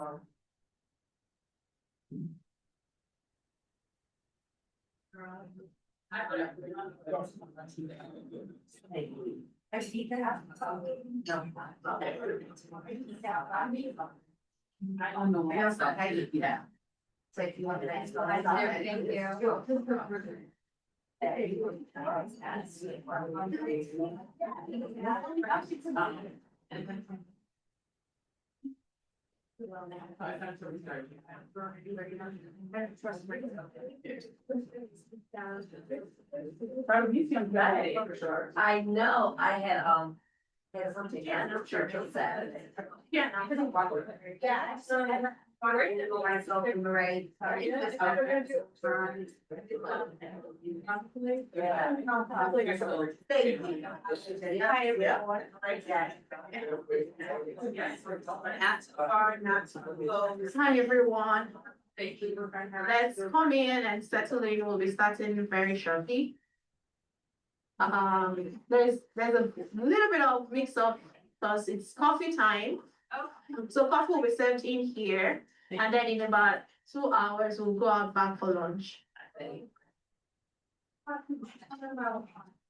I see that. Oh, no, that's not how you do that. So if you want to ask, thank you. I know, I had something at the church on Saturday. Yeah, I couldn't walk with her. Yeah, so I'm ready to go myself in the rain. Hi, everyone. Hi, everyone. Thank you. Let's come in and settle in. We'll be starting very shortly. There's a little bit of mix up because it's coffee time. So coffee will be served in here, and then in about 2 hours we'll go out back for lunch.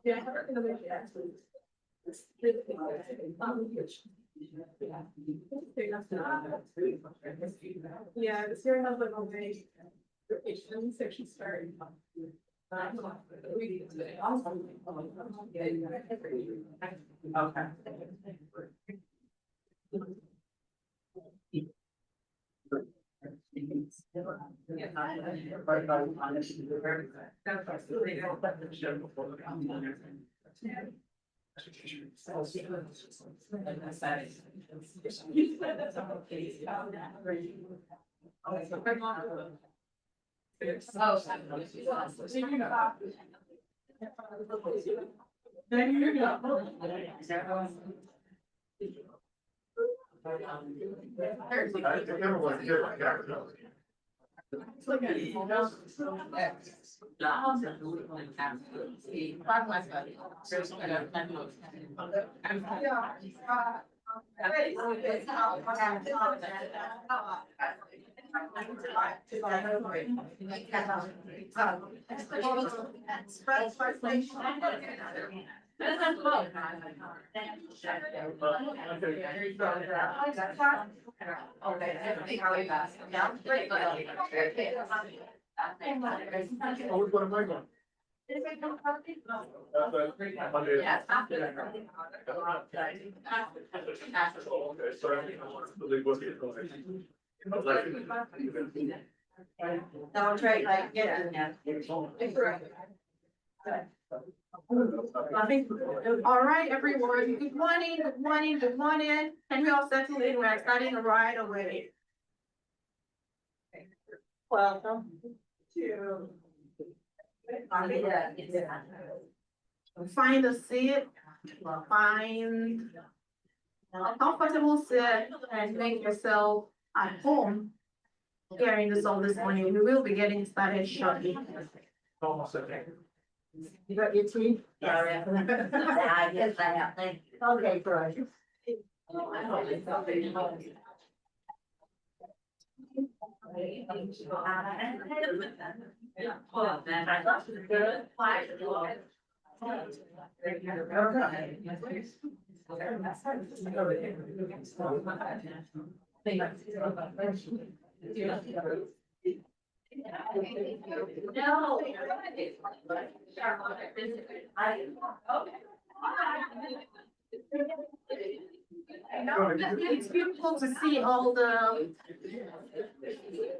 Yeah, the Sierra has like a way so she started. Don't try like get in there. All right, everyone. Good morning, good morning, good morning. Can we all settle in? We're starting right away. Welcome to find a seat, find a comfortable seat, and make yourself at home. Hearing this all this morning, we will be getting started shortly. Almost okay. You got your tea? Yes. I guess I have. Thank you. Okay, great. No. It's beautiful to see all the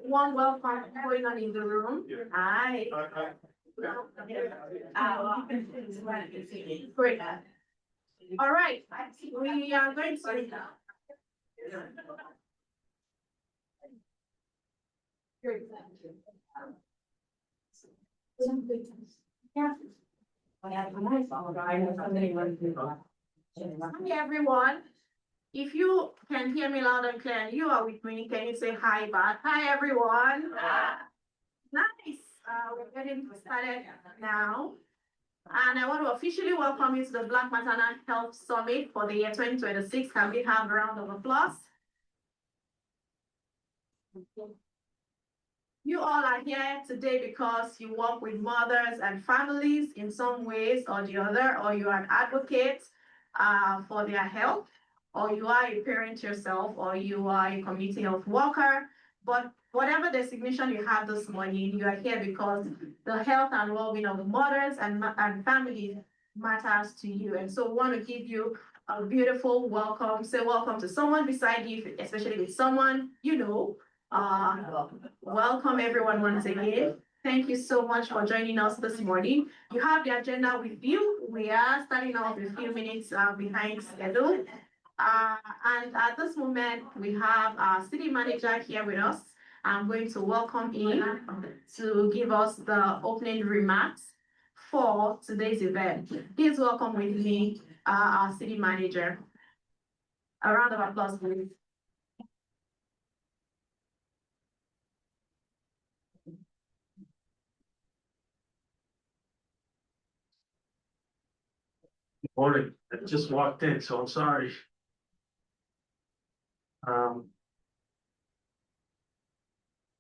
warm welcome going on in the room. Hi. Great. All right. We are going to. Hi everyone. If you can hear me loud and clear and you are with me, can you say hi back? Hi everyone. Nice. We're getting started now. And I want to officially welcome you to the Black Maternal Health Summit for the year 2026. Can we have a round of applause? You all are here today because you work with mothers and families in some ways or the other, or you are an advocate for their health, or you are a parent yourself, or you are a community health worker. But whatever designation you have this morning, you are here because the health and well-being of mothers and families matters to you. And so we want to give you a beautiful welcome. Say welcome to someone beside you, especially with someone you know. Welcome everyone once again. Thank you so much for joining us this morning. You have the agenda with you. We are starting off a few minutes behind schedule. And at this moment, we have our city manager here with us. I'm going to welcome him to give us the opening remarks for today's event. Please welcome with me our city manager. A round of applause, please. Morning. I just walked in, so I'm sorry.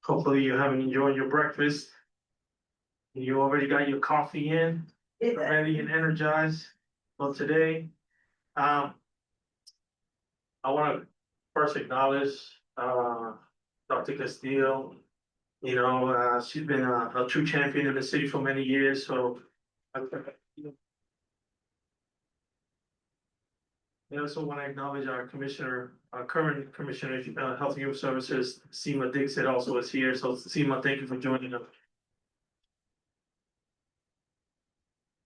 Hopefully you haven't enjoyed your breakfast. You already got your coffee in, ready and energized. Well, today, I want to first acknowledge Dr. Castillo. She's been a true champion in the city for many years. So I also want to acknowledge our commissioner, our current commissioner of Health and Human Services, Seema Dixit, also is here. So Seema, thank you for joining us.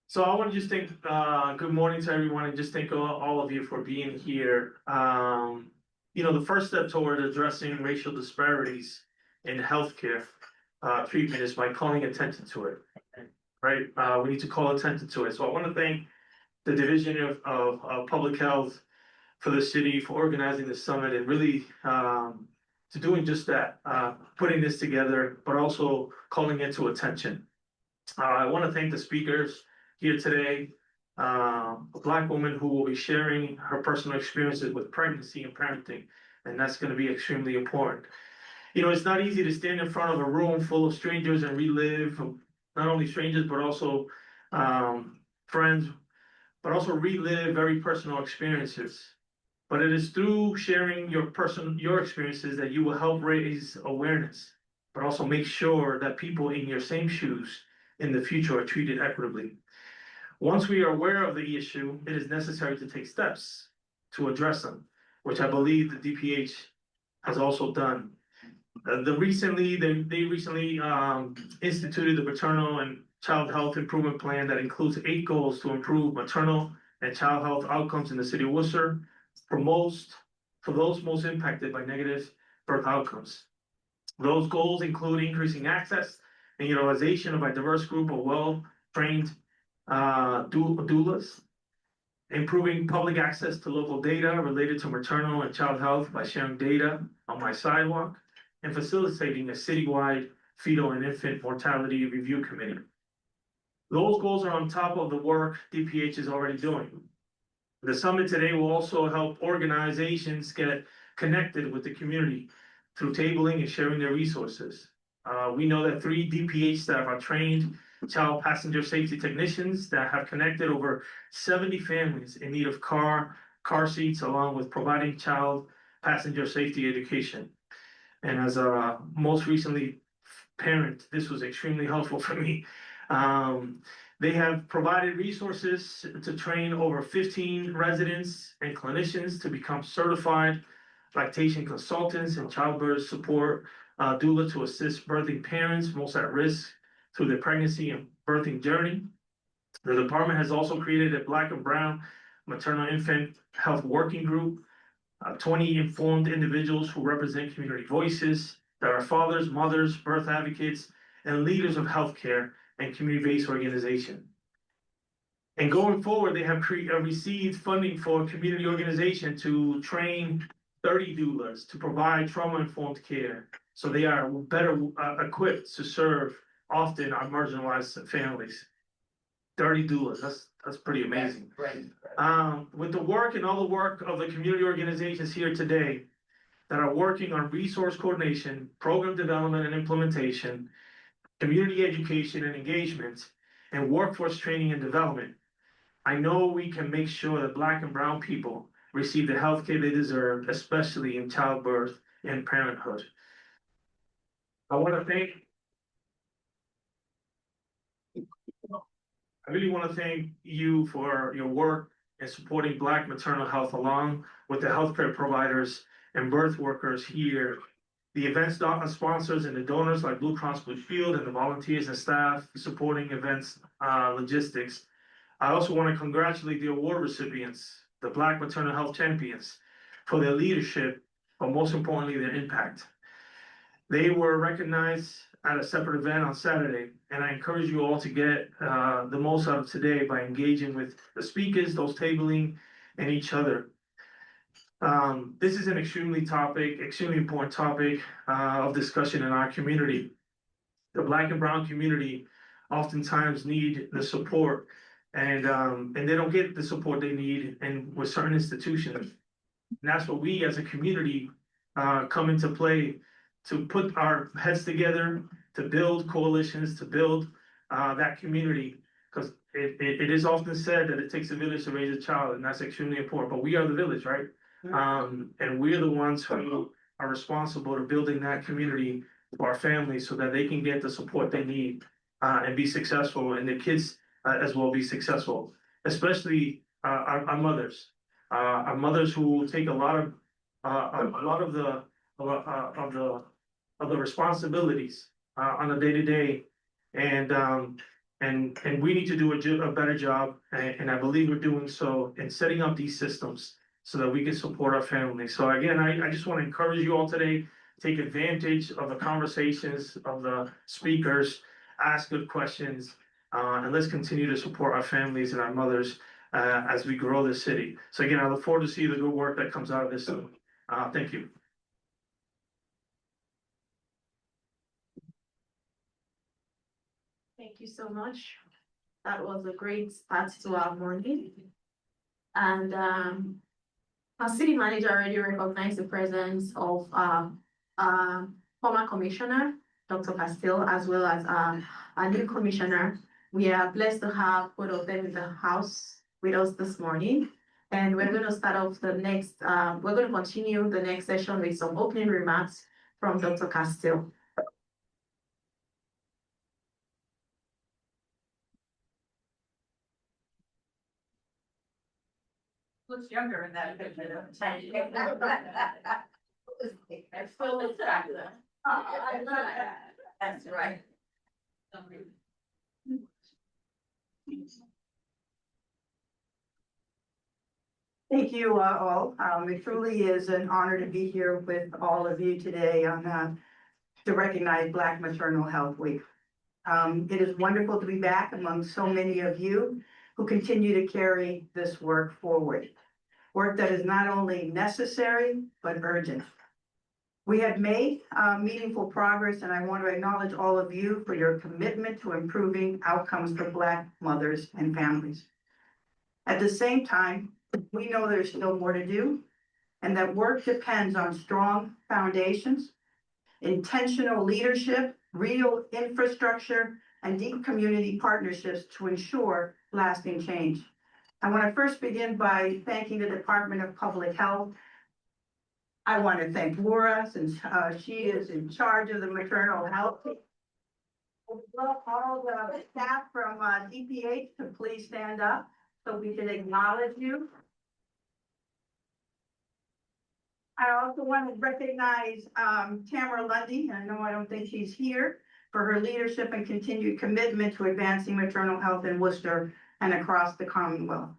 So I want to just thank, good morning to everyone, and just thank all of you for being here. The first step toward addressing racial disparities in healthcare treatment is by calling attention to it, right? We need to call attention to it. So I want to thank the Division of Public Health for the city for organizing the summit and really to doing just that, putting this together, but also calling it to attention. I want to thank the speakers here today, a Black woman who will be sharing her personal experiences with pregnancy and parenting, and that's going to be extremely important. It's not easy to stand in front of a room full of strangers and relive, not only strangers, but also friends, but also relive very personal experiences. But it is through sharing your experiences that you will help raise awareness, but also make sure that people in your same shoes in the future are treated equitably. Once we are aware of the issue, it is necessary to take steps to address them, which I believe the DPH has also done. They recently instituted the Maternal and Child Health Improvement Plan that includes 8 goals to improve maternal and child health outcomes in the city of Worcester for those most impacted by negative birth outcomes. Those goals include increasing access and utilization of a diverse group of well-trained doulas, improving public access to local data related to maternal and child health by sharing data on my sidewalk, and facilitating a citywide fetal and infant mortality review committee. Those goals are on top of the work DPH is already doing. The summit today will also help organizations get connected with the community through tabling and sharing their resources. We know that 3 DPH staff are trained child passenger safety technicians that have connected over 70 families in need of car seats, along with providing child passenger safety education. And as a most recently parent, this was extremely helpful for me. They have provided resources to train over 15 residents and clinicians to become certified lactation consultants and childbirth support doula to assist birthing parents most at risk through their pregnancy and birthing journey. The department has also created a Black and Brown maternal infant health working group, 20 informed individuals who represent community voices. There are fathers, mothers, birth advocates, and leaders of healthcare and community-based organization. And going forward, they have received funding for a community organization to train 30 doulas to provide trauma-informed care, so they are better equipped to serve often our marginalized families. 30 doulas, that's pretty amazing. With the work and all the work of the community organizations here today, that are working on resource coordination, program development and implementation, community education and engagement, and workforce training and development. I know we can make sure that Black and Brown people receive the health care they deserve, especially in childbirth and parenthood. I want to thank I really want to thank you for your work in supporting Black maternal health along with the healthcare providers and birth workers here, the event sponsors and the donors like Blue Cross Blue Shield and the volunteers and staff supporting events logistics. I also want to congratulate the award recipients, the Black maternal health champions, for their leadership, but most importantly, their impact. They were recognized at a separate event on Saturday, and I encourage you all to get the most out of today by engaging with the speakers, those tabling, and each other. This is an extremely important topic of discussion in our community. The Black and Brown community oftentimes need the support, and they don't get the support they need and with certain institutions. And that's what we as a community come into play to put our heads together, to build coalitions, to build that community. Because it is often said that it takes a village to raise a child, and that's extremely important. But we are the village, right? And we're the ones who are responsible for building that community for our families so that they can get the support they need and be successful, and the kids as well be successful, especially our mothers. Our mothers who take a lot of the responsibilities on a day-to-day, and we need to do a better job, and I believe we're doing so in setting up these systems so that we can support our families. So again, I just want to encourage you all today, take advantage of the conversations of the speakers, ask good questions, and let's continue to support our families and our mothers as we grow this city. So again, I look forward to see the good work that comes out of this. Thank you. Thank you so much. That was a great start to our morning. And our city manager already recognized the presence of former commissioner, Dr. Castile, as well as our new commissioner. We are blessed to have both of them in the house with us this morning. And we're going to start off the next, we're going to continue the next session with some opening remarks from Dr. Castile. Looks younger in that picture. That's still attractive. That's right. Thank you all. It truly is an honor to be here with all of you today on to recognize Black Maternal Health Week. It is wonderful to be back among so many of you who continue to carry this work forward. Work that is not only necessary, but urgent. We have made meaningful progress, and I want to acknowledge all of you for your commitment to improving outcomes for Black mothers and families. At the same time, we know there's still more to do, and that work depends on strong foundations, intentional leadership, real infrastructure, and deep community partnerships to ensure lasting change. I want to first begin by thanking the Department of Public Health. I want to thank Laura, since she is in charge of the maternal health. Well, all the staff from DPH to please stand up so we can acknowledge you. I also want to recognize Tamara Lundy, and I know I don't think she's here, for her leadership and continued commitment to advancing maternal health in Worcester and across the Commonwealth.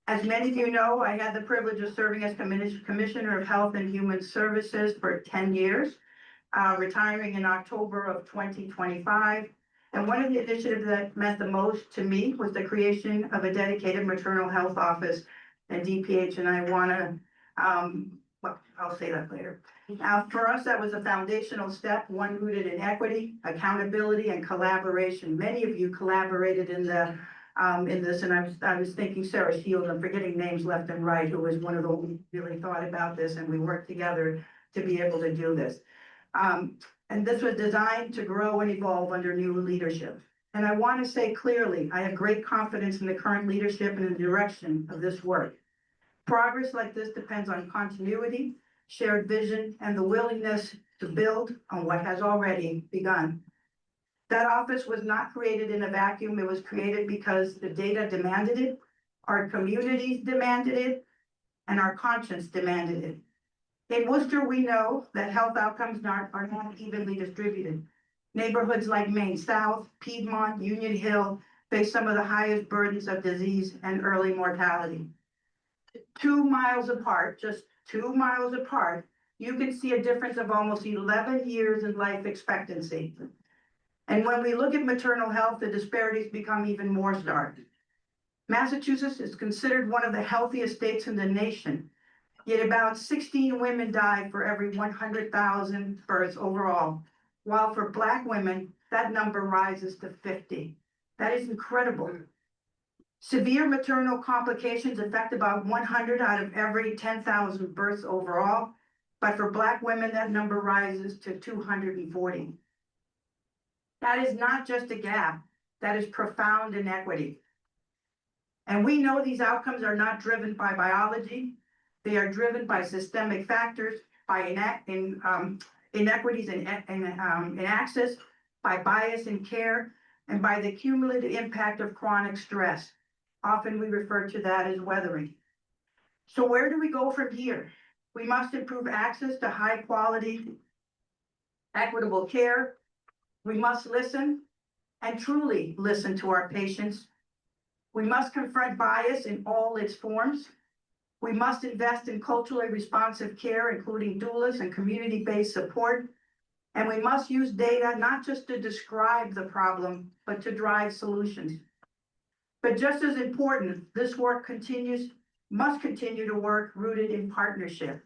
As many of you know, I had the privilege of serving as Commissioner of Health and Human Services for 10 years, retiring in October of 2025. And one of the initiatives that meant the most to me was the creation of a dedicated maternal health office at DPH, and I want to, well, I'll say that later. For us, that was a foundational step, one rooted in equity, accountability, and collaboration. Many of you collaborated in this, and I was thinking Sarah Shields, I'm forgetting names left and right, who was one of the who really thought about this, and we worked together to be able to do this. And this was designed to grow and evolve under new leadership. And I want to say clearly, I have great confidence in the current leadership and the direction of this work. Progress like this depends on continuity, shared vision, and the willingness to build on what has already begun. That office was not created in a vacuum. It was created because the data demanded it, our communities demanded it, and our conscience demanded it. In Worcester, we know that health outcomes are not evenly distributed. Neighborhoods like Maine South, Piedmont, Union Hill face some of the highest burdens of disease and early mortality. 2 miles apart, just 2 miles apart, you can see a difference of almost 11 years in life expectancy. And when we look at maternal health, the disparities become even more stark. Massachusetts is considered one of the healthiest states in the nation, yet about 16 women die for every 100,000 births overall, while for Black women, that number rises to 50. That is incredible. Severe maternal complications affect about 100 out of every 10,000 births overall, but for Black women, that number rises to 240. That is not just a gap, that is profound inequity. And we know these outcomes are not driven by biology, they are driven by systemic factors, by inequities in access, by bias in care, and by the cumulative impact of chronic stress. Often we refer to that as weathering. So where do we go from here? We must improve access to high quality, equitable care. We must listen and truly listen to our patients. We must confront bias in all its forms. We must invest in culturally responsive care, including doulas and community-based support. And we must use data not just to describe the problem, but to drive solutions. But just as important, this work must continue to work rooted in partnership.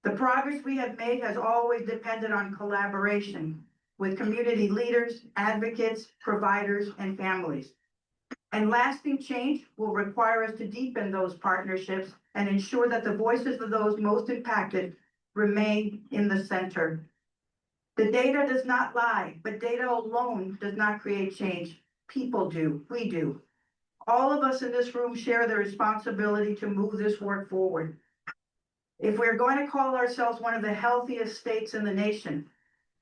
The progress we have made has always depended on collaboration with community leaders, advocates, providers, and families. And lasting change will require us to deepen those partnerships and ensure that the voices of those most impacted remain in the center. The data does not lie, but data alone does not create change. People do, we do. All of us in this room share the responsibility to move this work forward. If we're going to call ourselves one of the healthiest states in the nation,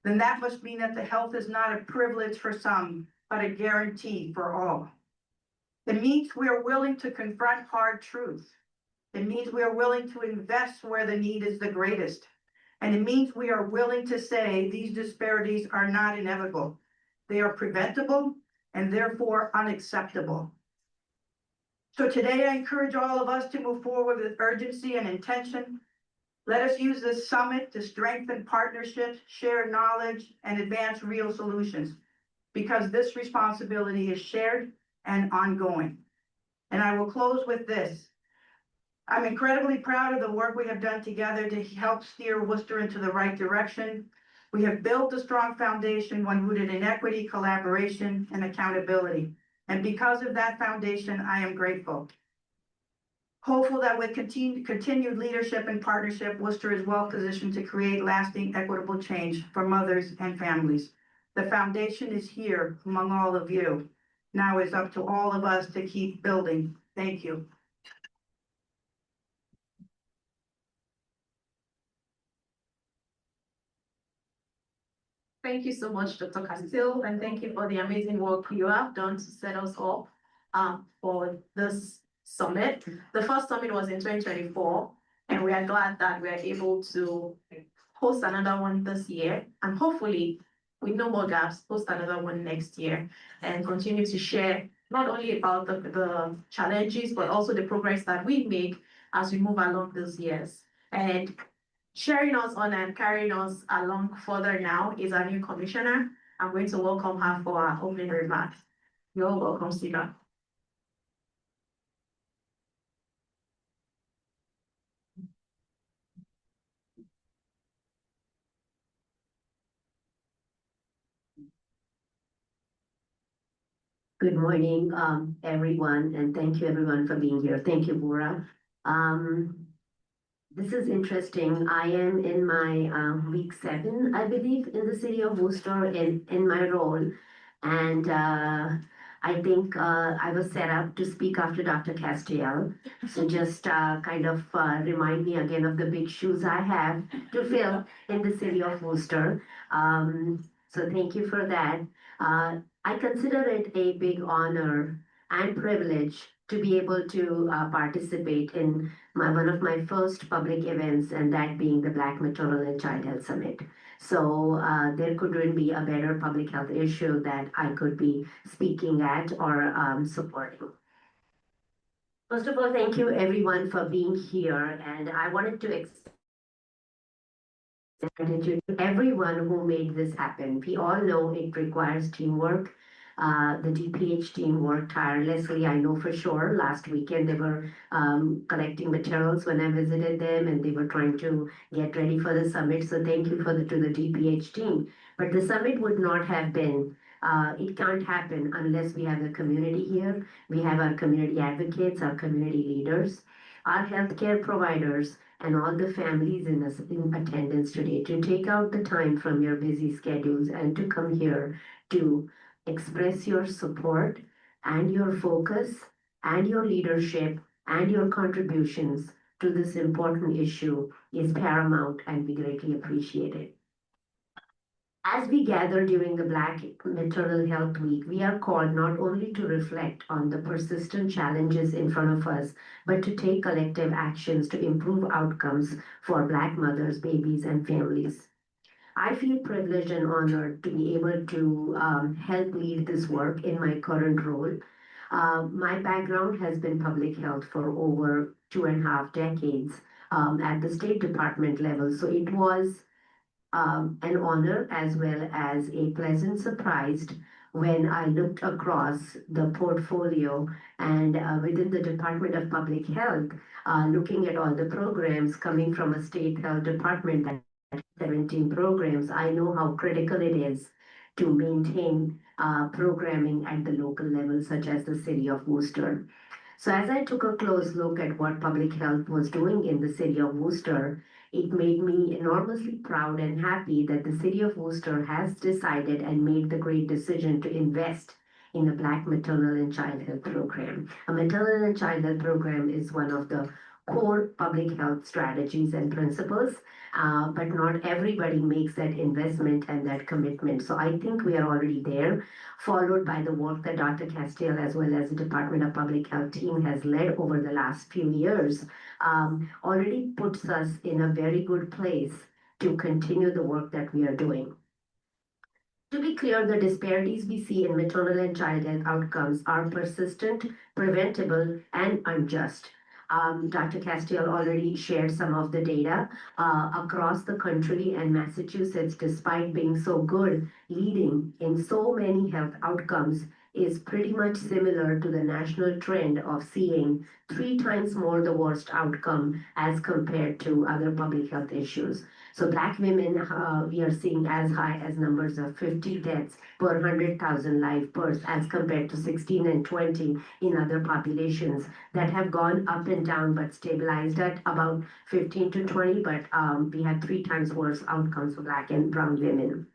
then that must mean that the health is not a privilege for some, but a guarantee for all. It means we are willing to confront hard truths. It means we are willing to invest where the need is the greatest. And it means we are willing to say these disparities are not inevitable. They are preventable and therefore unacceptable. So today I encourage all of us to move forward with urgency and intention. Let us use this summit to strengthen partnerships, share knowledge, and advance real solutions, because this responsibility is shared and ongoing. And I will close with this. I'm incredibly proud of the work we have done together to help steer Worcester into the right direction. We have built a strong foundation, one rooted in equity, collaboration, and accountability. And because of that foundation, I am grateful. Hopeful that with continued leadership and partnership, Worcester is well positioned to create lasting, equitable change for mothers and families. The foundation is here among all of you. Now it's up to all of us to keep building. Thank you. Thank you so much, Dr. Castillo, and thank you for the amazing work you have done to set us up for this summit. The first summit was in 2024, and we are glad that we are able to host another one this year, and hopefully, with no more gaps, host another one next year, and continue to share not only about the challenges, but also the progress that we make as we move along these years. And sharing us on and carrying us along further now is our new commissioner. I'm going to welcome her for our opening remarks. You're welcome, Sina. Good morning, everyone, and thank you everyone for being here. Thank you, Bora. This is interesting. I am in my week 7, I believe, in the city of Worcester in my role. And I think I was set up to speak after Dr. Castiel. So just kind of remind me again of the big shoes I have to fill in the city of Worcester. So thank you for that. I consider it a big honor and privilege to be able to participate in one of my first public events, and that being the Black Maternal and Child Health Summit. So there couldn't be a better public health issue that I could be speaking at or supporting. First of all, thank you everyone for being here, and I wanted to extend gratitude to everyone who made this happen. We all know it requires teamwork. The DPH team worked tirelessly. I know for sure. Last weekend they were collecting materials when I visited them, and they were trying to get ready for the summit. So thank you to the DPH team. But the summit would not have been. It can't happen unless we have the community here. We have our community advocates, our community leaders, our healthcare providers, and all the families in attendance today to take out the time from your busy schedules and to come here to express your support and your focus and your leadership and your contributions to this important issue is paramount, and we greatly appreciate it. As we gather during the Black Maternal Health Week, we are called not only to reflect on the persistent challenges in front of us, but to take collective actions to improve outcomes for Black mothers, babies, and families. I feel privileged and honored to be able to help lead this work in my current role. My background has been public health for over 2.5 decades at the State Department level, so it was an honor as well as a pleasant surprise when I looked across the portfolio and within the Department of Public Health, looking at all the programs coming from a state health department that has 17 programs. I know how critical it is to maintain programming at the local level, such as the city of Worcester. So as I took a close look at what public health was doing in the city of Worcester, it made me enormously proud and happy that the city of Worcester has decided and made the great decision to invest in a Black maternal and child health program. A maternal and child health program is one of the core public health strategies and principles, but not everybody makes that investment and that commitment. So I think we are already there, followed by the work that Dr. Castile as well as the Department of Public Health team has led over the last few years, already puts us in a very good place to continue the work that we are doing. To be clear, the disparities we see in maternal and child health outcomes are persistent, preventable, and unjust. Dr. Castiel already shared some of the data across the country, and Massachusetts, despite being so good, leading in so many health outcomes, is pretty much similar to the national trend of seeing 3 times more the worst outcome as compared to other public health issues. So Black women, we are seeing as high as numbers of 50 deaths per 100,000 live births as compared to 16 and 20 in other populations that have gone up and down but stabilized at about 15 to 20, but we have 3 times worse outcomes for Black and brown women.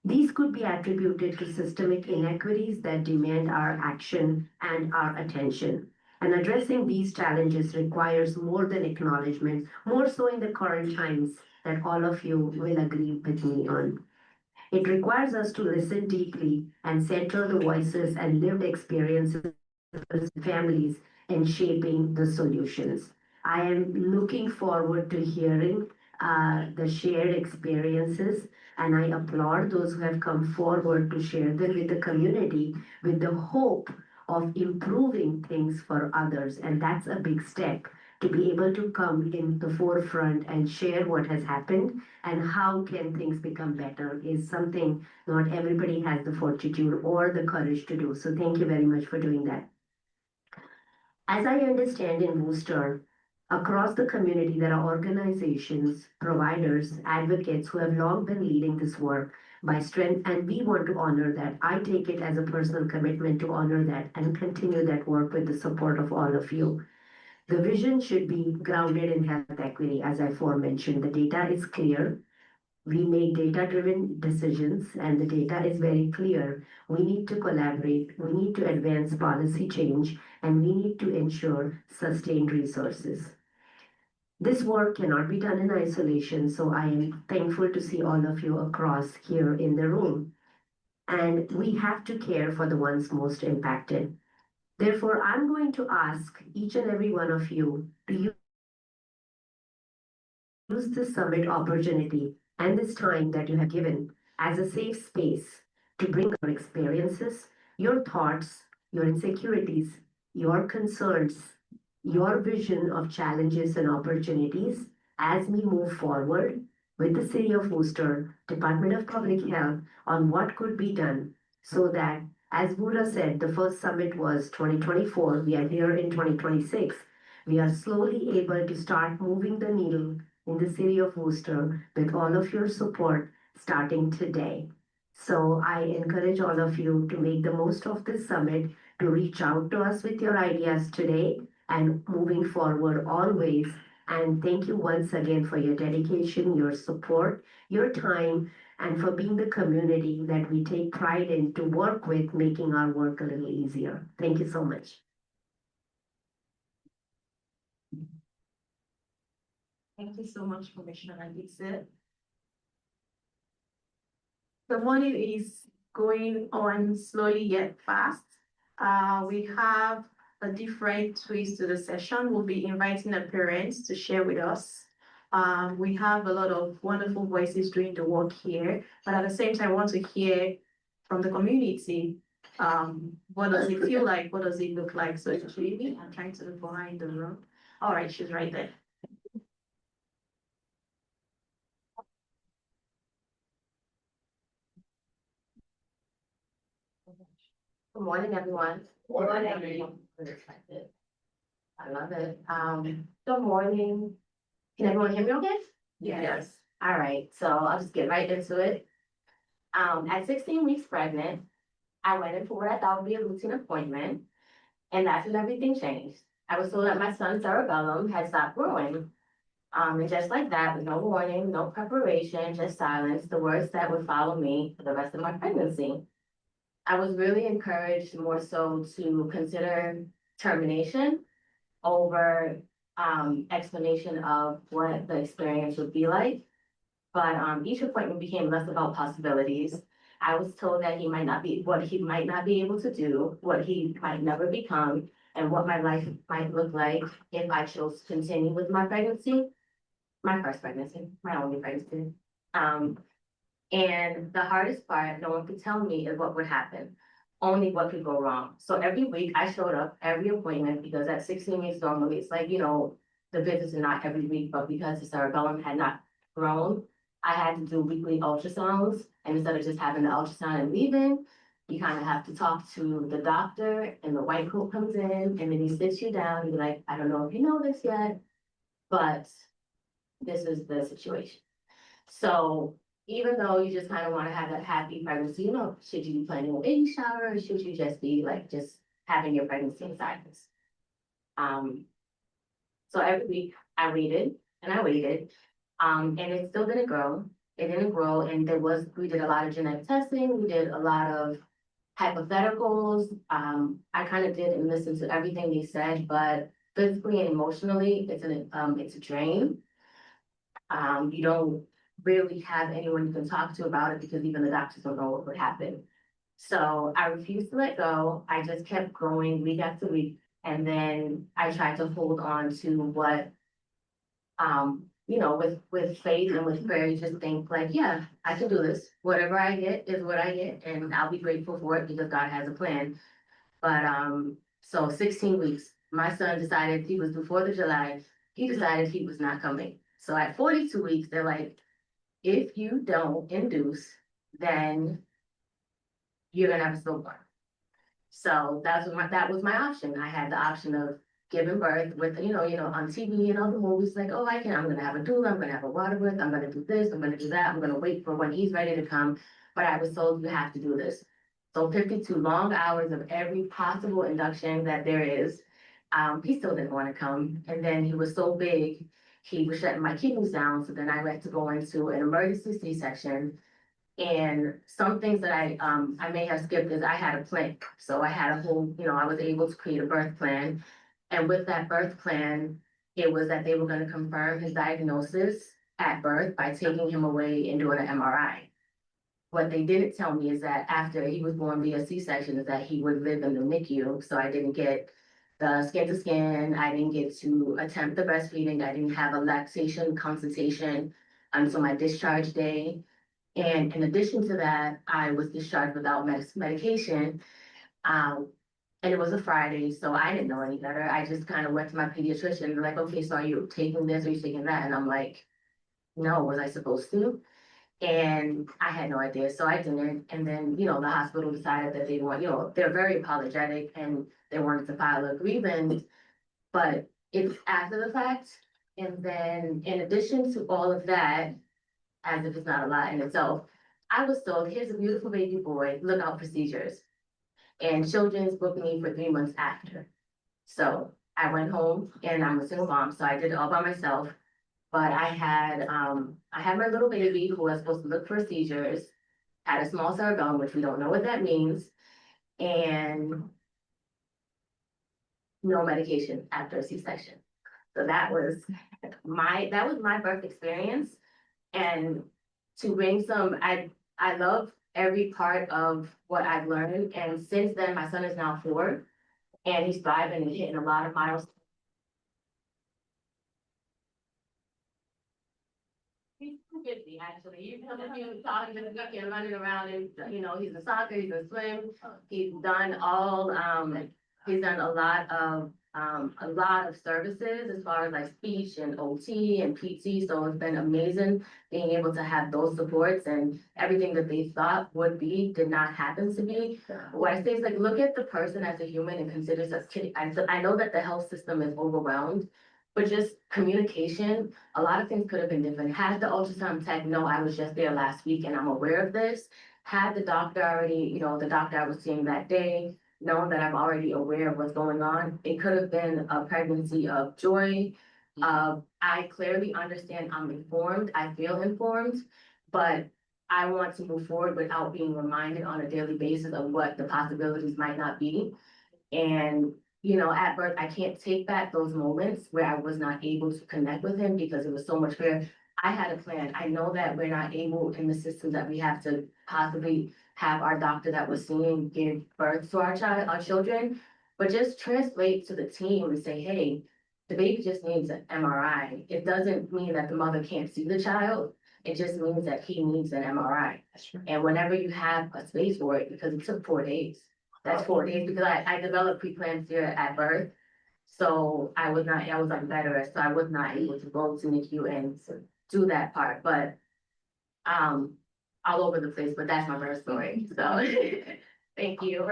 These could be attributed to systemic inequities that demand our action and our attention. And addressing these challenges requires more than acknowledgement, more so in the current times that all of you will agree with me on. It requires us to listen deeply and center the voices and lived experiences of families in shaping the solutions. I am looking forward to hearing the shared experiences, and I applaud those who have come forward to share them with the community with the hope of improving things for others. And that's a big step, to be able to come in the forefront and share what has happened and how can things become better is something not everybody has the fortitude or the courage to do. So thank you very much for doing that. As I understand in Worcester, across the community, there are organizations, providers, advocates who have long been leading this work by strength, and we want to honor that. I take it as a personal commitment to honor that and continue that work with the support of all of you. The vision should be grounded in health equity, as I aforementioned. The data is clear. We make data-driven decisions, and the data is very clear. We need to collaborate, we need to advance policy change, and we need to ensure sustained resources. This work cannot be done in isolation, so I am thankful to see all of you across here in the room. And we have to care for the ones most impacted. Therefore, I'm going to ask each and every one of you to use this summit opportunity and this time that you have given as a safe space to bring your experiences, your thoughts, your insecurities, your concerns, your vision of challenges and opportunities as we move forward with the City of Worcester Department of Public Health on what could be done so that, as Buddha said, the first summit was 2024, we are here in 2026. We are slowly able to start moving the needle in the City of Worcester with all of your support starting today. So I encourage all of you to make the most of this summit, to reach out to us with your ideas today and moving forward always. And thank you once again for your dedication, your support, your time, and for being the community that we take pride in to work with, making our work a little easier. Thank you so much. Thank you so much, Commissioner Dixit. The morning is going on slowly yet fast. We have a different twist to the session. We'll be inviting the parents to share with us. We have a lot of wonderful voices doing the work here, but at the same time, I want to hear from the community. What does it feel like? What does it look like? So it's Jamie. I'm trying to look behind the room. All right, she's right there. Good morning, everyone. Good morning. Unexpected. I love it. Good morning. Can everyone hear me okay? Yes. All right, so I'll just get right into it. At 16 weeks pregnant, I went in for what I thought would be a routine appointment, and that's when everything changed. I was told that my son's cerebellum had stopped growing. And just like that, with no warning, no preparation, just silence, the words that would follow me for the rest of my pregnancy. I was really encouraged more so to consider termination over explanation of what the experience would be like. But each appointment became less about possibilities. I was told that what he might not be able to do, what he might never become, and what my life might look like if I chose to continue with my pregnancy, my first pregnancy, my only pregnancy. And the hardest part, no one could tell me, is what would happen, only what could go wrong. So every week I showed up, every appointment, because at 16 weeks normally, it's like, the visits are not every week, but because the cerebellum had not grown, I had to do weekly ultrasounds. And instead of just having the ultrasound and leaving, you kind of have to talk to the doctor, and the white coat comes in, and then he sits you down and be like, I don't know if you know this yet, but this is the situation. So even though you just kind of want to have that happy pregnancy, should you be planning a baby shower, or should you just be just having your pregnancy in silence? So every week I waited and I waited, and it still didn't grow. It didn't grow, and we did a lot of genetic testing. We did a lot of hypotheticals. I kind of did and listened to everything they said, but physically and emotionally, it's a drain. You don't really have anyone you can talk to about it because even the doctors don't know what would happen. So I refused to let go. I just kept growing week after week. And then I tried to hold on to what, with faith and with prayer, you just think yeah, I can do this. Whatever I get is what I get, and I'll be grateful for it because God has a plan. But so 16 weeks, my son decided he was due 4th of July. He decided he was not coming. So at 42 weeks, they're like, if you don't induce, then you're gonna have a stillborn. So that was my option. I had the option of giving birth with, on TV and all the movies, like, oh, I'm gonna have a doula, I'm gonna have a water birth, I'm gonna do this, I'm gonna do that, I'm gonna wait for when he's ready to come. But I was told you have to do this. So 52 long hours of every possible induction that there is. He still didn't want to come, and then he was so big, he was shutting my kidneys down, so then I had to go into an emergency C-section. And some things that I may have skipped is I had a plan, so I had a whole, I was able to create a birth plan. And with that birth plan, it was that they were gonna confirm his diagnosis at birth by taking him away and doing an MRI. What they didn't tell me is that after he was born via C-section, is that he would live in the NICU, so I didn't get the skin to skin, I didn't get to attempt the breastfeeding, I didn't have a lactation consultation until my discharge day. And in addition to that, I was discharged without medication. And it was a Friday, so I didn't know any better. I just kind of went to my pediatrician and like, okay, so are you taking this? Are you taking that? And I'm like, no, was I supposed to? And I had no idea, so I didn't. And then, the hospital decided that they want, they're very apologetic and they wanted to file a grievance, but it's after the fact. And then in addition to all of that, as if it's not a lot in itself, I was told, here's a beautiful baby boy, look out procedures. And children's booked me for 3 months after. So I went home and I'm a single mom, so I did it all by myself. But I had my little baby who was supposed to look for seizures, had a small cerebellum, which we don't know what that means, and no medication after a C-section. So that was my birth experience. And to bring I love every part of what I've learned. And since then, my son is now 4 and he's thriving and hitting a lot of milestones. He's too busy, actually. You come to him talking to the weekend, running around, and he's in soccer, he's in swim. He's done he's done a lot of services as far as like speech and OT and PT. So it's been amazing being able to have those supports, and everything that they thought would be did not happen to be. What I say is like, look at the person as a human and consider us kidding. I know that the health system is overwhelmed, but just communication, a lot of things could have been different. Had the ultrasound tech know I was just there last week and I'm aware of this, had the doctor already, the doctor I was seeing that day, known that I'm already aware of what's going on, it could have been a pregnancy of joy. I clearly understand I'm informed, I feel informed, but I want to move forward without being reminded on a daily basis of what the possibilities might not be. And at birth, I can't take back those moments where I was not able to connect with him because it was so much fear. I had a plan. I know that we're not able in the system that we have to possibly have our doctor that was seeing give birth to our children, but just translate to the team and say, hey, the baby just needs an MRI. It doesn't mean that the mother can't see the child. It just means that he needs an MRI. And whenever you have a space for it, because it took 4 days. That's 4 days because I developed preeclampsia at birth. So I was on bed rest, so I was not able to go to NICU and do that part. But all over the place, but that's my birth story. So thank you.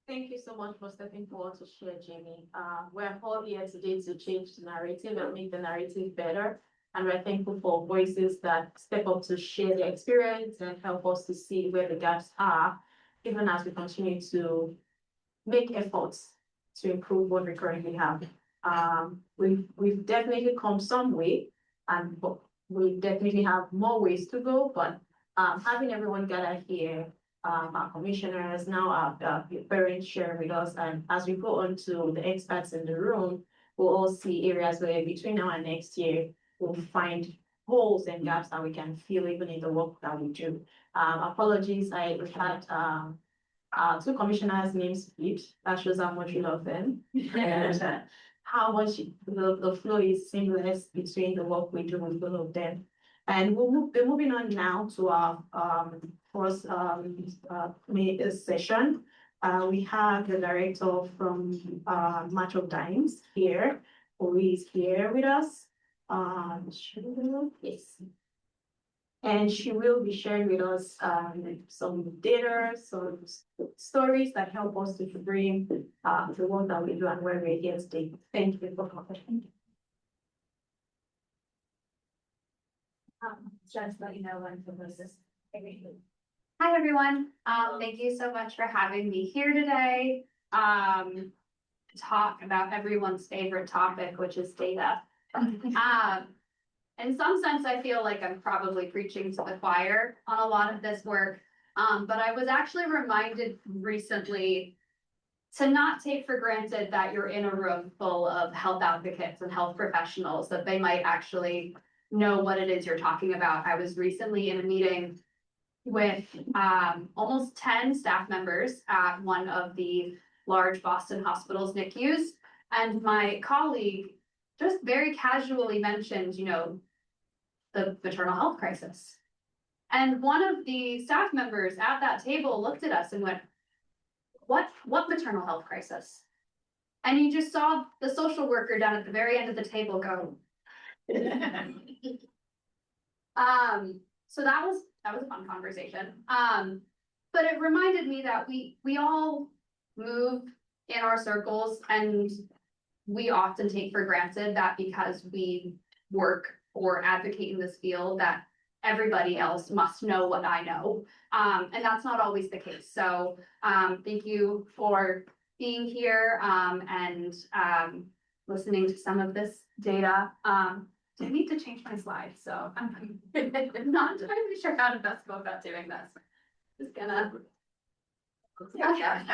Thank you so much for stepping forward to share, Jamie. We're all here today to change the narrative and make the narrative better. And we're thankful for voices that step up to share their experience and help us to see where the gaps are, even as we continue to make efforts to improve what we currently have. We've definitely come some way, and we definitely have more ways to go, but having everyone gather here, our commissioners, now our parents share with us, and as we go on to the experts in the room, we'll all see areas where between now and next year, we'll find holes and gaps that we can fill even in the work that we do. Apologies, we had 2 commissioners' names flipped. That shows how much we love them and how much the flow is seamless between the work we do with both of them. And we'll be moving on now to our first session. We have the director from Match of Dimes here, who is here with us. Yes. And she will be sharing with us some data, some stories that help us to bring the work that we do and where we're here today. Thank you for coming. Just let you know when the process. Hi, everyone. Thank you so much for having me here today. To talk about everyone's favorite topic, which is data. In some sense, I feel like I'm probably preaching to the choir on a lot of this work. But I was actually reminded recently to not take for granted that you're in a room full of health advocates and health professionals, that they might actually know what it is you're talking about. I was recently in a meeting with almost 10 staff members at one of the large Boston hospitals NICUs. And my colleague just very casually mentioned, the maternal health crisis. And one of the staff members at that table looked at us and went, what maternal health crisis? And you just saw the social worker down at the very end of the table go. So that was a fun conversation. But it reminded me that we all move in our circles, and we often take for granted that because we work or advocate in this field that everybody else must know what I know. And that's not always the case. So thank you for being here and listening to some of this data. I need to change my slides, so I'm not entirely sure how to best go about doing this. Just gonna. Okay.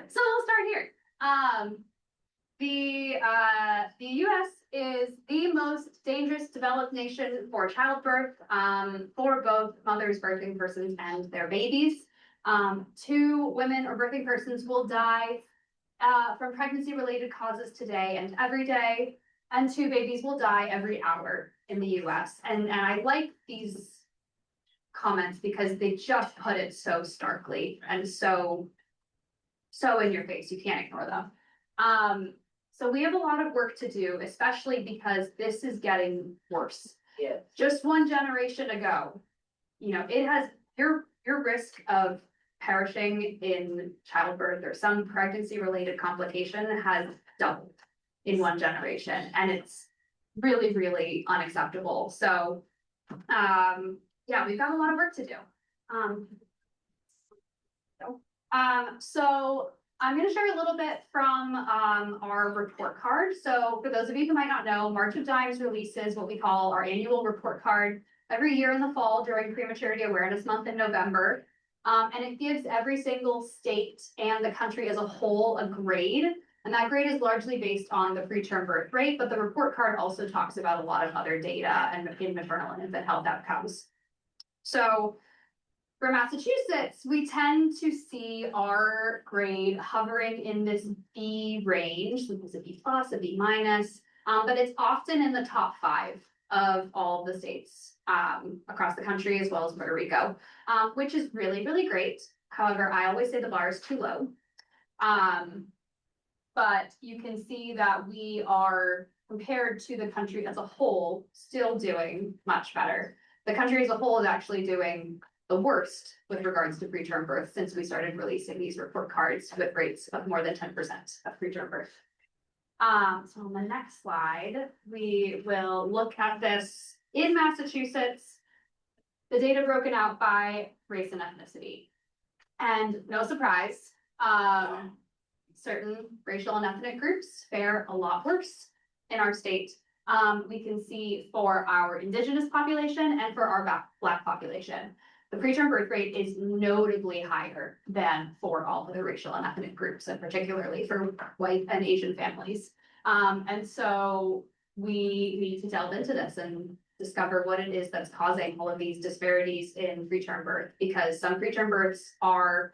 So we'll start here. The US is the most dangerous developed nation for childbirth for both mothers, birthing persons, and their babies. 2 women or birthing persons will die from pregnancy-related causes today and every day, and 2 babies will die every hour in the US. And I like these comments because they just put it so starkly and so in your face. You can't ignore them. So we have a lot of work to do, especially because this is getting worse. Yeah. Just 1 generation ago, it has your risk of perishing in childbirth or some pregnancy related complication has doubled in 1 generation, and it's really, really unacceptable. So yeah, we've got a lot of work to do. So I'm going to share a little bit from our report card. So for those of you who might not know, March of Dimes releases what we call our annual report card every year in the fall during Prematurity Awareness Month in November. And it gives every single state and the country as a whole a grade. And that grade is largely based on the preterm birth rate, but the report card also talks about a lot of other data and in maternal and infant health outcomes. So for Massachusetts, we tend to see our grade hovering in this B range, so it's a B plus, a B minus, but it's often in the top 5 of all the states across the country, as well as Puerto Rico, which is really, really great. However, I always say the bar is too low. But you can see that we are, compared to the country as a whole, still doing much better. The country as a whole is actually doing the worst with regards to preterm birth since we started releasing these report cards with rates of more than 10% of preterm birth. So on the next slide, we will look at this in Massachusetts, the data broken out by race and ethnicity. And no surprise, certain racial and ethnic groups fare a lot worse in our state. We can see for our Indigenous population and for our Black population, the preterm birth rate is notably higher than for all other racial and ethnic groups, and particularly for white and Asian families. And so we need to delve into this and discover what it is that's causing all of these disparities in preterm birth, because some preterm births are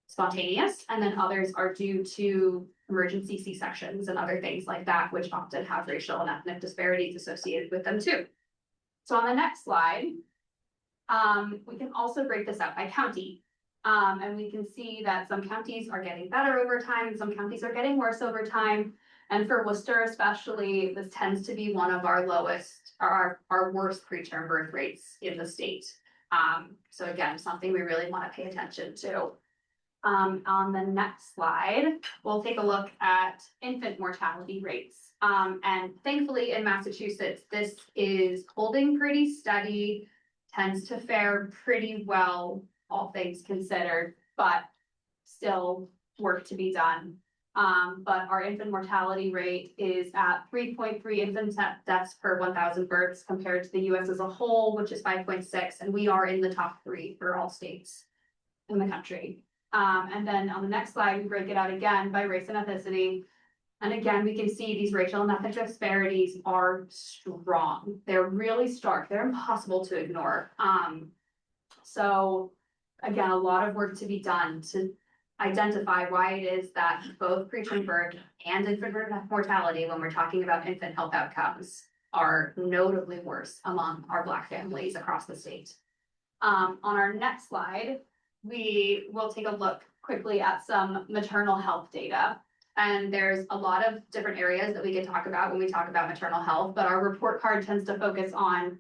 spontaneous, and then others are due to emergency C-sections and other things like that, which often have racial and ethnic disparities associated with them too. So on the next slide, we can also break this out by county. And we can see that some counties are getting better over time, and some counties are getting worse over time. And for Worcester especially, this tends to be one of our lowest, or our worst preterm birth rates in the state. So again, something we really want to pay attention to. On the next slide, we'll take a look at infant mortality rates. And thankfully in Massachusetts, this is holding pretty steady, tends to fare pretty well all things considered, but still work to be done. But our infant mortality rate is at 3.3 infant deaths per 1,000 births compared to the US as a whole, which is 5.6, and we are in the top 3 for all states in the country. And then on the next slide, we break it out again by race and ethnicity. And again, we can see these racial and ethnic disparities are strong. They're really stark. They're impossible to ignore. So again, a lot of work to be done to identify why it is that both preterm birth and infant mortality, when we're talking about infant health outcomes, are notably worse among our Black families across the state. On our next slide, we will take a look quickly at some maternal health data. And there's a lot of different areas that we can talk about when we talk about maternal health, but our report card tends to focus on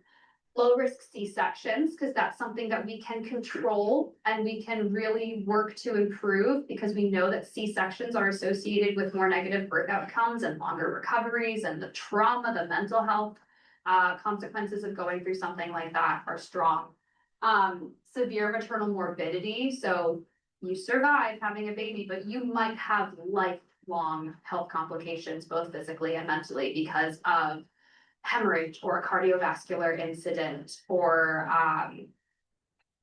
low-risk C-sections, because that's something that we can control and we can really work to improve, because we know that C-sections are associated with more negative birth outcomes and longer recoveries, and the trauma, the mental health consequences of going through something like that are strong. Severe maternal morbidity, so you survive having a baby, but you might have lifelong health complications, both physically and mentally, because of hemorrhage or a cardiovascular incident or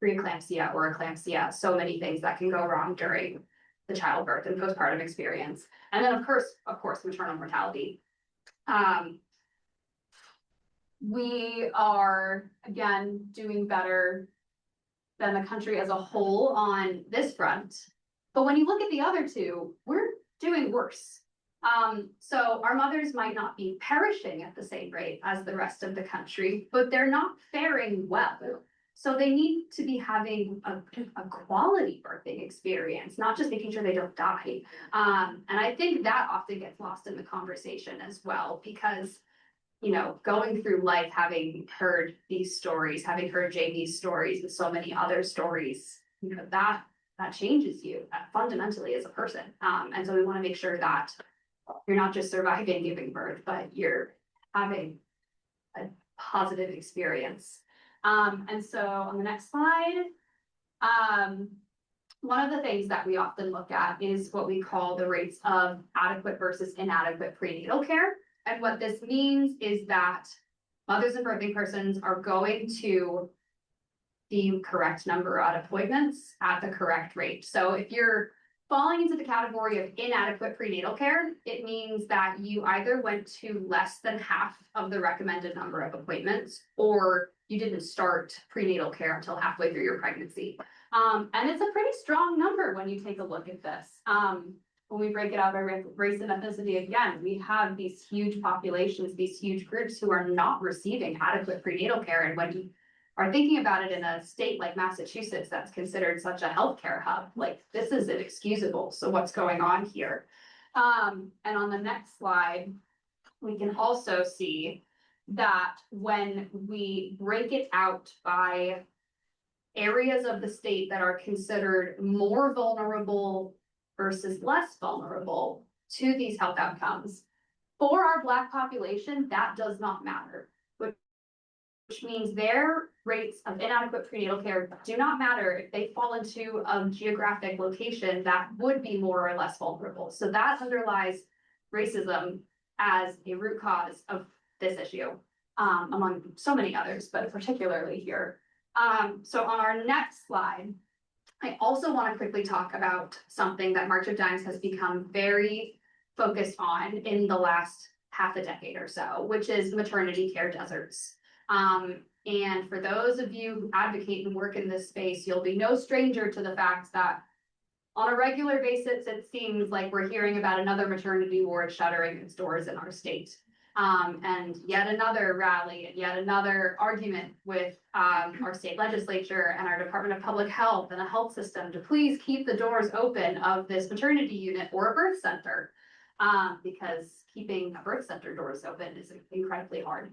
preeclampsia or eclampsia. So many things that can go wrong during the childbirth and postpartum experience. And then of course, maternal mortality. We are, again, doing better than the country as a whole on this front. But when you look at the other two, we're doing worse. So our mothers might not be perishing at the same rate as the rest of the country, but they're not faring well. So they need to be having a quality birthing experience, not just making sure they don't die. And I think that often gets lost in the conversation as well, because, you know, going through life, having heard these stories, having heard Jamie's stories and so many other stories, you know, that changes you fundamentally as a person. And so we want to make sure that you're not just surviving giving birth, but you're having a positive experience. And so on the next slide, one of the things that we often look at is what we call the rates of adequate versus inadequate prenatal care. And what this means is that mothers and birthing persons are going to the correct number of appointments at the correct rate. So if you're falling into the category of inadequate prenatal care, it means that you either went to less than half of the recommended number of appointments, or you didn't start prenatal care until halfway through your pregnancy. And it's a pretty strong number when you take a look at this. When we break it out by race and ethnicity, again, we have these huge populations, these huge groups who are not receiving adequate prenatal care. And when you are thinking about it in a state like Massachusetts, that's considered such a healthcare hub, like this is inexcusable. So what's going on here? And on the next slide, we can also see that when we break it out by areas of the state that are considered more vulnerable versus less vulnerable to these health outcomes, for our Black population, that does not matter, which means their rates of inadequate prenatal care do not matter if they fall into a geographic location that would be more or less vulnerable. So that underlies racism as a root cause of this issue, among so many others, but particularly here. So on our next slide, I also want to quickly talk about something that March of Dimes has become very focused on in the last half a decade or so, which is maternity care deserts. And for those of you who advocate and work in this space, you'll be no stranger to the fact that on a regular basis, it seems like we're hearing about another maternity ward shuttering its doors in our state. And yet another rally and yet another argument with our state legislature and our Department of Public Health and a health system to please keep the doors open of this maternity unit or a birth center, because keeping a birth center doors open is incredibly hard.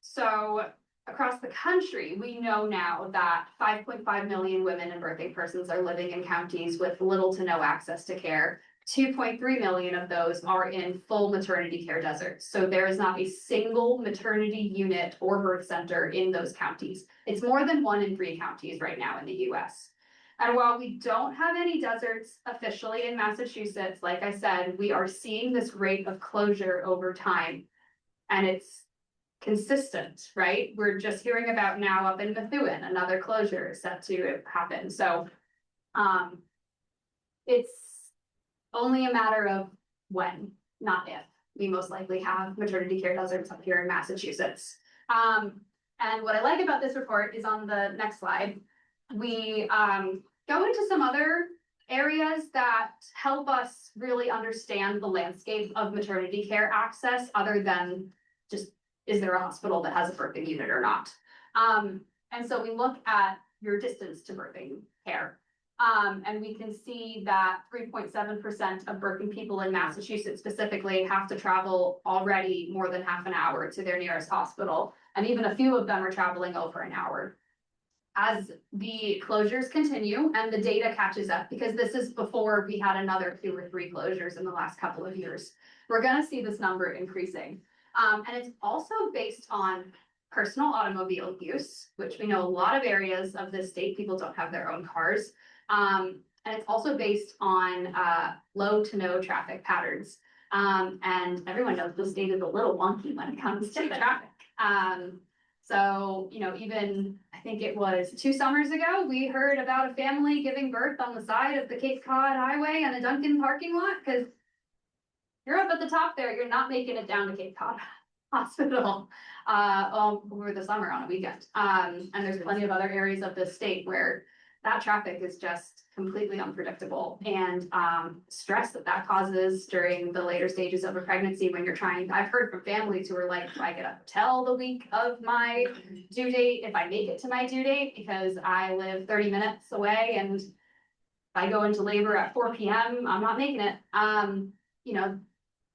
So across the country, we know now that 5.5 million women and birthing persons are living in counties with little to no access to care. 2.3 million of those are in full maternity care deserts. So there is not a single maternity unit or birth center in those counties. It's more than 1 in 3 counties right now in the US. And while we don't have any deserts officially in Massachusetts, like I said, we are seeing this rate of closure over time. And it's consistent, right? We're just hearing about now up in Methuen, another closure is set to happen. So it's only a matter of when, not if. We most likely have maternity care deserts up here in Massachusetts. And what I like about this report is on the next slide, we go into some other areas that help us really understand the landscape of maternity care access other than just, is there a hospital that has a birthing unit or not? And so we look at your distance to birthing care. And we can see that 3.7% of birthing people in Massachusetts specifically have to travel already more than half an hour to their nearest hospital. And even a few of them are traveling over an hour. As the closures continue and the data catches up, because this is before we had another 2 or 3 closures in the last couple of years, we're gonna see this number increasing. And it's also based on personal automobile use, which we know a lot of areas of this state, people don't have their own cars. And it's also based on low to no traffic patterns. And everyone knows the state is a little wonky when it comes to traffic. So, you know, even I think it was 2 summers ago, we heard about a family giving birth on the side of the Cape Cod Highway in a Dunkin' parking lot, because you're up at the top there, you're not making it down to Cape Cod Hospital over the summer on a weekend. And there's plenty of other areas of the state where that traffic is just completely unpredictable, and stress that causes during the later stages of a pregnancy when you're trying. I've heard from families who are like, do I get a hotel the week of my due date if I make it to my due date, because I live 30 minutes away and if I go into labor at 4 p.m. I'm not making it. You know,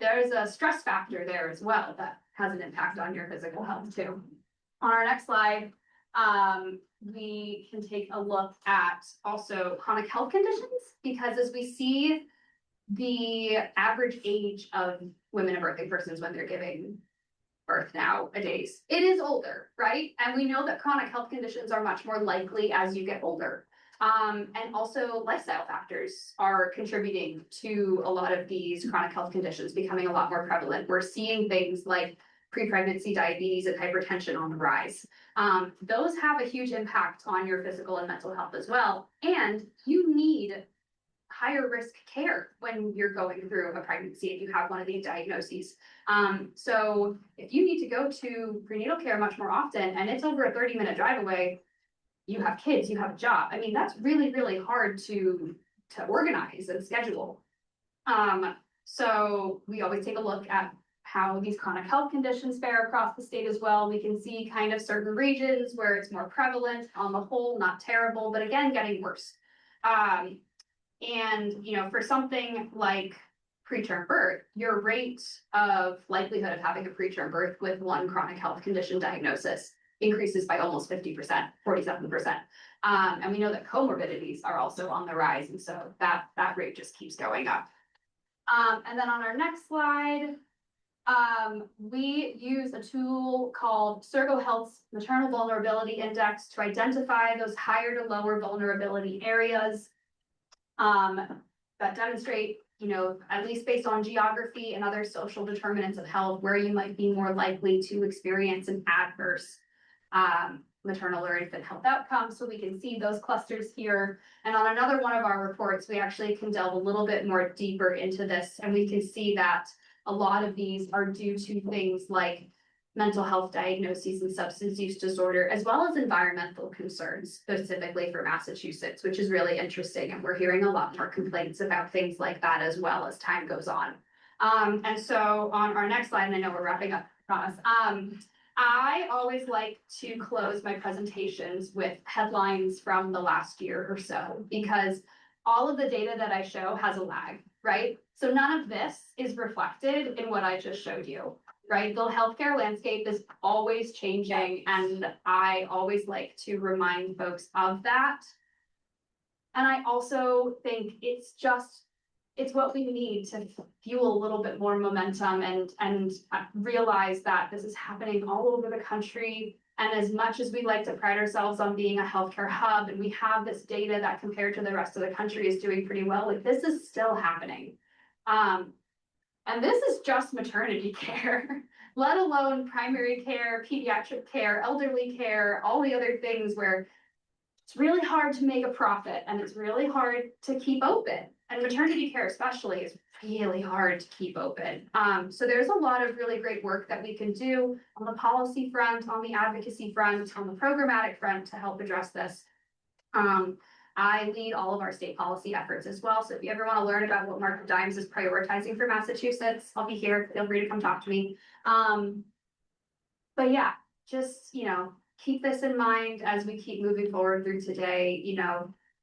there's a stress factor there as well that has an impact on your physical health too. On our next slide, we can take a look at also chronic health conditions, because as we see the average age of women and birthing persons when they're giving birth nowadays, it is older, right? And we know that chronic health conditions are much more likely as you get older. And also lifestyle factors are contributing to a lot of these chronic health conditions becoming a lot more prevalent. We're seeing things like pre-pregnancy diabetes and hypertension on the rise. Those have a huge impact on your physical and mental health as well. And you need higher risk care when you're going through a pregnancy if you have one of these diagnoses. So if you need to go to prenatal care much more often and it's over a 30-minute drive away, you have kids, you have a job. I mean, that's really, really hard to organize and schedule. So we always take a look at how these chronic health conditions fare across the state as well. We can see kind of certain regions where it's more prevalent. On the whole, not terrible, but again, getting worse. And, you know, for something like preterm birth, your rate of likelihood of having a preterm birth with one chronic health condition diagnosis increases by almost 50%, 47%. And we know that comorbidities are also on the rise. And so that rate just keeps going up. And then on our next slide, we use a tool called Sergo Health's Maternal Vulnerability Index to identify those higher to lower vulnerability areas that demonstrate, you know, at least based on geography and other social determinants of health, where you might be more likely to experience an adverse maternal or infant health outcome. So we can see those clusters here. And on another one of our reports, we actually can delve a little bit more deeper into this, and we can see that a lot of these are due to things like mental health diagnoses and substance use disorder, as well as environmental concerns, specifically for Massachusetts, which is really interesting. And we're hearing a lot more complaints about things like that as well as time goes on. And so on our next slide, and I know we're wrapping up, I promise. I always like to close my presentations with headlines from the last year or so, because all of the data that I show has a lag, right? So none of this is reflected in what I just showed you, right? The healthcare landscape is always changing, and I always like to remind folks of that. And I also think it's just it's what we need to fuel a little bit more momentum and realize that this is happening all over the country. And as much as we like to pride ourselves on being a healthcare hub, and we have this data that compared to the rest of the country is doing pretty well, like this is still happening. And this is just maternity care, let alone primary care, pediatric care, elderly care, all the other things where it's really hard to make a profit and it's really hard to keep open. And maternity care especially is really hard to keep open. So there's a lot of really great work that we can do on the policy front, on the advocacy front, on the programmatic front to help address this. I lead all of our state policy efforts as well. So if you ever want to learn about what Mark Dimes is prioritizing for Massachusetts, I'll be here. Feel free to come talk to me. But yeah, just, keep this in mind as we keep moving forward through today.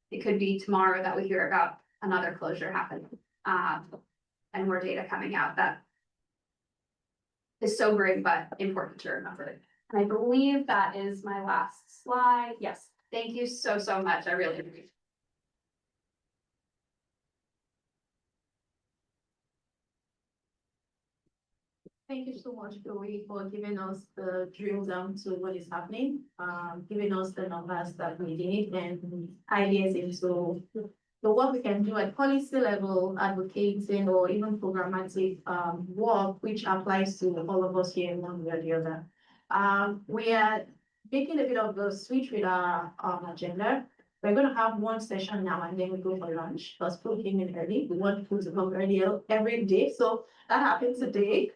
It could be tomorrow that we hear about another closure happening, and more data coming out that is sobering but important to remember. And I believe that is my last slide. Yes, thank you so much. I really appreciate it. Thank you so much, Joey, for giving us the drill down to what is happening, giving us the numbers that we need and ideas into what we can do at policy level, advocating or even programmatic work, which applies to all of us here in one way or the other. We are making a bit of a switch with our agenda. We're going to have one session now and then we go for lunch because people came in early. We want people to come early every day. So that happened today.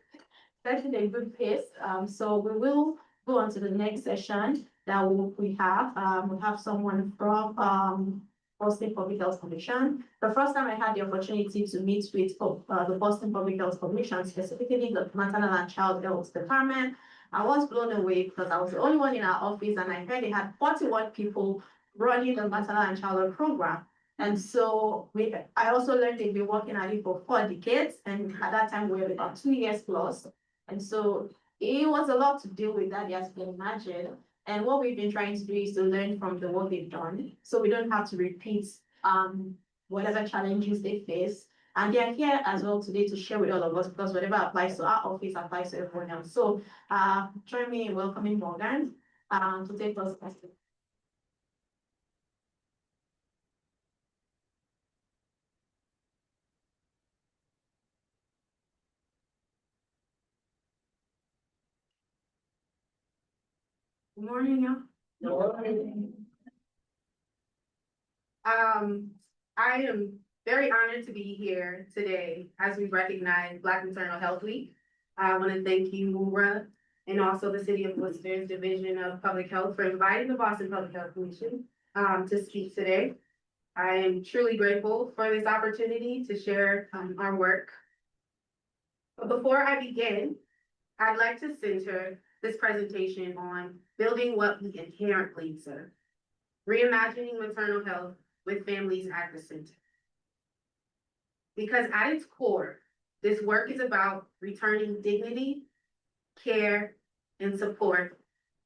That's in a good pace. So we will go on to the next session that we have. We have someone from Boston Public Health Commission. The first time I had the opportunity to meet with the Boston Public Health Commission, specifically the Maternal and Child Health Department, I was blown away because I was the only one in our office and I heard they had 41 people running the Maternal and Child Health program. And so I also learned they've been working at it for 4 decades, and at that time we were about 2 years plus. And so it was a lot to deal with that, as you can imagine. And what we've been trying to do is to learn from the work they've done, so we don't have to repeat whatever challenges they face. And they're here as well today to share with all of us, because whatever applies to our office applies to everyone else. So join me in welcoming Morgan to take us. Good morning, y'all. I am very honored to be here today as we recognize Black Maternal Health Week. I want to thank you, Mura, and also the City of Worcester's Division of Public Health for inviting the Boston Public Health Commission to speak today. I am truly grateful for this opportunity to share our work. But before I begin, I'd like to center this presentation on building what we inherently serve, reimagining maternal health with families at the center. Because at its core, this work is about returning dignity, care, and support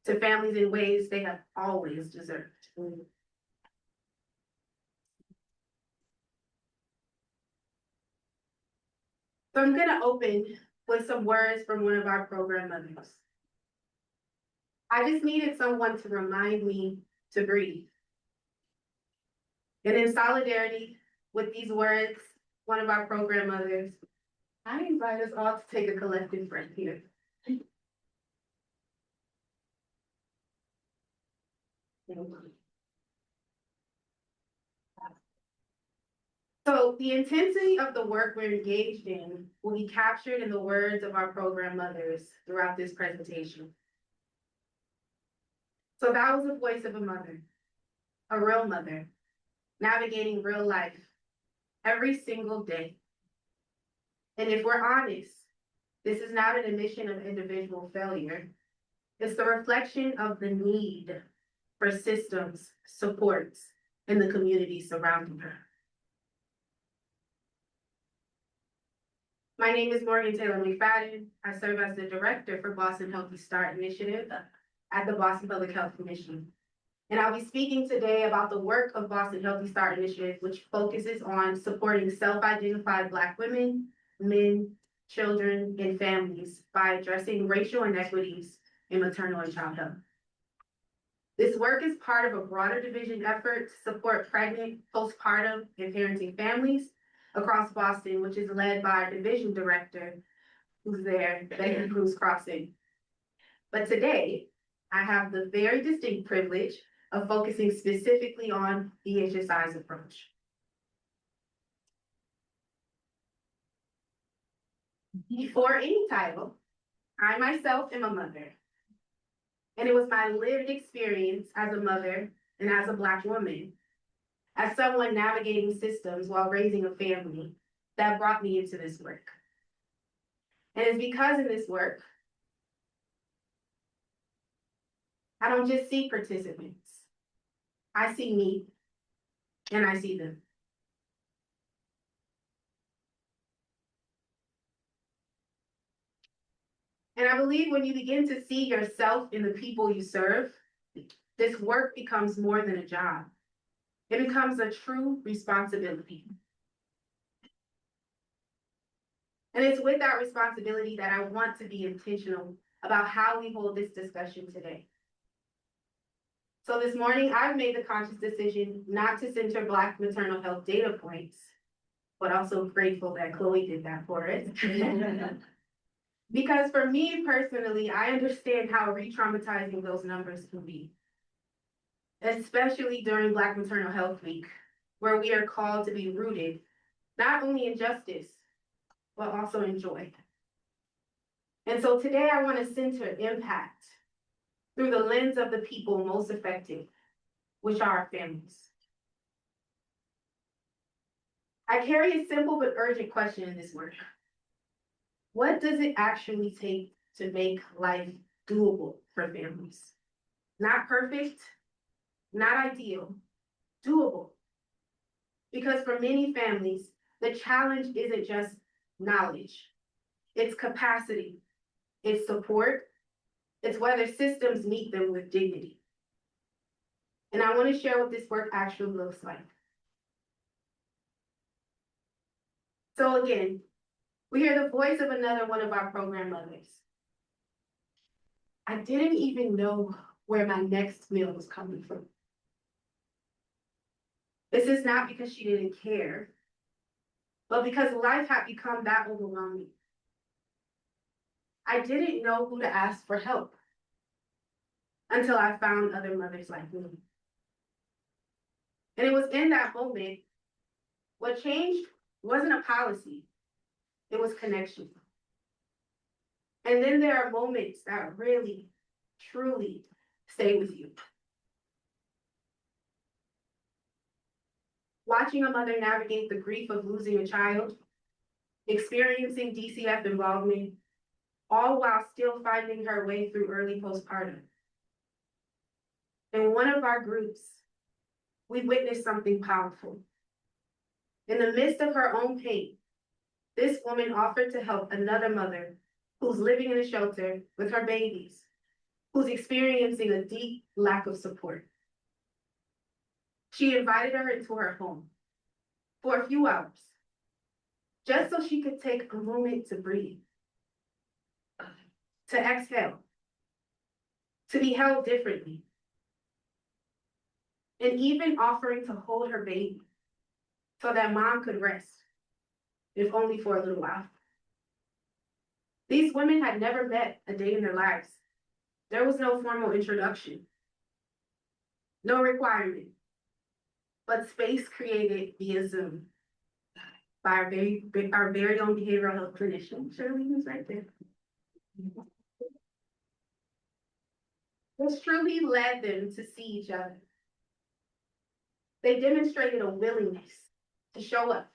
to families in ways they have always deserved. So I'm gonna open with some words from one of our program mothers. I just needed someone to remind me to breathe. And in solidarity with these words, one of our program mothers, I invite us all to take a collective breath here. So the intensity of the work we're engaged in will be captured in the words of our program mothers throughout this presentation. So that was the voice of a mother, a real mother, navigating real life every single day. And if we're honest, this is not an admission of individual failure. It's the reflection of the need for systems, supports, in the community surrounding her. My name is Morgan Taylor McFadden. I serve as the director for Boston Healthy Start Initiative at the Boston Public Health Commission. And I'll be speaking today about the work of Boston Healthy Start Initiative, which focuses on supporting self-identified Black women, men, children, and families by addressing racial inequities in maternal and child health. This work is part of a broader division effort to support pregnant, postpartum, and parenting families across Boston, which is led by our division director, who's there, Becky Cruz Crossing. But today, I have the very distinct privilege of focusing specifically on BHSI's approach. Before any title, I myself am a mother. And it was my lived experience as a mother and as a Black woman, as someone navigating systems while raising a family, that brought me into this work. And it's because in this work, I don't just see participants. I see me, and I see them. And I believe when you begin to see yourself in the people you serve, this work becomes more than a job. It becomes a true responsibility. And it's with that responsibility that I want to be intentional about how we hold this discussion today. So this morning, I've made the conscious decision not to center Black maternal health data points, but also grateful that Chloe did that for us. Because for me personally, I understand how re-traumatizing those numbers can be, especially during Black Maternal Health Week, where we are called to be rooted, not only in justice, but also in joy. And so today I want to center impact through the lens of the people most affected, which are our families. I carry a simple but urgent question in this work. What does it actually take to make life doable for families? Not perfect, not ideal, doable. Because for many families, the challenge isn't just knowledge, it's capacity, it's support, it's whether systems meet them with dignity. And I want to share what this work actually looks like. So again, we hear the voice of another one of our program mothers. I didn't even know where my next meal was coming from. This is not because she didn't care, but because life had become that overwhelming. I didn't know who to ask for help until I found other mothers like me. And it was in that moment, what changed wasn't a policy, it was connection. And then there are moments that really, truly stay with you. Watching a mother navigate the grief of losing a child, experiencing DCF involvement, all while still finding her way through early postpartum. In one of our groups, we witnessed something powerful. In the midst of her own pain, this woman offered to help another mother who's living in a shelter with her babies, who's experiencing a deep lack of support. She invited her into her home for a few hours, just so she could take a moment to breathe, to exhale, to be held differently, and even offering to hold her baby so that mom could rest, if only for a little while. These women had never met a day in their lives. There was no formal introduction, no requirement, but space created via Zoom by our very own behavioral health clinician, Shirley, who's right there. Which truly led them to see each other. They demonstrated a willingness to show up.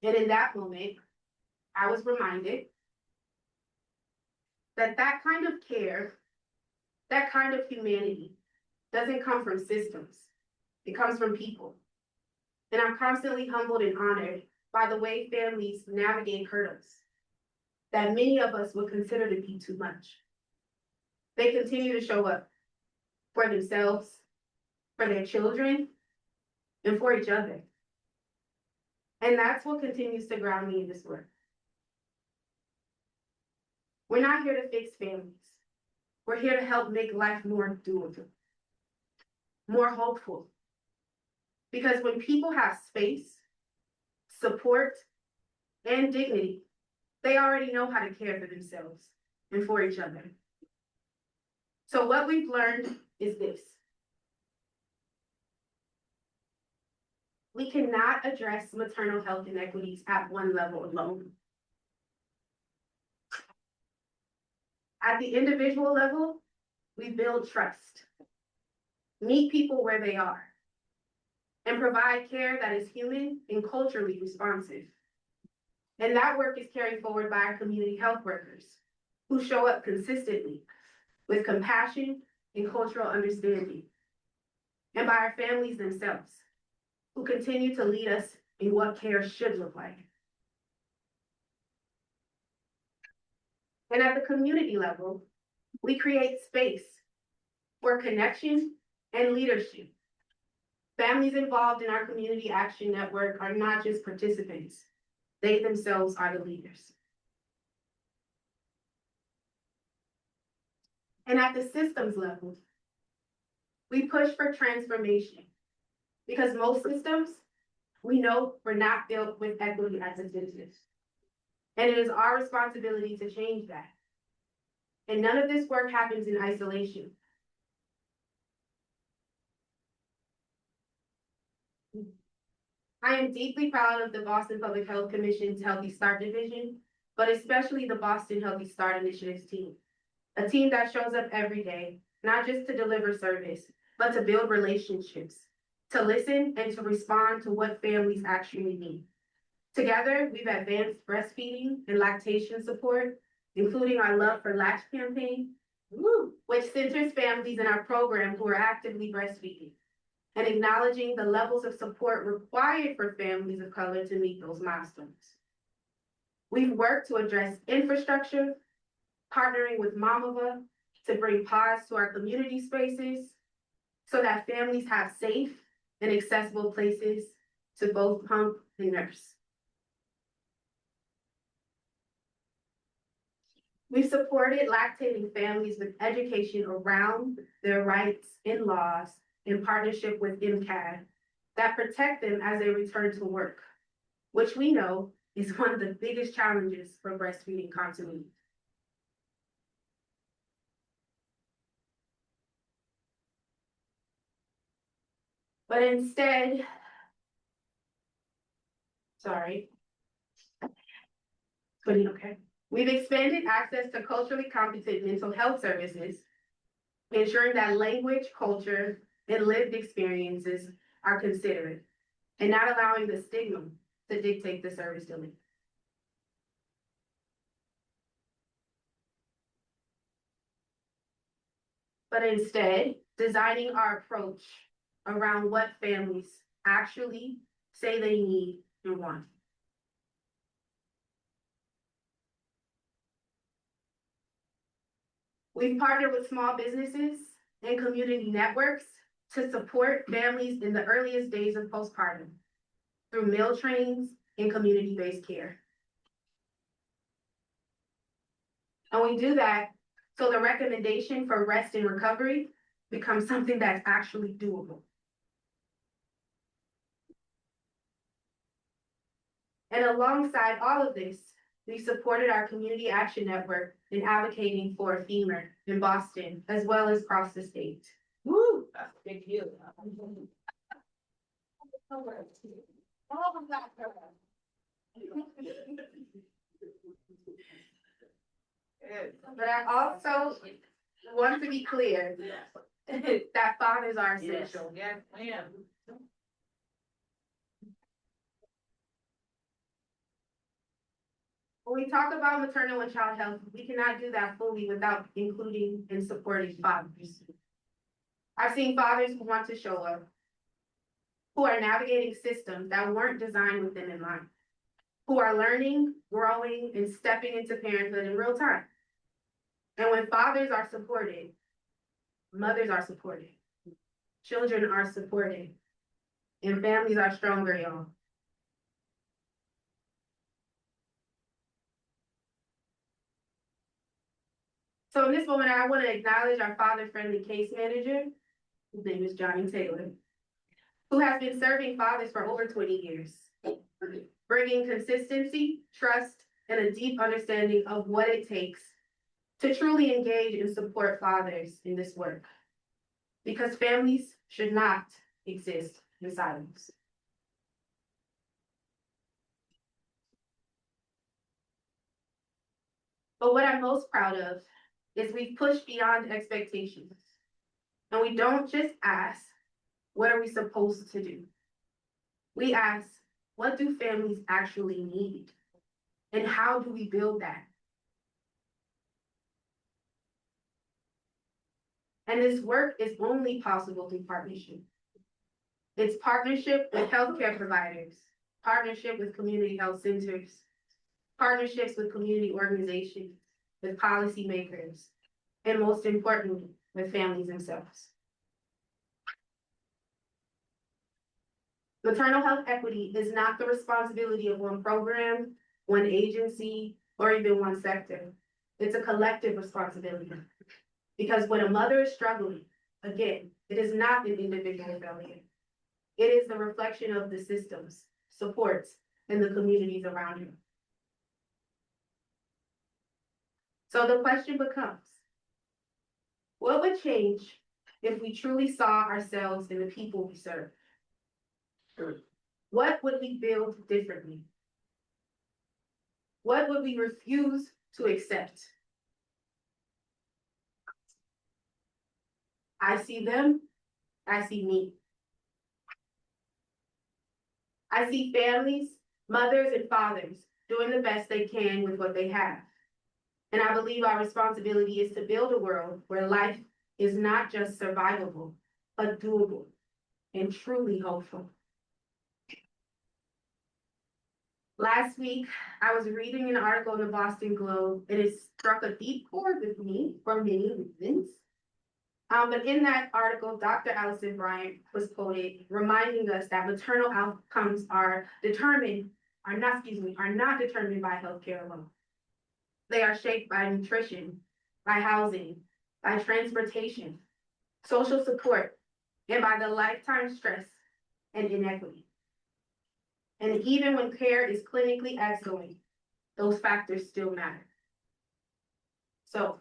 And in that moment, I was reminded that that kind of care, that kind of humanity doesn't come from systems. It comes from people. And I'm constantly humbled and honored by the way families navigate hurdles that many of us would consider to be too much. They continue to show up. for themselves, for their children, and for each other. And that's what continues to ground me in this work. We're not here to fix families. We're here to help make life more doable, more hopeful. Because when people have space, support, and dignity, they already know how to care for themselves and for each other. So what we've learned is this. We cannot address maternal health inequities at one level alone. At the individual level, we build trust, meet people where they are, and provide care that is human and culturally responsive. And that work is carried forward by our community health workers, who show up consistently with compassion and cultural understanding, and by our families themselves, who continue to lead us in what care should look like. And at the community level, we create space for connection and leadership. Families involved in our community action network are not just participants. They themselves are the leaders. And at the systems level, we push for transformation because most systems, we know, were not built with equity as a business. And it is our responsibility to change that. And none of this work happens in isolation. I am deeply proud of the Boston Public Health Commission's Healthy Start Division, but especially the Boston Healthy Start Initiatives team. A team that shows up every day, not just to deliver service, but to build relationships, to listen and to respond to what families actually need. Together, we've advanced breastfeeding and lactation support, including our Love for Latch campaign, which centers families in our program who are actively breastfeeding, and acknowledging the levels of support required for families of color to meet those milestones. We've worked to address infrastructure, partnering with Mamava to bring pods to our community spaces so that families have safe and accessible places to both pump and nurse. We've supported lactating families with education around their rights and laws in partnership with MCAD that protect them as they return to work, which we know is one of the biggest challenges for breastfeeding continuity. But instead, okay. We've expanded access to culturally competent mental health services, ensuring that language, culture, and lived experiences are considered, and not allowing the stigma to dictate the service delivery. But instead, designing our approach around what families actually say they need and want. We've partnered with small businesses and community networks to support families in the earliest days of postpartum through meal trains and community-based care. And we do that so the recommendation for rest and recovery becomes something that's actually doable. And alongside all of this, we supported our community action network in advocating for a femur in Boston, as well as across the state. Woo, that's a big deal. But I also want to be clear that fathers are essential. Yes, ma'am. When we talk about maternal and child health, we cannot do that fully without including and supporting fathers. I've seen fathers who want to show up, who are navigating systems that weren't designed with them in mind, who are learning, growing, and stepping into parenthood in real time. And when fathers are supported, mothers are supported, children are supported, and families are stronger, y'all. So in this moment, I want to acknowledge our father-friendly case manager, his name is Johnny Taylor, who has been serving fathers for over 20 years, bringing consistency, trust, and a deep understanding of what it takes to truly engage and support fathers in this work. Because families should not exist in silence. But what I'm most proud of is we've pushed beyond expectations. And we don't just ask, what are we supposed to do? We ask, what do families actually need? And how do we build that? And this work is only possible through partnership. It's partnership with healthcare providers, partnership with community health centers, partnerships with community organizations, with policymakers, and most importantly, with families themselves. Maternal health equity is not the responsibility of one program, one agency, or even one sector. It's a collective responsibility. Because when a mother is struggling, again, it is not an individual failure. It is the reflection of the systems, supports, and the communities around you. So the question becomes, what would change if we truly saw ourselves in the people we serve? What would we build differently? What would we refuse to accept? I see them, I see me. I see families, mothers and fathers doing the best they can with what they have. And I believe our responsibility is to build a world where life is not just survivable, but doable and truly hopeful. Last week, I was reading an article in the Boston Globe, and it struck a deep chord with me for many reasons. But in that article, Dr. Allison Bryant was quoted reminding us that maternal outcomes are not determined by healthcare alone. They are shaped by nutrition, by housing, by transportation, social support, and by the lifetime stress and inequity. And even when care is clinically excellent, those factors still matter. So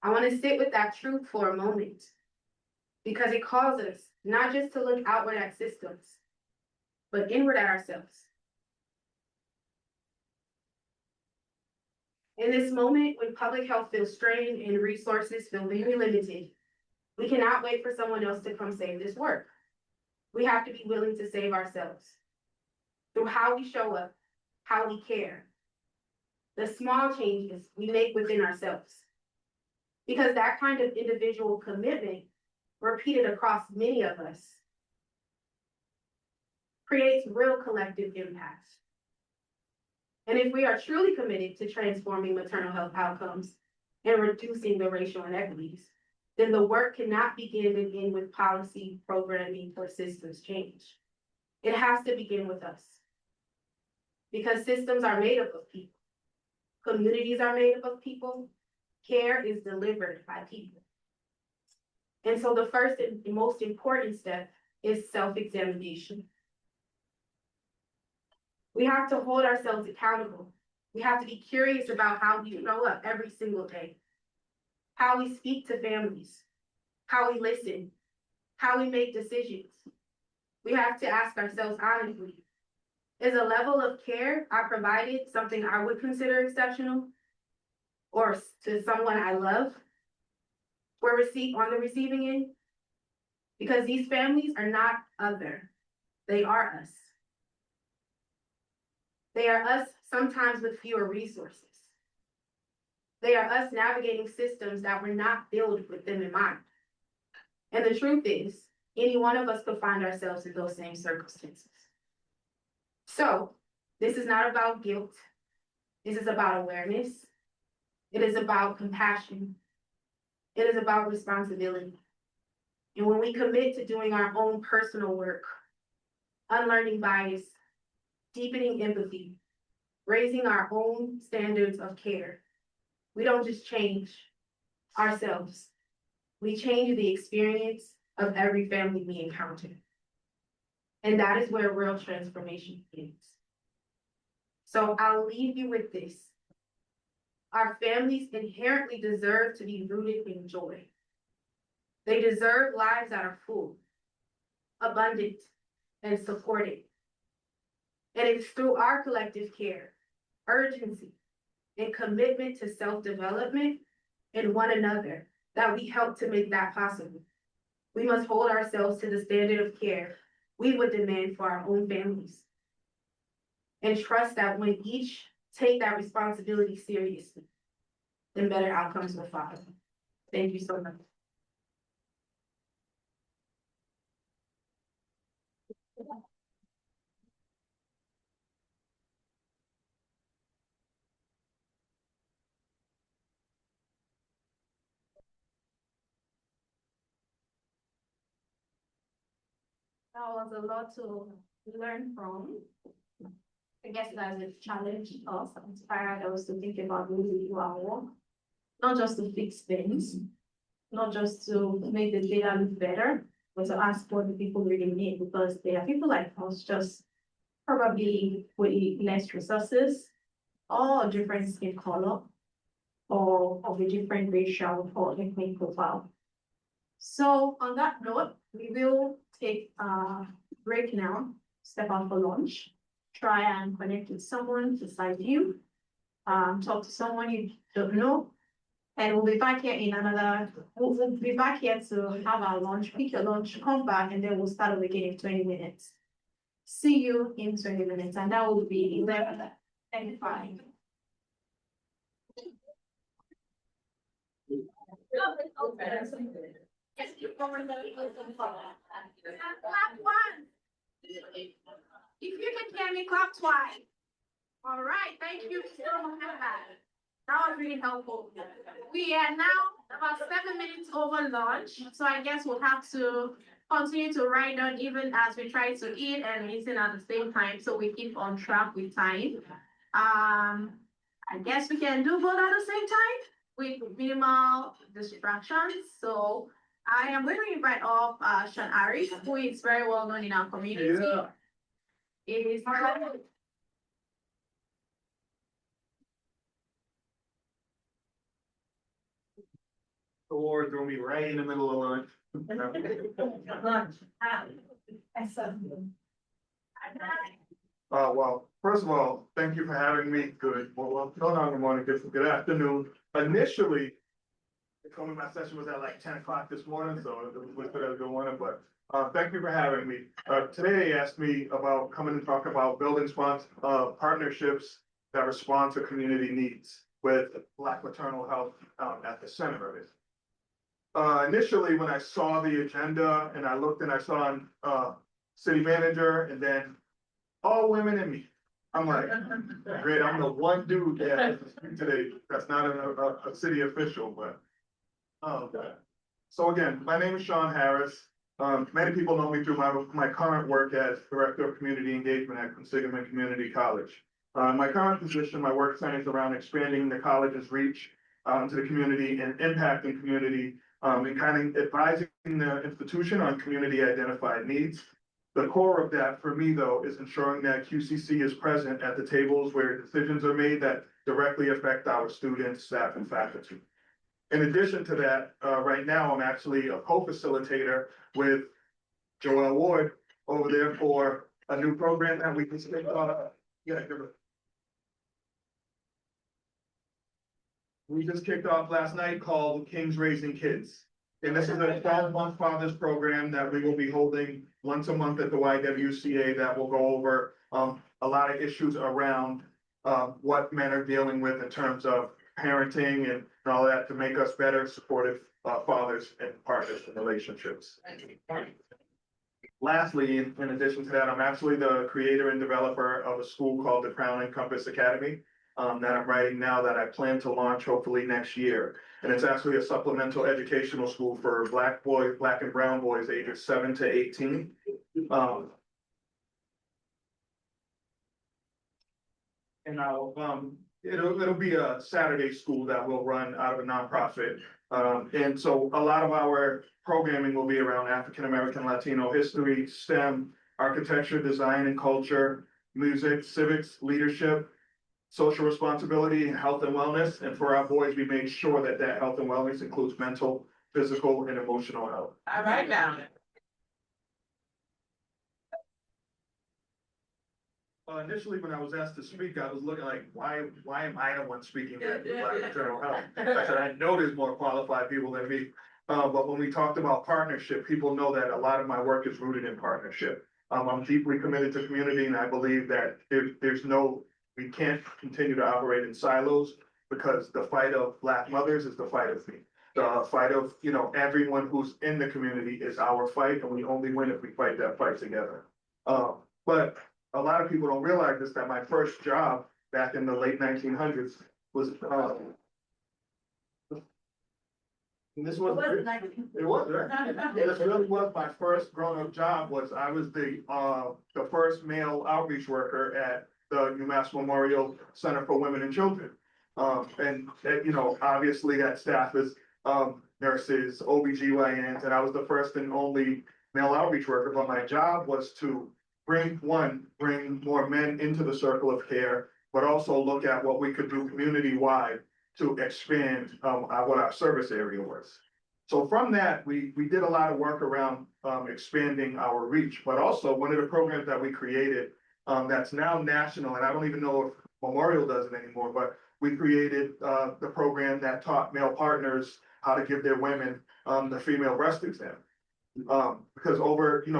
I want to sit with that truth for a moment, because it calls us not just to look outward at systems, but inward at ourselves. In this moment, when public health feels strained and resources feel very limited, we cannot wait for someone else to come save this work. We have to be willing to save ourselves through how we show up, how we care, the small changes we make within ourselves. Because that kind of individual commitment, repeated across many of us, creates real collective impact. And if we are truly committed to transforming maternal health outcomes and reducing the racial inequities, then the work cannot begin and end with policy, programming, or systems change. It has to begin with us. Because systems are made up of people. Communities are made up of people. Care is delivered by people. And so the first and most important step is self-examination. We have to hold ourselves accountable. We have to be curious about how we show up every single day, how we speak to families, how we listen, how we make decisions. We have to ask ourselves honestly, is a level of care I provided something I would consider exceptional? Or to someone I love? We're on the receiving end? Because these families are not other, they are us. They are us sometimes with fewer resources. They are us navigating systems that were not built with them in mind. And the truth is, any one of us could find ourselves in those same circumstances. So, this is not about guilt. This is about awareness. It is about compassion. It is about responsibility. And when we commit to doing our own personal work, unlearning bias, deepening empathy, raising our own standards of care, we don't just change ourselves. We change the experience of every family we encounter. And that is where real transformation begins. So I'll leave you with this. Our families inherently deserve to be rooted in joy. They deserve lives that are full, abundant, and supported. And it's through our collective care, urgency, and commitment to self-development and one another that we help to make that possible. We must hold ourselves to the standard of care we would demand for our own families. And trust that when each take that responsibility seriously, then better outcomes will follow. Thank you so much. That was a lot to learn from. I guess that is a challenge us, inspired us to think about who we are, not just to fix things, not just to make the data look better, but to ask what the people really need, because there are people like us just probably with less resources, or different skin color, or of a different racial or ethnic profile. So on that note, we will take a break now, step out for lunch, try and connect with someone beside you, talk to someone you don't know, and we'll be back here in we'll be back here to have our lunch, pick your lunch, come back, and then we'll start over again in 20 minutes. See you in 20 minutes, and that will be 11:35. Clap once. If you can hear me, clap twice. All right, thank you so much. That was really helpful. We are now about 7 minutes over lunch, so I guess we'll have to continue to write down even as we try to eat and listen at the same time, so we keep on track with time. I guess we can do both at the same time with minimal distractions. So I am going to invite up Sean Ari, who is very well known in our community. Yeah. It is Or throw me right in the middle of lunch. Well, first of all, thank you for having me. Good. Well, good morning, good afternoon. Initially, they told me my session was at like 10 o'clock this morning, so it was listed as a good morning, but thank you for having me. Today they asked me about coming and talk about building partnerships that respond to community needs with Black maternal health at the center of it. Initially, when I saw the agenda and I looked and I saw city manager and then all women and me, I'm like, great, I'm the one dude today that's not a city official, but so again, my name is Sean Harris. Many people know me through my current work as Director of Community Engagement at Quinsigamond Community College. My current position, my work centers around expanding the college's reach to the community and impacting community and kind of advising the institution on community identified needs. The core of that for me, though, is ensuring that QCC is present at the tables where decisions are made that directly affect our students, staff, and faculty. In addition to that, right now, I'm actually a co-facilitator with Joelle Ward over there for a new program that we just kicked off. We just kicked off last night called Kings Raising Kids. And this is a 12-month fathers program that we will be holding once a month at the YWCA that will go over a lot of issues around what men are dealing with in terms of parenting and all that to make us better supportive fathers and partners in relationships. Lastly, in addition to that, I'm actually the creator and developer of a school called the Crown and Compass Academy. that I'm writing now that I plan to launch hopefully next year. And it's actually a supplemental educational school for Black boys, Black and brown boys ages 7 to 18. And it'll be a Saturday school that will run out of a nonprofit. And so a lot of our programming will be around African American Latino history, STEM, architecture, design and culture, music, civics, leadership, social responsibility, and health and wellness. And for our boys, we made sure that health and wellness includes mental, physical, and emotional health. All right now. Initially, when I was asked to speak, I was looking like, why am I the one speaking at Black Maternal Health? I said, I know there's more qualified people than me. But when we talked about partnership, people know that a lot of my work is rooted in partnership. I'm deeply committed to community, and I believe that we can't continue to operate in silos, because the fight of Black mothers is the fight of me. The fight of, everyone who's in the community is our fight, and we only win if we fight that fight together. But a lot of people don't realize this, that my first job back in the late 1900s was, and this was, it was, right? This really was my first grown-up job. I was the first male outreach worker at the UMass Memorial Center for Women and Children. Obviously that staff is nurses, OBGYNs, and I was the first and only male outreach worker, but my job was to bring more men into the circle of care, but also look at what we could do community-wide to expand what our service area was. So from that, we did a lot of work around expanding our reach, but also one of the programs that we created that's now national, and I don't even know if Memorial does it anymore, but we created the program that taught male partners how to give their women the female breast exam. Because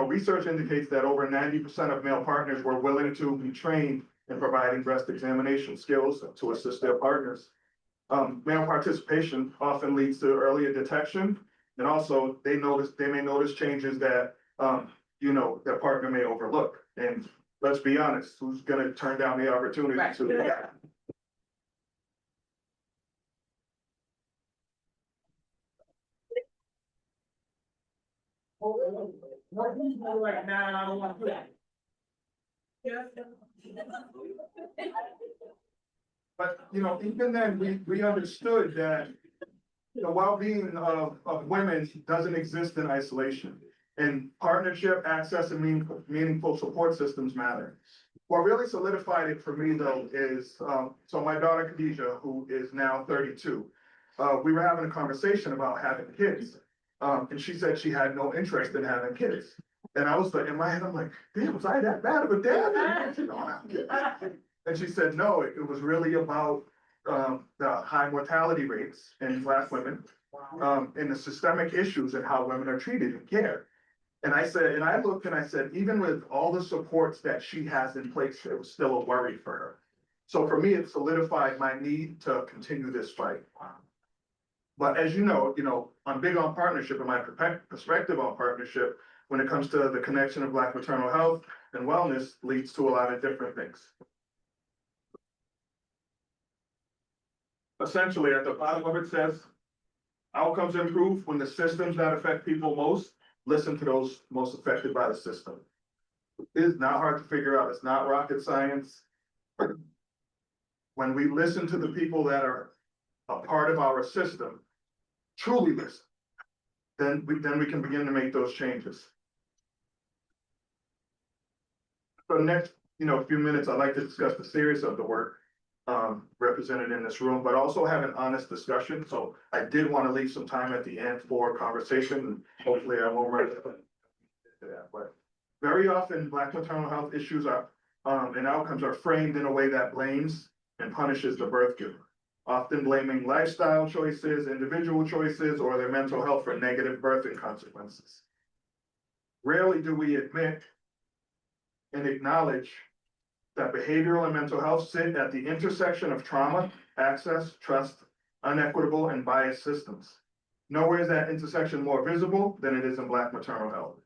research indicates that over 90% of male partners were willing to be trained in providing breast examination skills to assist their partners. Male participation often leads to earlier detection, and also they may notice changes that their partner may overlook. And let's be honest, who's gonna turn down the opportunity to? Right now, I don't want to do that. But, even then, we understood that the well-being of women doesn't exist in isolation. And partnership, access, and meaningful support systems matter. What really solidified it for me, though, is, so my daughter Khadijah, who is now 32, we were having a conversation about having kids. And she said she had no interest in having kids. And I was like, in my head, I'm like, damn, was I that bad of a dad? And she said, no, it was really about the high mortality rates in Black women, and the systemic issues and how women are treated in care. And I looked and I said, even with all the supports that she has in place, it was still a worry for her. So for me, it solidified my need to continue this fight. But as you know, I'm big on partnership, and my perspective on partnership when it comes to the connection of Black maternal health and wellness leads to a lot of different things. Essentially, at the bottom of it says, outcomes improve when the systems that affect people most listen to those most affected by the system. It is not hard to figure out. It's not rocket science. When we listen to the people that are a part of our system, truly listen, then we can begin to make those changes. For the next, few minutes, I'd like to discuss the series of the work represented in this room, but also have an honest discussion. So I did want to leave some time at the end for conversation, and hopefully I won't run into that. But very often, Black maternal health issues and outcomes are framed in a way that blames and punishes the birth giver, often blaming lifestyle choices, individual choices, or their mental health for negative birthing consequences. Rarely do we admit and acknowledge that behavioral and mental health sit at the intersection of trauma, access, trust, unequitable, and biased systems. Nowhere is that intersection more visible than it is in Black maternal health.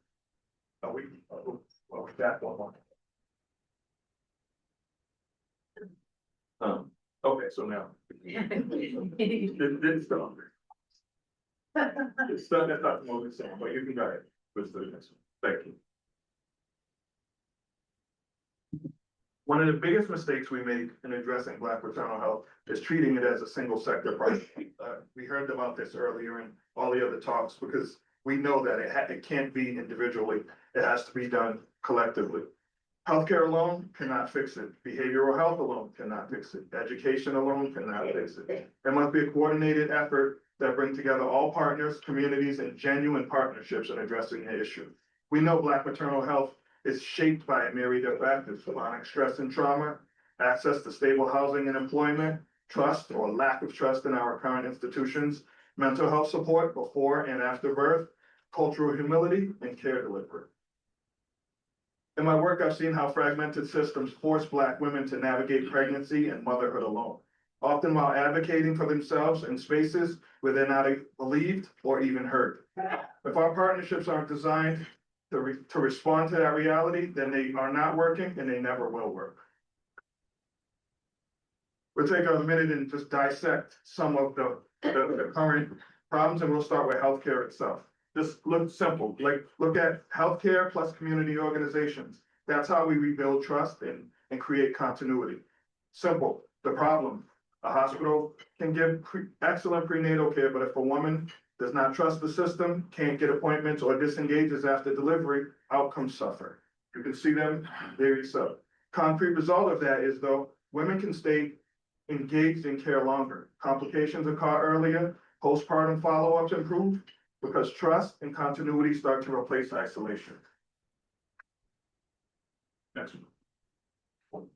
Okay, so now. Didn't stop. It's not, that's not the moment, so, but you can go ahead with the next one. Thank you. One of the biggest mistakes we make in addressing Black maternal health is treating it as a single sector project. We heard about this earlier in all the other talks, because we know that it can't be individually, it has to be done collectively. Healthcare alone cannot fix it. Behavioral health alone cannot fix it. Education alone cannot fix it. There must be a coordinated effort that brings together all partners, communities, and genuine partnerships in addressing the issue. We know Black maternal health is shaped by a myriad of factors: chronic stress and trauma, access to stable housing and employment, trust or lack of trust in our current institutions, mental health support before and after birth, cultural humility, and care delivery. In my work, I've seen how fragmented systems force Black women to navigate pregnancy and motherhood alone, often while advocating for themselves in spaces where they're not believed or even heard. If our partnerships aren't designed to respond to that reality, then they are not working and they never will work. We'll take a minute and just dissect some of the current problems, and we'll start with healthcare itself. Just look simple, like look at healthcare plus community organizations. That's how we rebuild trust and create continuity. Simple, the problem. A hospital can give excellent prenatal care, but if a woman does not trust the system, can't get appointments, or disengages after delivery, outcomes suffer. You can see them there yourself. Concrete result of that is, though, women can stay engaged in care longer. Complications are caught earlier, postpartum follow-ups improve, because trust and continuity start to replace isolation. Next one.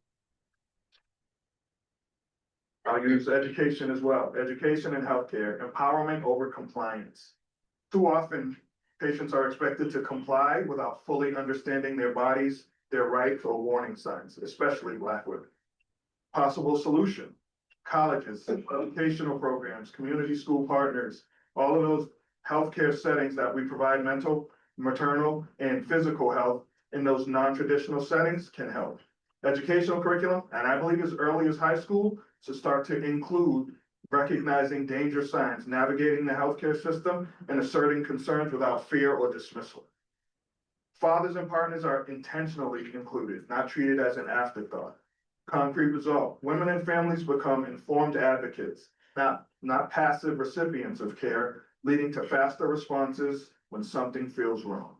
I'll use education as well. Education and healthcare, empowerment over compliance. Too often, patients are expected to comply without fully understanding their bodies, their rights, or warning signs, especially Black women. Possible solution: colleges, educational programs, community school partners, all of those healthcare settings that we provide mental, maternal, and physical health in those non-traditional settings can help. Educational curriculum, and I believe as early as high school, to start to include recognizing danger signs, navigating the healthcare system, and asserting concerns without fear or dismissal. Fathers and partners are intentionally included, not treated as an afterthought. Concrete result: women and families become informed advocates, not passive recipients of care, leading to faster responses when something feels wrong.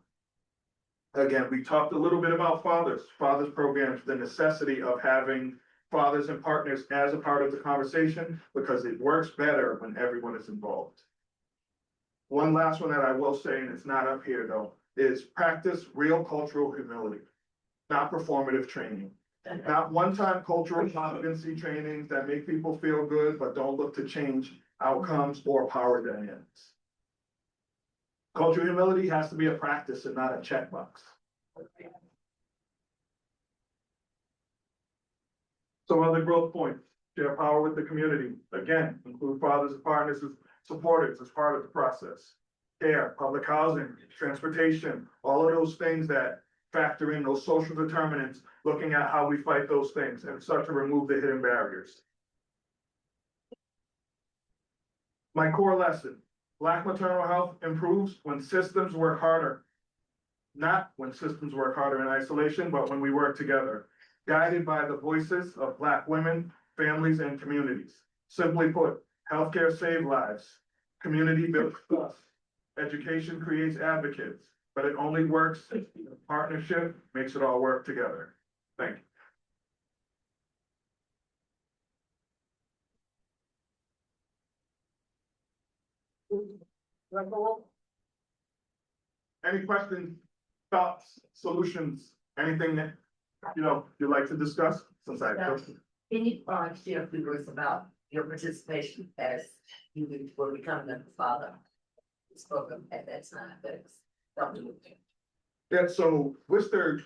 Again, we talked a little bit about fathers programs, the necessity of having fathers and partners as a part of the conversation, because it works better when everyone is involved. One last one that I will say, and it's not up here though, is practice real cultural humility, not performative training. Not one-time cultural competency trainings that make people feel good, but don't look to change outcomes or power dynamics. Cultural humility has to be a practice and not a checkbox. Some other growth points: share power with the community. Again, include fathers and partners as supporters as part of the process. Care, public housing, transportation, all of those things that factor in those social determinants, looking at how we fight those things and start to remove the hidden barriers. My core lesson: Black maternal health improves when systems work harder. Not when systems work harder in isolation, but when we work together, guided by the voices of Black women, families, and communities. Simply put, healthcare saves lives, community builds trust, education creates advocates, but it only works if partnership makes it all work together. Thank you. Any questions, thoughts, solutions, anything that you'd like to discuss? Since I Can you share a few words about your participation as you were becoming a father? You spoke of at that time, but don't do it. Yeah, so Worcester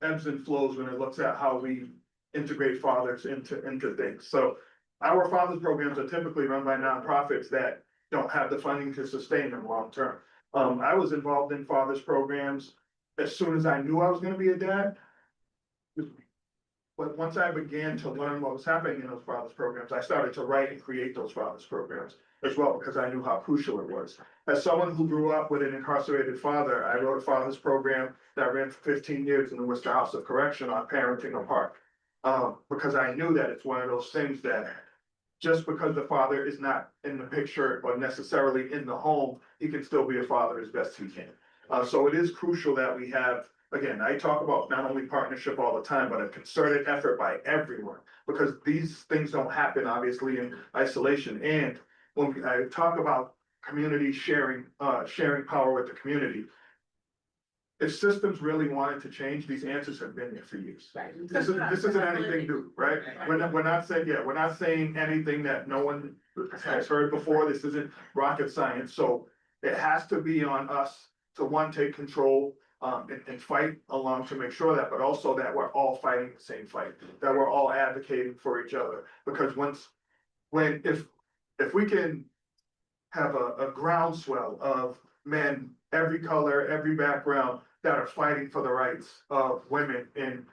ebbs and flows when it looks at how we integrate fathers into things. So our fathers programs are typically run by nonprofits that don't have the funding to sustain them long term. I was involved in fathers programs as soon as I knew I was going to be a dad. But once I began to learn what was happening in those fathers programs, I started to write and create those fathers programs as well, because I knew how crucial it was. As someone who grew up with an incarcerated father, I wrote a fathers program that ran for 15 years in the Worcester House of Correction on parenting apart. Because I knew that it's one of those things that just because the father is not in the picture or necessarily in the home, he can still be a father as best he can. So it is crucial that we have, again, I talk about not only partnership all the time, but a concerted effort by everyone, because these things don't happen obviously in isolation. And when I talk about community sharing power with the community, if systems really wanted to change, these answers have been there for years. This isn't anything new, right? We're not saying anything that no one has heard before. This isn't rocket science. So it has to be on us to, one, take control and fight along to make sure that, but also that we're all fighting the same fight, that we're all advocating for each other. Because if we can have a groundswell of men, every color, every background, that are fighting for the rights of women in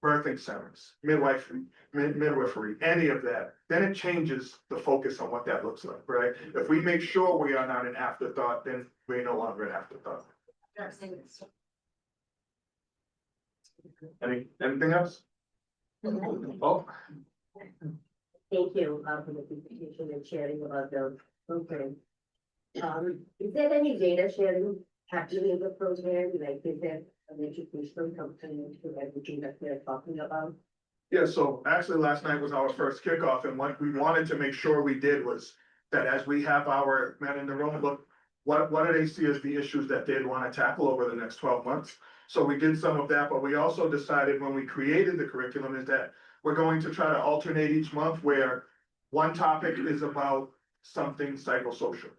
birthing centers, midwifery, any of that, then it changes the focus on what that looks like, right? If we make sure we are not an afterthought, then we're no longer an afterthought. Anything else? Oh, Thank you for the presentation and sharing about the program. Is there any data sharing happening in the program? Like, is there an educational component to everything that we're talking about? yeah, so actually last night was our first kickoff, and what we wanted to make sure we did was that as we have our men in the room, look, what do they see as the issues that they'd want to tackle over the next 12 months? So we did some of that, but we also decided when we created the curriculum is that we're going to try to alternate each month where one topic is about something psychosocial,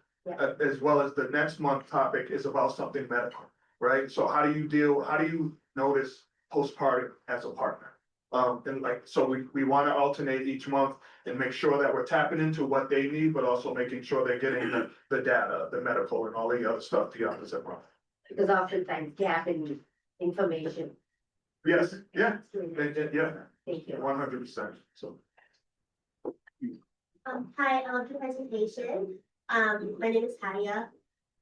as well as the next month topic is about something medical, right? So how do you notice postpartum as a partner? And so we want to alternate each month and make sure that we're tapping into what they need, but also making sure they're getting the data, the medical and all the other stuff the opposite month. Because oftentimes gap in information. Yes, yeah, yeah, Thank you. 100%, so. Hi, I love the presentation. My name is Tadia.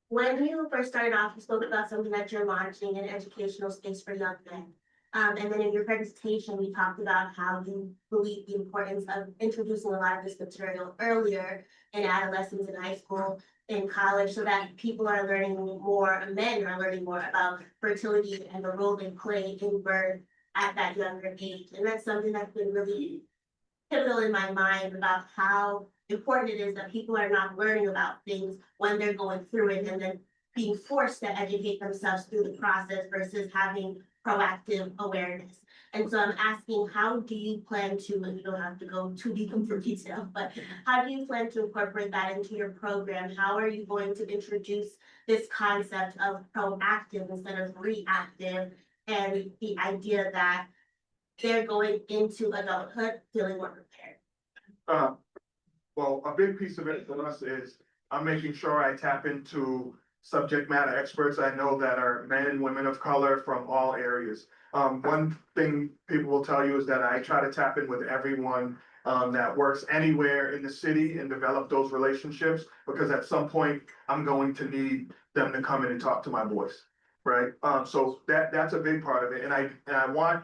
When you first started off, you spoke about something that you're launching, an educational space for young men. And then in your presentation, you talked about how you believe the importance of introducing a lot of this material earlier in adolescence, in high school, in college, so that people are learning more, men are learning more about fertility and the role they play in birth at that younger age. And that's something that's been really pivotal in my mind about how important it is that people are not learning about things when they're going through it and then being forced to educate themselves through the process versus having proactive awareness. And so I'm asking, how do you plan to, and you don't have to go too deep into detail, but how do you plan to incorporate that into your program? How are you going to introduce this concept of proactive instead of reactive, and the idea that they're going into adulthood feeling more prepared? Well, a big piece of it for us is I'm making sure I tap into subject matter experts I know that are men and women of color from all areas. One thing people will tell you is that I try to tap in with everyone that works anywhere in the city and develop those relationships, because at some point I'm going to need them to come in and talk to my voice, right? So that's a big part of it. And I want,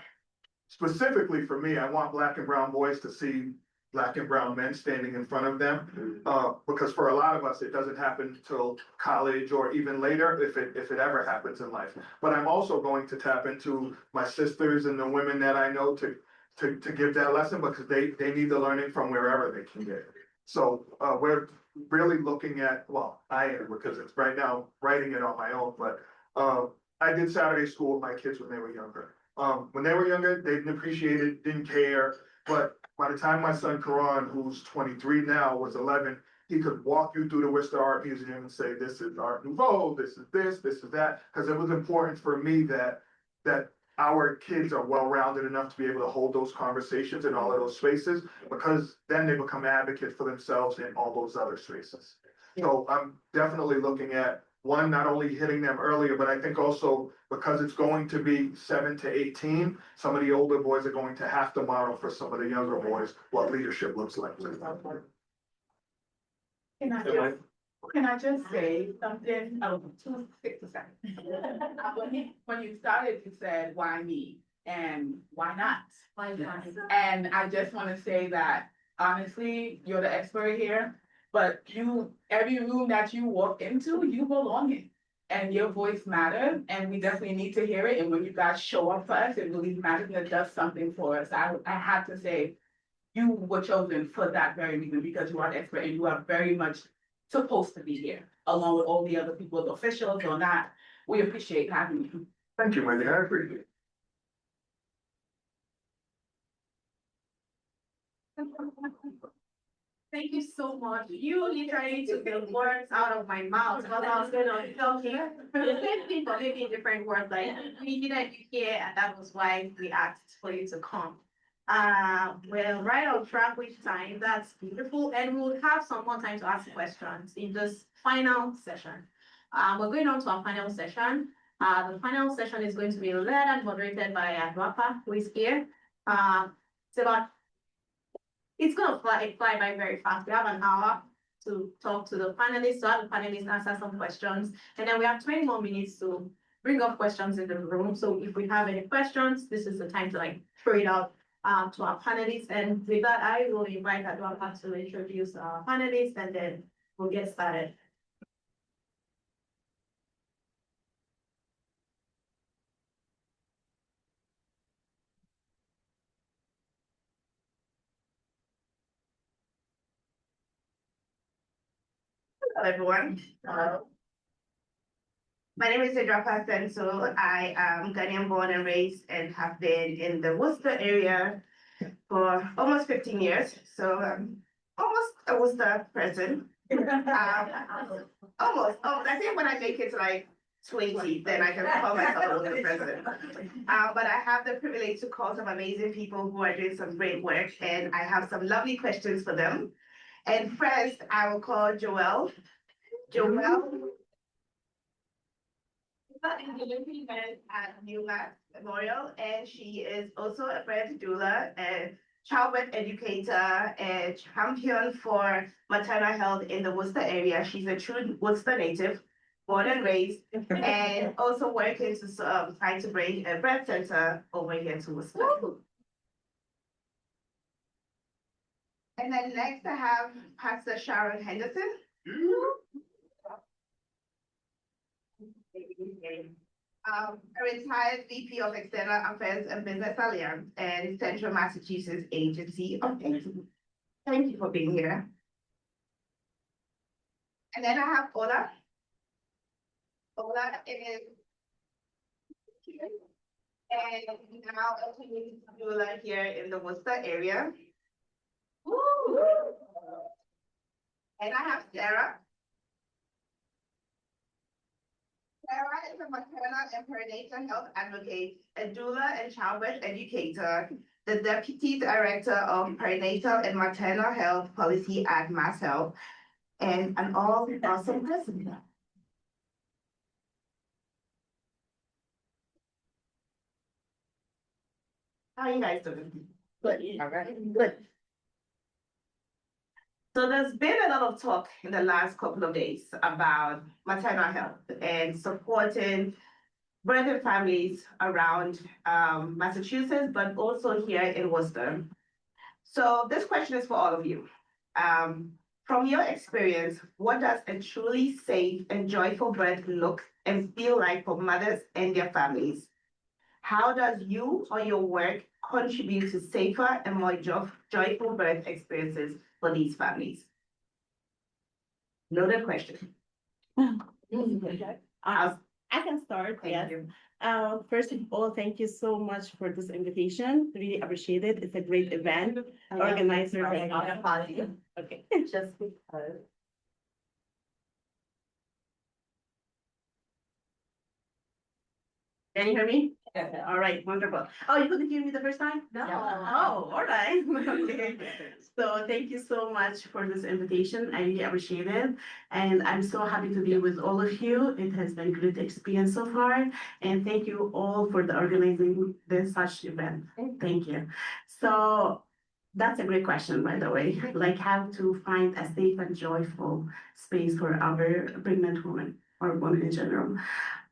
specifically for me, I want Black and brown boys to see Black and brown men standing in front of them. Because for a lot of us, it doesn't happen till college or even later, if it ever happens in life. But I'm also going to tap into my sisters and the women that I know to give that lesson, because they need the learning from wherever they can get it. So we're really looking at, well, I am, because it's right now writing it on my own, but I did Saturday school with my kids when they were younger. When they were younger, they didn't appreciate it, didn't care, but by the time my son Karan, who's 23 now, was 11, he could walk you through the Worcester Art Museum and say, this is Art Nouveau, this is that, because it was important for me that our kids are well-rounded enough to be able to hold those conversations in all of those spaces, because then they become advocates for themselves in all those other spaces. So I'm definitely looking at one, not only hitting them earlier, but I think also because it's going to be 7 to 18, some of the older boys are going to have to model for some of the younger boys what leadership looks like. Can I just say something? Oh, 2 seconds. When you started, you said, why me? And why not? And I just want to say that honestly, you're the expert here, but every room that you walk into, you belong in. And your voice matters, and we definitely need to hear it. And when you guys show up for us, it really matters and it does something for us. I have to say, you were chosen for that very reason because you are the expert and you are very much supposed to be here, along with all the other people, the officials or not. We appreciate having you. Thank you, Wendy. I appreciate it. Thank you so much. You literally took the words out of my mouth, because I was gonna talk here. The same thing, but maybe in different words, like, we needed you here, and that was why we asked for you to come. We're right on track with time, that's beautiful, and we'll have some more time to ask questions in this final session. We're going on to our final session. The final session is going to be led and moderated by Adwapa, who is here. It's gonna fly by very fast. We have an hour to talk to the panelists, to have the panelists answer some questions. And then we have 20 more minutes to bring up questions in the room. So if we have any questions, this is the time to like throw it out to our panelists. And with that, I will invite Adwapa to introduce our panelists, and then we'll get started. Hello, everyone. My name is Adwapa Senso. I am Ghanaian born and raised and have been in the Worcester area for almost 15 years. So almost a Worcester person. Almost. I think when I make it to like 20, then I can call myself a Worcester person. But I have the privilege to call some amazing people who are doing some great work, and I have some lovely questions for them. And first, I will call Joelle. Joelle is the delivery event at Newland Memorial, and she is also a birth doula and childbirth educator and champion for maternal health in the Worcester area. She's a true Worcester native, born and raised, and also working to try to bring a birth center over here to Worcester. And then next I have Pastor Sharon Henderson. A retired VP of External Affairs and Business Alliance and Central Massachusetts Agency of Excellence. Thank you for being here. And then I have Ola. Ola is and now a community doula here in the Worcester area. Woo! And I have Sarah. Sarah is a maternal and perinatal health advocate, a doula and childbirth educator, the Deputy Director of Perinatal and Maternal Health Policy at Mass Health, and an awesome person. How are you guys doing? Good. All right. Good. So there's been a lot of talk in the last couple of days about maternal health and supporting birthing families around Massachusetts, but also here in Worcester. So this question is for all of you. From your experience, what does a truly safe and joyful birth look and feel like for mothers and their families? How does you or your work contribute to safer and more joyful birth experiences for these families? Loaded question. I can start, yes. Thank you. First of all, thank you so much for this invitation. Really appreciate it. It's a great event. Organizers. Okay. Just because. Can you hear me? All right, wonderful. Oh, you couldn't hear me the first time? No. Oh, all right. Okay. So thank you so much for this invitation. I really appreciate it. And I'm so happy to be with all of you. It has been a great experience so far. And thank you all for the organizing this such event. Thank you. So that's a great question, by the way, like how to find a safe and joyful space for our pregnant women or women in general.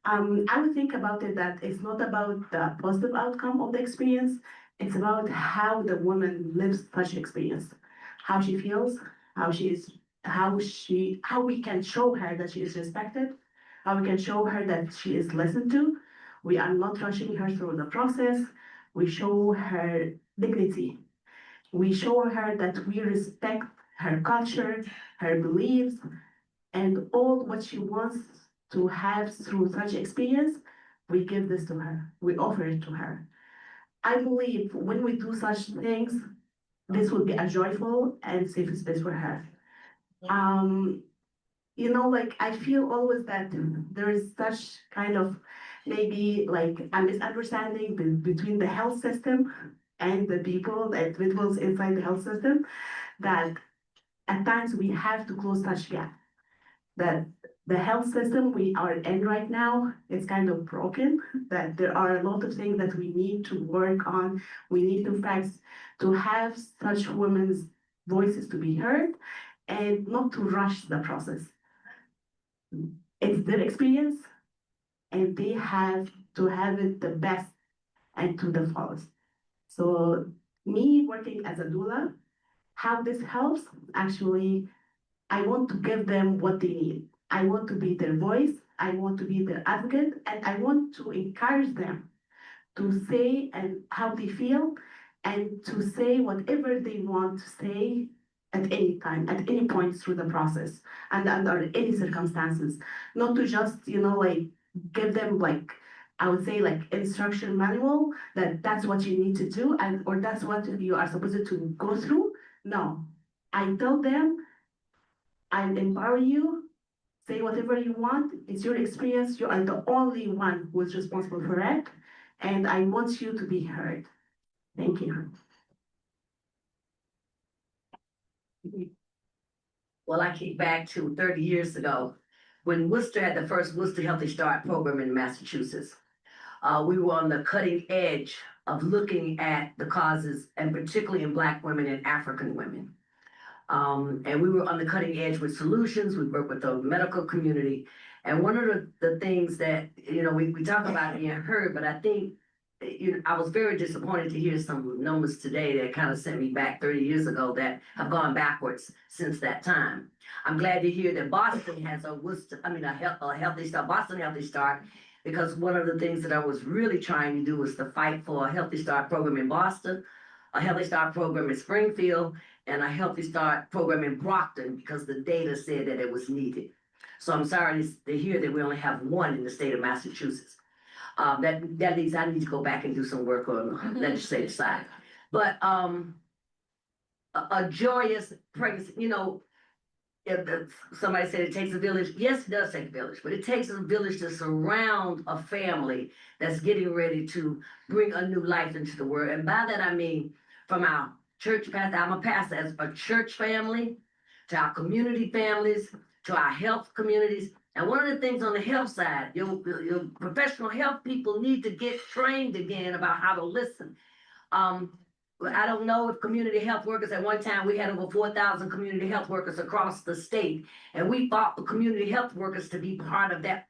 I would think about it that it's not about the positive outcome of the experience. It's about how the woman lives such experience, how she feels, how she is, how we can show her that she is respected, how we can show her that she is listened to. We are not rushing her through the process. We show her dignity. We show her that we respect her culture, her beliefs, and all what she wants to have through such experience, we give this to her. We offer it to her. I believe when we do such things, this will be a joyful and safe space for her. Um, like I feel always that there is such kind of maybe like a misunderstanding between the health system and the people, the individuals inside the health system, that at times we have to close such gap. That the health system we are in right now is kind of broken, that there are a lot of things that we need to work on. We need to fix to have such women's voices to be heard and not to rush the process. It's their experience and they have to have it the best and to the fullest. So me working as a doula, how this helps, actually, I want to give them what they need. I want to be their voice, I want to be their advocate, and I want to encourage them to say and how they feel and to say whatever they want to say at any time, at any point through the process and under any circumstances. Not to just, like give them like I would say like instruction manual that that's what you need to do and or that's what you are supposed to go through. No. I tell them I empower you. Say whatever you want. It's your experience. You are the only one who is responsible for it. And I want you to be heard. Thank you. Well, I kick back to 30 years ago when Worcester had the first Worcester Healthy Start program in Massachusetts. We were on the cutting edge of looking at the causes, and particularly in Black women and African women. And we were on the cutting edge with solutions. We worked with the medical community. And one of the things that, we talk about being heard, but I think, I was very disappointed to hear some numbers today that kind of sent me back 30 years ago that have gone backwards since that time. I'm glad to hear that Boston has a Healthy Start, Boston Healthy Start, because one of the things that I was really trying to do was to fight for a Healthy Start program in Boston, a Healthy Start program in Springfield, and a Healthy Start program in Brockton because the data said that it was needed. So I'm sorry to hear that we only have one in the state of Massachusetts. That means I need to go back and do some work on the legislative side. But a joyous pregnancy, if somebody said it takes a village. Yes, it does take a village, but it takes a village to surround a family that's getting ready to bring a new life into the world. And by that I mean from our church pastor, I'm a pastor, as a church family, to our community families, to our health communities. And one of the things on the health side, your professional health people need to get trained again about how to listen. I don't know if community health workers, at one time we had over 4,000 community health workers across the state. And we fought for community health workers to be part of that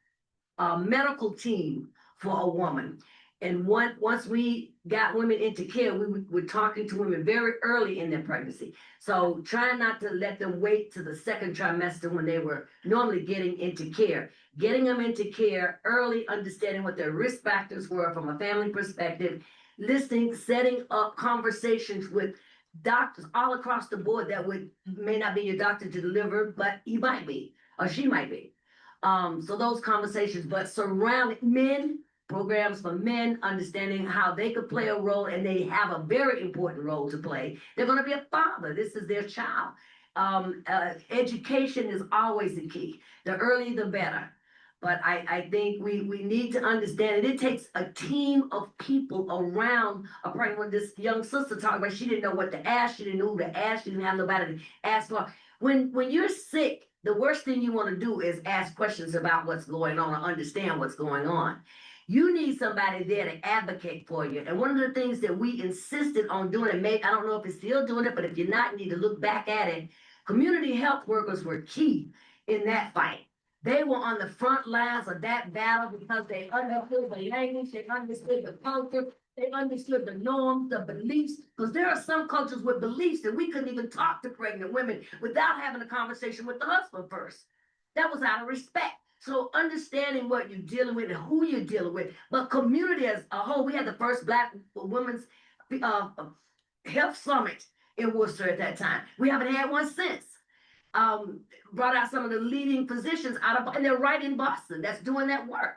medical team for a woman. And once we got women into care, we were talking to women very early in their pregnancy. So trying not to let them wait to the second trimester when they were normally getting into care. Getting them into care early, understanding what their risk factors were from a family perspective, listening, setting up conversations with doctors all across the board that may not be your doctor to deliver, but he might be, or she might be. So those conversations, but surrounding men, programs for men, understanding how they could play a role, and they have a very important role to play. They're going to be a father. This is their child. Education is always the key. The earlier, the better. But I think we need to understand it. It takes a team of people around a pregnant. When this young sister talked about, she didn't know what to ask, she didn't know who to ask, she didn't have nobody to ask for. When you're sick, the worst thing you want to do is ask questions about what's going on or understand what's going on. You need somebody there to advocate for you. And one of the things that we insisted on doing, and maybe I don't know if it's still doing it, but if you're not, you need to look back at it. Community health workers were key in that fight. They were on the front lines of that battle because they understood the language, they understood the culture, they understood the norms, the beliefs. Because there are some cultures with beliefs that we couldn't even talk to pregnant women without having a conversation with the husband first. That was out of respect. So understanding what you're dealing with and who you're dealing with, but community as a whole, we had the first Black women's health summit in Worcester at that time. We haven't had one since. Brought out some of the leading physicians out of, and they're right in Boston, that's doing that work.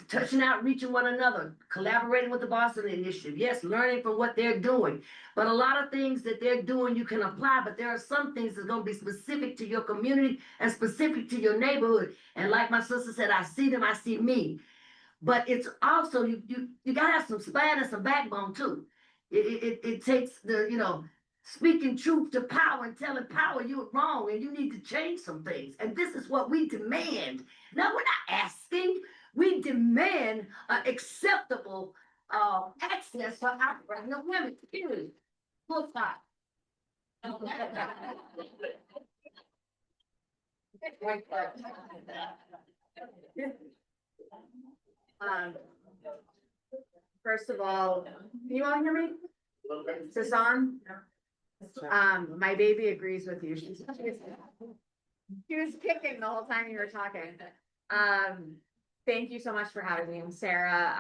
Touching out, reaching one another, collaborating with the Boston Initiative. Yes, learning from what they're doing. But a lot of things that they're doing, you can apply, but there are some things that's going to be specific to your community and specific to your neighborhood. And like my sister said, I see them, I see me. But it's also, you gotta have some spine and some backbone too. It takes speaking truth to power and telling power you're wrong and you need to change some things. And this is what we demand. Now, we're not asking, we demand acceptable access for our pregnant women, period. Full stop. First of all, can you all hear me? Is this on? My baby agrees with you. She was kicking the whole time you were talking. Thank you so much for having me. I'm Sarah.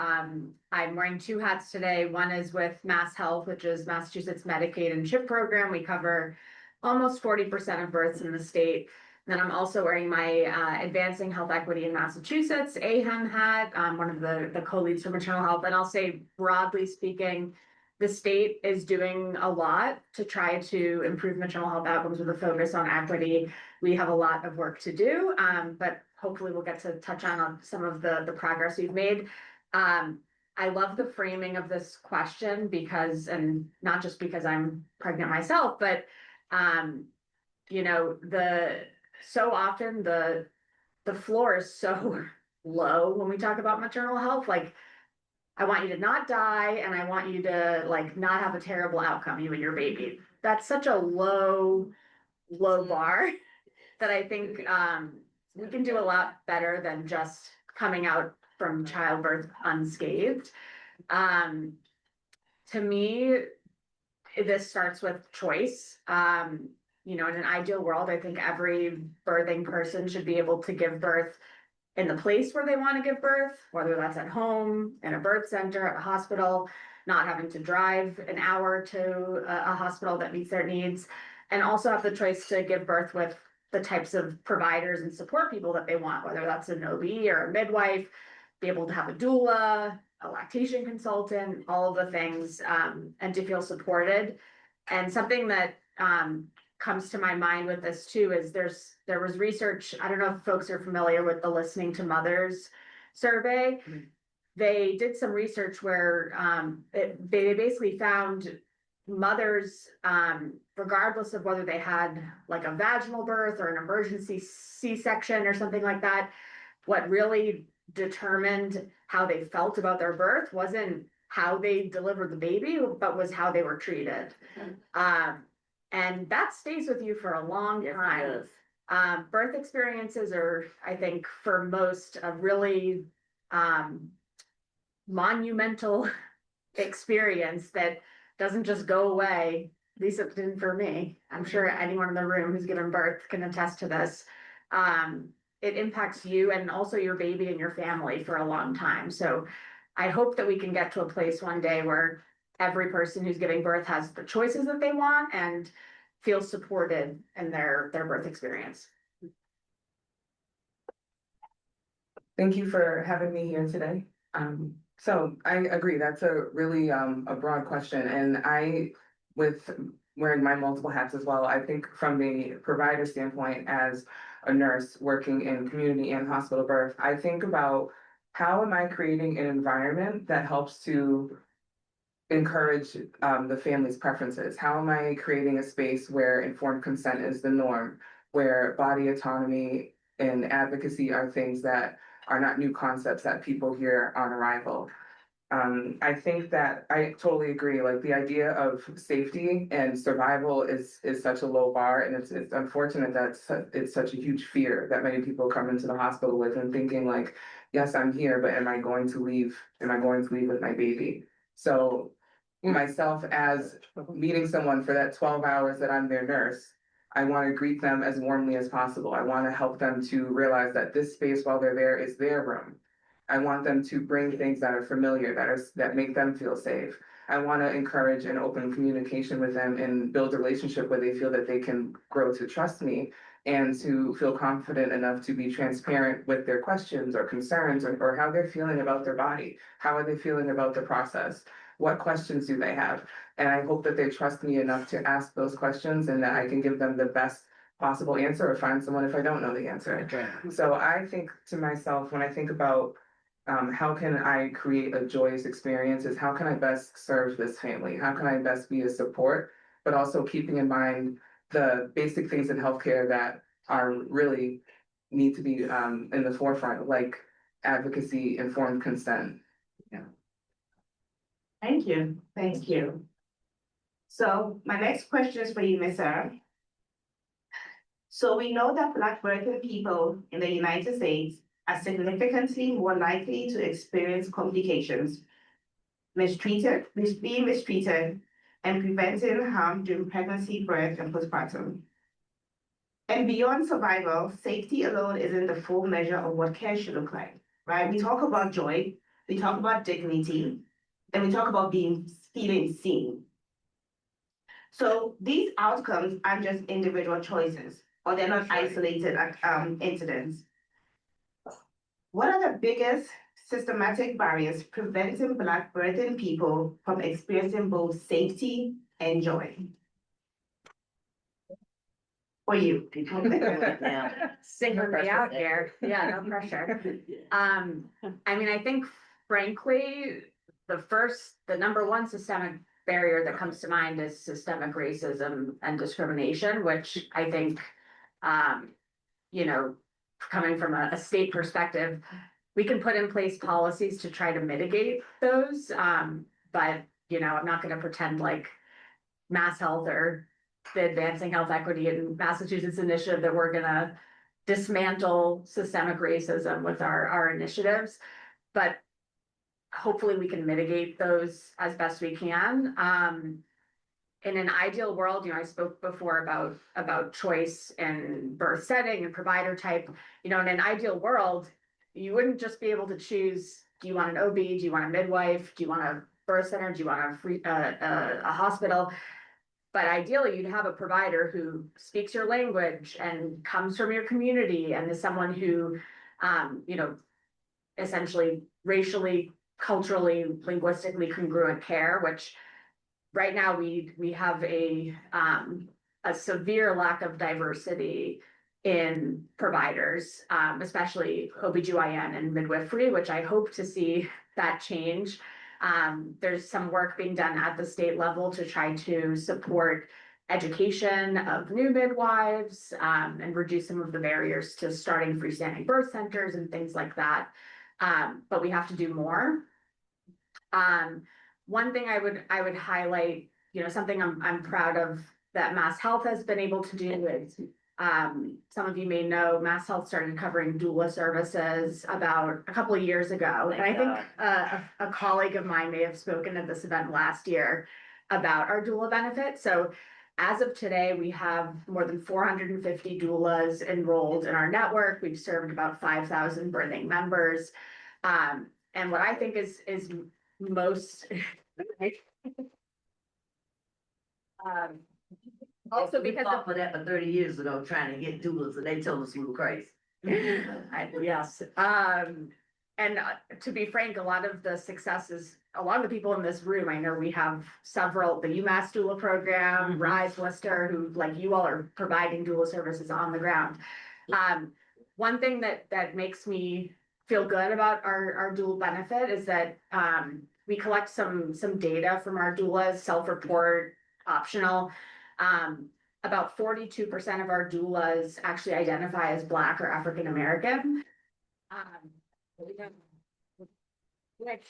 I'm wearing two hats today. One is with Mass Health, which is Massachusetts Medicaid and CHIP program. We cover almost 40% of births in the state. Then I'm also wearing my Advancing Health Equity in Massachusetts, AHEM hat, one of the co-leads for maternal health. And I'll say, broadly speaking, the state is doing a lot to try to improve maternal health outcomes with a focus on equity. We have a lot of work to do, but hopefully we'll get to touch on some of the progress we've made. I love the framing of this question because, and not just because I'm pregnant myself, but so often the floor is so low when we talk about maternal health. Like, I want you to not die and I want you to not have a terrible outcome, you and your baby. That's such a low bar that I think we can do a lot better than just coming out from childbirth unscathed. To me, this starts with choice. In an ideal world, I think every birthing person should be able to give birth in the place where they want to give birth, whether that's at home, in a birth center, at a hospital, not having to drive an hour to a hospital that meets their needs, and also have the choice to give birth with the types of providers and support people that they want, whether that's an OB or a midwife, be able to have a doula, a lactation consultant, all of the things, and to feel supported. And something that comes to my mind with this too is there was research. I don't know if folks are familiar with the Listening to Mothers survey. Mm-hmm. They did some research where they basically found mothers, regardless of whether they had like a vaginal birth or an emergency C-section or something like that, what really determined how they felt about their birth wasn't how they delivered the baby, but was how they were treated. Mm-hmm. And that stays with you for a long time. Yes. Birth experiences are, I think, for most, a really monumental experience that doesn't just go away. At least it didn't for me. I'm sure anyone in the room who's given birth can attest to this. It impacts you and also your baby and your family for a long time. So I hope that we can get to a place one day where every person who's giving birth has the choices that they want and feels supported in their birth experience. Thank you for having me here today. So I agree, that's a really a broad question. And with wearing my multiple hats as well, I think from the provider standpoint, as a nurse working in community and hospital birth, I think about how am I creating an environment that helps to encourage the family's preferences? How am I creating a space where informed consent is the norm, where body autonomy and advocacy are things that are not new concepts that people hear on arrival? I think that I totally agree, like the idea of safety and survival is such a low bar, and it's unfortunate that it's such a huge fear that many people come into the hospital with and thinking like, yes, I'm here, but am I going to leave? Am I going to leave with my baby? So myself as meeting someone for that 12 hours that I'm their nurse, I want to greet them as warmly as possible. I want to help them to realize that this space while they're there is their room. I want them to bring things that are familiar, that make them feel safe. I want to encourage an open communication with them and build a relationship where they feel that they can grow to trust me and to feel confident enough to be transparent with their questions or concerns or how they're feeling about their body. How are they feeling about the process? What questions do they have? And I hope that they trust me enough to ask those questions and that I can give them the best possible answer or find someone if I don't know the answer. So I think to myself, when I think about how can I create a joyous experience, is how can I best serve this family? How can I best be a support, but also keeping in mind the basic things in healthcare that are really need to be in the forefront, like advocacy, informed consent. Thank you, thank you. So my next question is for you, Ms. Sarah. So we know that Black birthing people in the United States are significantly more likely to experience complications, being mistreated, and preventing harm during pregnancy, birth, and postpartum. And beyond survival, safety alone isn't the full measure of what care should look like, right? We talk about joy, we talk about dignity, and we talk about feeling seen. So these outcomes aren't just individual choices, or they're not isolated incidents. What are the biggest systematic barriers preventing Black birthing people from experiencing both safety and joy? For you. Singling me out here, yeah, no pressure. I mean, I think frankly, the number one systemic barrier that comes to mind is systemic racism and discrimination, which I think, you know, coming from a state perspective, we can put in place policies to try to mitigate those. But, you know, I'm not going to pretend like Mass Health or the Advancing Health Equity in Massachusetts initiative that we're going to dismantle systemic racism with our initiatives. But hopefully we can mitigate those as best we can. In an ideal world, you know, I spoke before about choice and birth setting and provider type. You know, in an ideal world, you wouldn't just be able to choose, do you want an OB, do you want a midwife, do you want a birth center, do you want a hospital? But ideally, you'd have a provider who speaks your language and comes from your community and is someone who, you know, essentially racially, culturally, linguistically congruent care, which right now we have a severe lack of diversity in providers, especially OBGYN and midwifery, which I hope to see that change. There's some work being done at the state level to try to support education of new midwives and reduce some of the barriers to starting freestanding birth centers and things like that. But we have to do more. One thing I would highlight, you know, something I'm proud of that Mass Health has been able to do is, some of you may know, Mass Health started covering doula services about a couple of years ago. And I think a colleague of mine may have spoken at this event last year about our doula benefit. So as of today, we have more than 450 doulas enrolled in our network. We've served about 5,000 birthing members. And what I think is most also because of that for 30 years ago, trying to get doulas, and they told us we were crazy. Yes. And to be frank, a lot of the successes, a lot of the people in this room, I know we have several, the UMass doula program, Rise Worcester, who like you all are providing doula services on the ground. One thing that makes me feel good about our dual benefit is that, we collect some data from our doulas, self-report, optional. About 42% of our doulas actually identify as Black or African American. Which,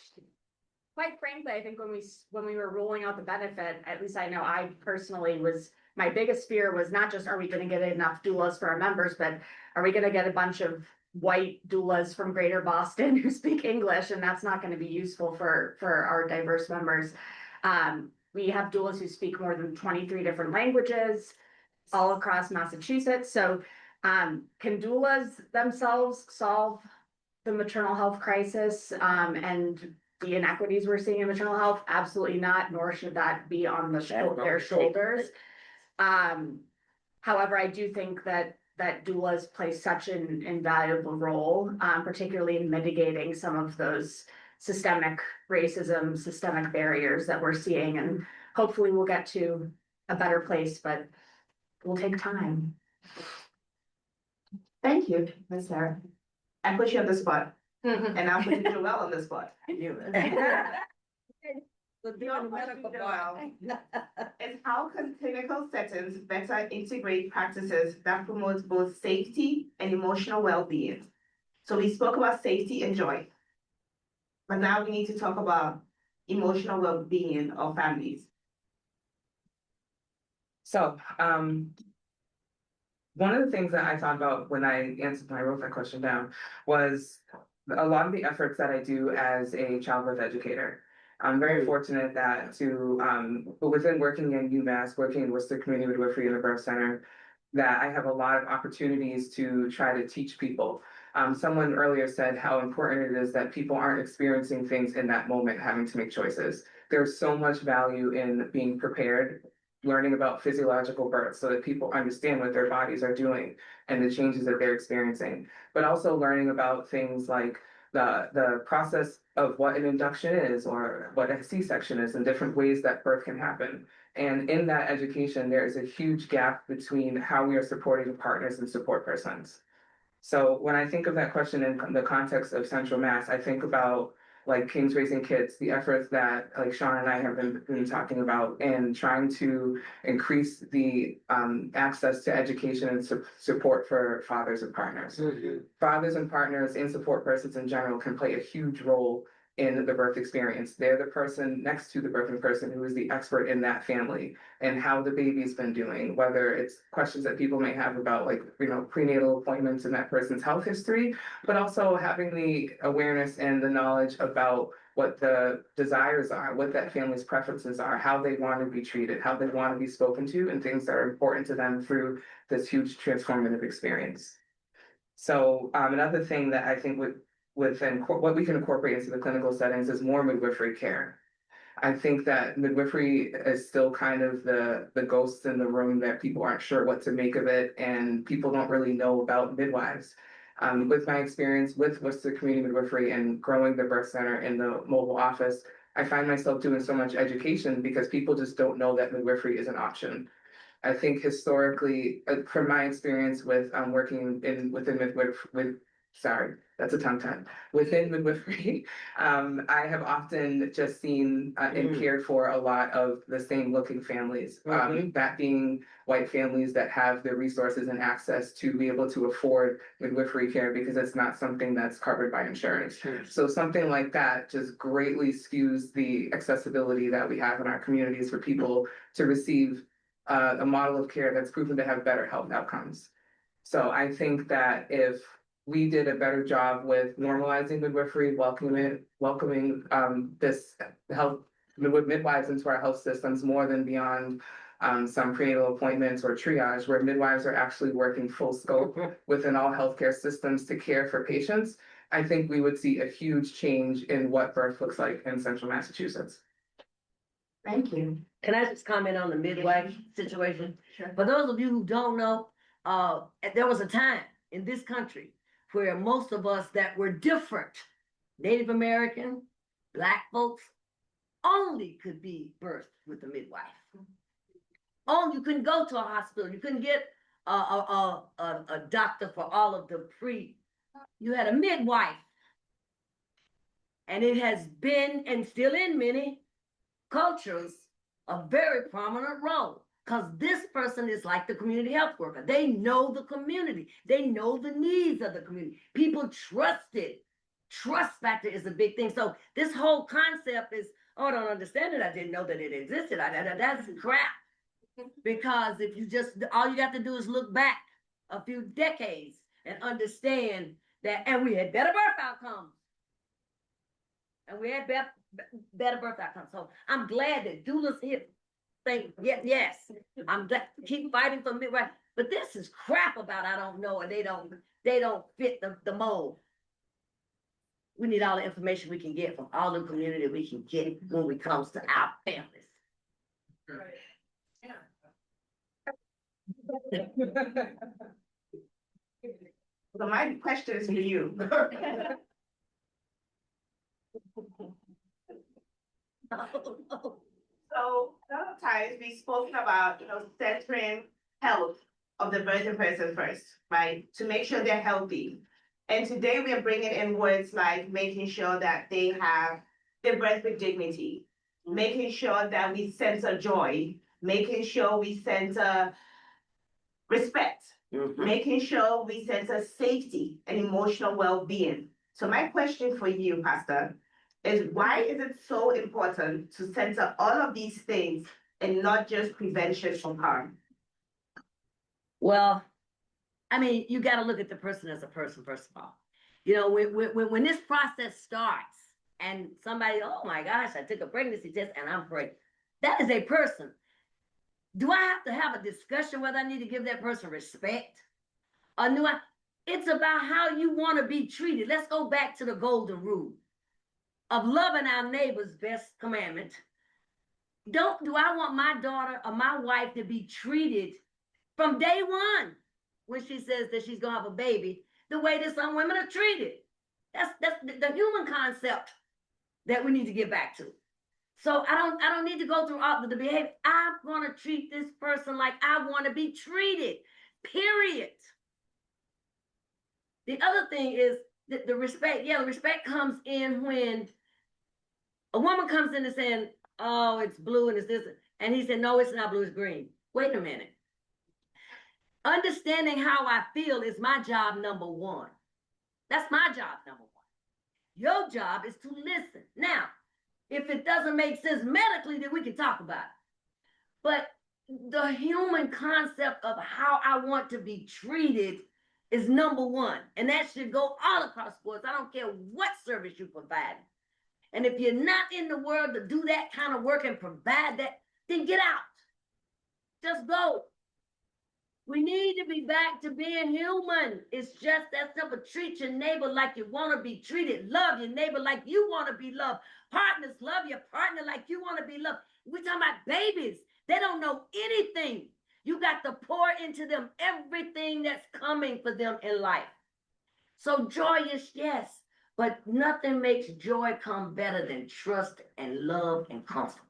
quite frankly, I think when we were rolling out the benefit, at least I know I personally my biggest fear was not just, are we gonna get enough doulas for our members, but are we gonna get a bunch of white doulas from Greater Boston who speak English, and that's not gonna be useful for our diverse members. We have doulas who speak more than 23 different languages all across Massachusetts. So, can doulas themselves solve the maternal health crisis, and the inequities we're seeing in maternal health? Absolutely not, nor should that be on their shoulders. However, I do think that doulas play such an invaluable role, particularly in mitigating some of those systemic racism, systemic barriers that we're seeing, and hopefully we'll get to a better place, but it will take time. Thank you, Ms. Sarah. I put you on the spot, and I'll put you well on the spot. Is how can clinical settings better integrate practices that promote both safety and emotional well-being? So we spoke about safety and joy, but now we need to talk about emotional well-being of families. So, one of the things that I thought about when I wrote that question down was a lot of the efforts that I do as a childbirth educator. I'm very fortunate that within working in UMass, working in Worcester Community Midwifery and the Birth Center, that I have a lot of opportunities to try to teach people. Someone earlier said how important it is that people aren't experiencing things in that moment, having to make choices. There's so much value in being prepared, learning about physiological birth so that people understand what their bodies are doing and the changes that they're experiencing, but also learning about things like the process of what an induction is or what a C-section is and different ways that birth can happen. And in that education, there is a huge gap between how we are supporting partners and support persons. So when I think of that question in the context of Central Mass, I think about like Kings Raising Kids, the efforts that like Sean and I have been talking about and trying to increase the access to education and support for fathers and partners. Fathers and partners and support persons in general can play a huge role in the birth experience. They're the person next to the birthing person who is the expert in that family and how the baby's been doing, whether it's questions that people may have about like, prenatal appointments and that person's health history, but also having the awareness and the knowledge about what the desires are, what that family's preferences are, how they want to be treated, how they want to be spoken to, and things that are important to them through this huge transformative experience. So another thing that I think what we can incorporate into the clinical settings is more midwifery care. I think that midwifery is still kind of the ghost in the room that people aren't sure what to make of it, and people don't really know about midwives. With my experience with Worcester Community Midwifery and growing the birth center in the mobile office, I find myself doing so much education because people just don't know that midwifery is an option. I think historically, from my experience with working within midwifery, that's a tongue tie. Within midwifery, I have often just seen and cared for a lot of the same looking families. That being white families that have the resources and access to be able to afford midwifery care because it's not something that's covered by insurance. So something like that just greatly skews the accessibility that we have in our communities for people to receive a model of care that's proven to have better health outcomes. So I think that if we did a better job with normalizing midwifery, welcoming this health midwives into our health systems more than beyond some prenatal appointments or triage, where midwives are actually working full scope within all healthcare systems to care for patients, I think we would see a huge change in what birth looks like in Central Massachusetts. Thank you. Can I just comment on the midwife situation? Sure. For those of you who don't know, there was a time in this country where most of us that were different, Native American, Black folks, only could be birthed with a midwife. You couldn't go to a hospital, you couldn't get a doctor for all of the you had a midwife. And it has been, and still in many cultures, a very prominent role. Because this person is like the community health worker. They know the community. They know the needs of the community. People trust it. Trust factor is a big thing. So this whole concept is, oh, I don't understand it. I didn't know that it existed. That's crap. Because if you just, all you got to do is look back a few decades and understand that, and we had better birth outcomes. And we had better birth outcomes. So I'm glad that doulas here think, yes, I'm glad, keep fighting for midwife. But this is crap about I don't know, and they don't fit the mold. We need all the information we can get from all the community we can get when it comes to our families. So my question is for you. So sometimes we spoken about, centering health of the birthing person first, right? To make sure they're healthy. And today we are bringing in words like making sure that they birth with dignity, making sure that we center joy, making sure we center respect, making sure we center safety and emotional well-being. So my question for you, Pastor, is why is it so important to center all of these things and not just prevention from harm? Well, I mean, you got to look at the person as a person, first of all. When this process starts and somebody, oh my gosh, I took a pregnancy test and I'm pregnant. That is a person. Do I have to have a discussion whether I need to give that person respect? Or it's about how you want to be treated. Let's go back to the golden rule of loving our neighbor's best commandment. Do I want my daughter or my wife to be treated from day one when she says that she's gonna have a baby the way that some women are treated? That's the human concept that we need to get back to. So I don't need to go through all the behavior. I'm gonna treat this person like I want to be treated. Period. The other thing is the respect. Yeah, the respect comes in when a woman comes in and saying, oh, it's blue and it's this. And he said, no, it's not blue, it's green. Wait a minute. Understanding how I feel is my job number one. That's my job number one. Your job is to listen. Now, if it doesn't make sense medically, then we can talk about it. But the human concept of how I want to be treated is number one. And that should go all across sports. I don't care what service you provide. And if you're not in the world to do that kind of work and provide that, then get out. Just go. We need to be back to being human. It's just that simple. Treat your neighbor like you want to be treated. Love your neighbor like you want to be loved. Partners, love your partner like you want to be loved. We're talking about babies. They don't know anything. You got to pour into them everything that's coming for them in life. So joyous, yes. But nothing makes joy come better than trust and love and comfort.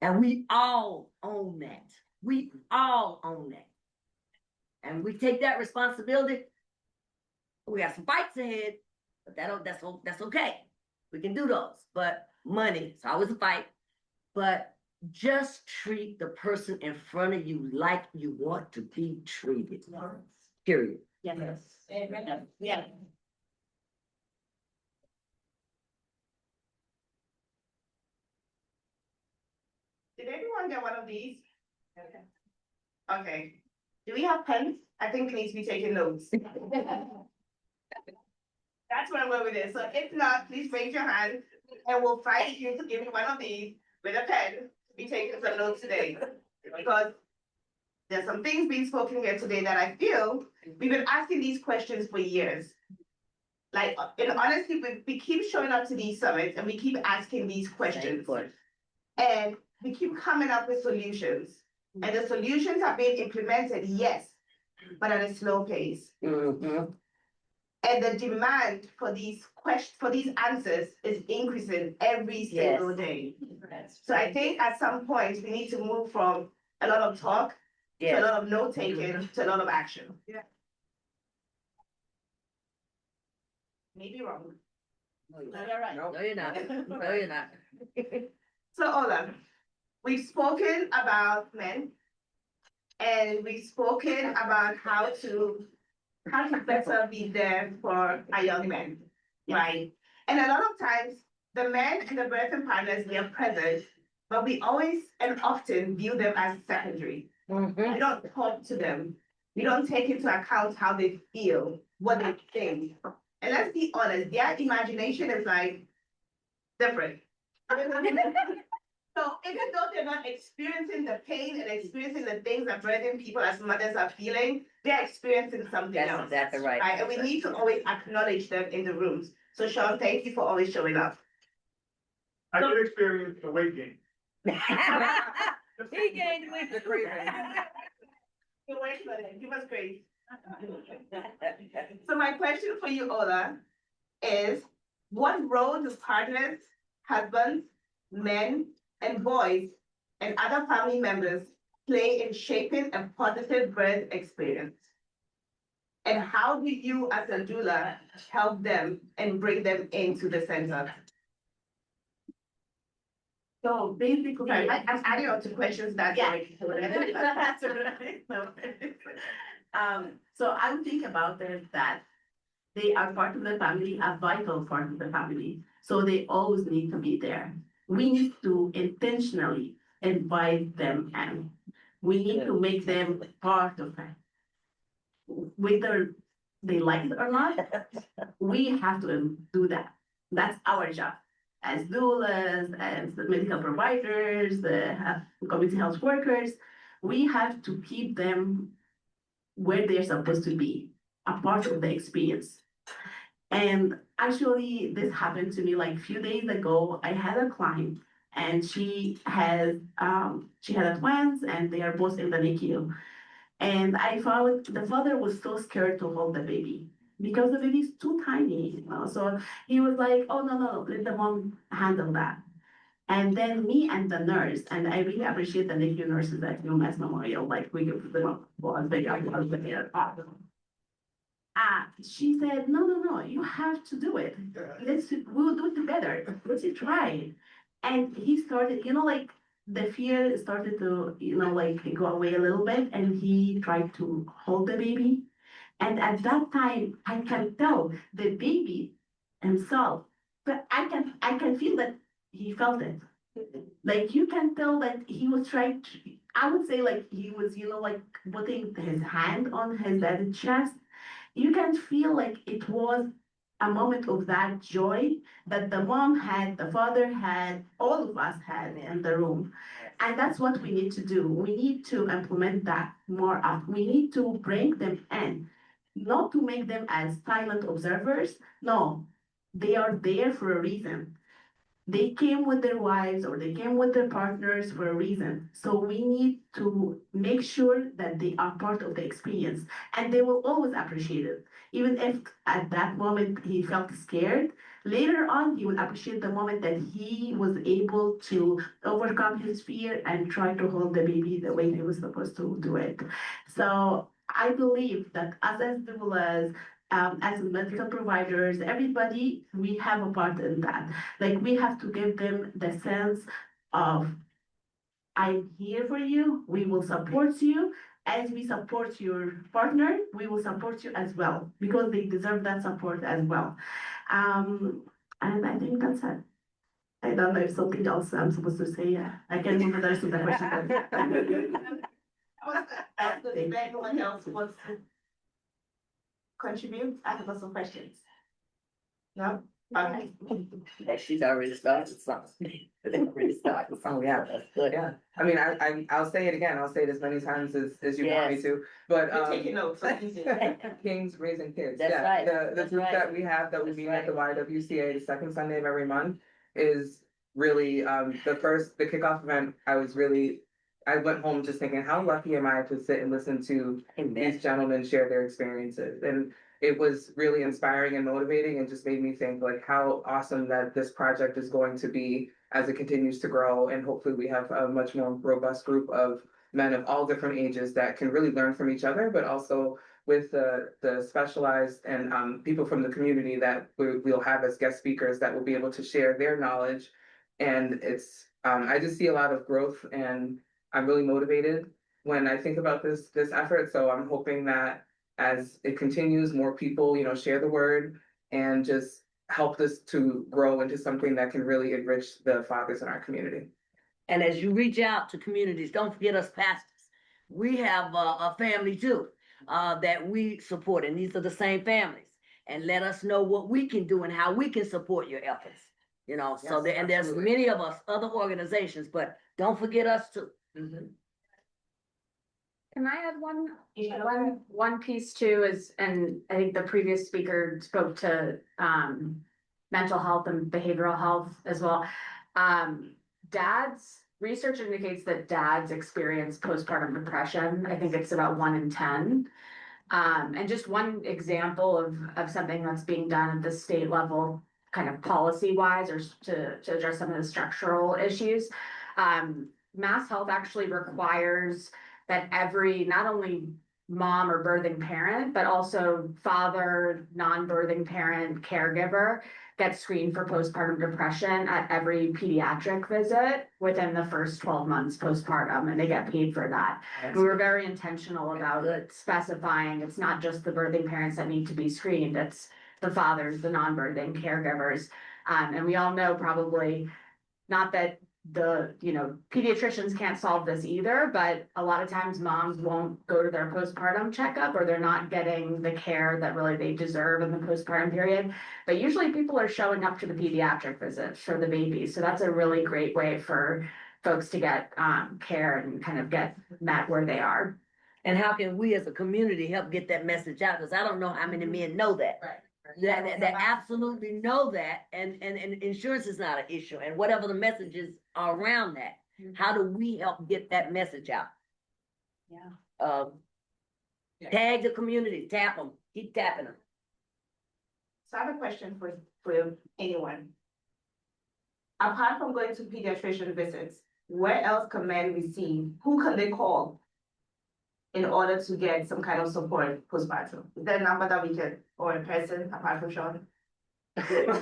And we all own that. We all own that. And we take that responsibility. We got some fights ahead, but that's okay. We can do those. But money, it's always a fight. But just treat the person in front of you like you want to be treated. Yes. Period. Yes. Yeah. Did everyone get one of these? Okay. Do we have pens? I think we need to be taking notes. That's where I'm going with this. So if not, please raise your hand and we'll find you to give you one of these with a pen to be taking some notes today. Because there's some things being spoken here today that I feel we've been asking these questions for years. Like, in honesty, we keep showing up to these summits and we keep asking these questions. And we keep coming up with solutions. And the solutions are being implemented, yes, but at a slow pace. And the demand for these answers is increasing every single day. So I think at some point we need to move from a lot of talk to a lot of note taking, to a lot of action. Yeah. Maybe wrong. No, you're No, not. you're right. No, you're not. No, you're not. So Ola, we've spoken about men. And we've spoken about how to better be there for our young men, right? And a lot of times, the men and the birthing partners, they are present, but we always and often view them as secondary. We don't talk to them. We don't take into account how they feel, what they think. And let's be honest, their imagination is like different. So even though they're not experiencing the pain and experiencing the things that birthing people as mothers are feeling, they're experiencing something That's else. exactly right. Right, and we need to always acknowledge them in the rooms. So Sean, thank you for always showing up. I did experience the weight gain. He gained weight. You're waiting for it. Give us grace. So my question for you, Ola, is what role do partners, husbands, men, and boys, and other family members play in shaping a positive birth experience? And how do you as a doula help them and bring them into the center? So basically, I'm adding on to questions that. Yeah. That's right. No. So I would think about it that they are part of the family, a vital part of the family. So they always need to be there. We need to intentionally invite them in. We need to make them part of it. Whether they like it or not, we have to do that. That's our job. As doulas, as the medical providers, the community health workers, we have to keep them where they're supposed to be, a part of the experience. And actually, this happened to me like a few days ago. I had a client and she had twins and they are both in the NICU. And I found the father was so scared to hold the baby because the baby's too tiny, So he was like, oh, no, let the mom handle that. And then me and the nurse, and I really appreciate the NICU nurses at UMass Memorial, like we give them a big she said, no, you have to do it. We'll do it together. Let's try it. And he started, like the fear started to, like go away a little bit, and he tried to hold the baby. And at that time, I can tell the baby himself, but I can feel that he felt it. Like you can tell that he was trying to, I would say like he was, like putting his hand on his dad's chest. You can feel like it was a moment of that joy that the mom had, the father had, all of us had in the room. And that's what we need to do. We need to implement that more up. We need to bring them in, not to make them as silent observers. No, they are there for a reason. They came with their wives or they came with their partners for a reason. So we need to make sure that they are part of the experience and they will always appreciate it. Even if at that moment he felt scared, later on he will appreciate the moment that he was able to overcome his fear and try to hold the baby the way he was supposed to do it. So I believe that as doulas, as medical providers, everybody, we have a part in that. Like we have to give them the sense of, I'm here for you, we will support you. As we support your partner, we will support you as well, because they deserve that support as well. And I think that's it. I don't know if something else I'm supposed to say. I can remember the rest of the question. Anyone else wants to contribute? I have some questions. No? Okay. She's already started something. Already started. Oh, yeah. That's good. Yeah, I mean, I'll say it again, I'll say it as many times as you want me Yes. to, but, You're taking notes. Kings Raising Kids, That's yeah. right. The That's group right. that we have, that we That's meet at the right. YWCA the second Sunday of every month is really, the kickoff event, I went home just thinking, how lucky am I to sit and listen to these gentlemen share their experiences? And it was really inspiring and motivating and just made me think like how awesome that this project is going to be as it continues to grow. And hopefully we have a much more robust group of men of all different ages that can really learn from each other, but also with the specialized and people from the community that we'll have as guest speakers that will be able to share their knowledge. And it's I just see a lot of growth, and I'm really motivated when I think about this effort. So I'm hoping that as it continues, more people, share the word and just help this to grow into something that can really enrich the fathers in our community. And as you reach out to communities, don't forget us pastors. We have a family too, that we support, and these are the same families. And let us know what we can do and how we can support your efforts. So Yes, and there's absolutely. many of us, other organizations, but don't forget us too. Mhm. Can I add one piece too is, and I think the previous speaker spoke to mental health and behavioral health as well. Research indicates that dads experience postpartum depression. I think it's about 1 in 10. And just one example of something that's being done at the state level, kind of policy wise, or to address some of the structural issues. Mass Health actually requires that every, not only mom or birthing parent, but also father, non-birthing parent, caregiver gets screened for postpartum depression at every pediatric visit within the first 12 months postpartum, and they get paid for that. We were very intentional about specifying it's not just the birthing parents that need to be screened, it's the fathers, the non-birthing caregivers. And we all know probably, not that pediatricians can't solve this either, but a lot of times moms won't go to their postpartum checkup, or they're not getting the care that really they deserve in the postpartum period. But usually people are showing up to the pediatric visits for the babies. So that's a really great way for folks to get care and kind of get met where they are. And how can we as a community help get that message out? Because I don't know how many men know that. Right. That absolutely know that, and insurance is not an issue, and whatever the messages are around that, how do we help get that message out? Yeah. Tag the community, tap them, keep tapping them. So I have a question for anyone. Apart from going to pediatrician visits, where else can men receive, who can they call in order to get some kind of support postpartum? Is there a number that we can, or a person apart from Sean? That's just a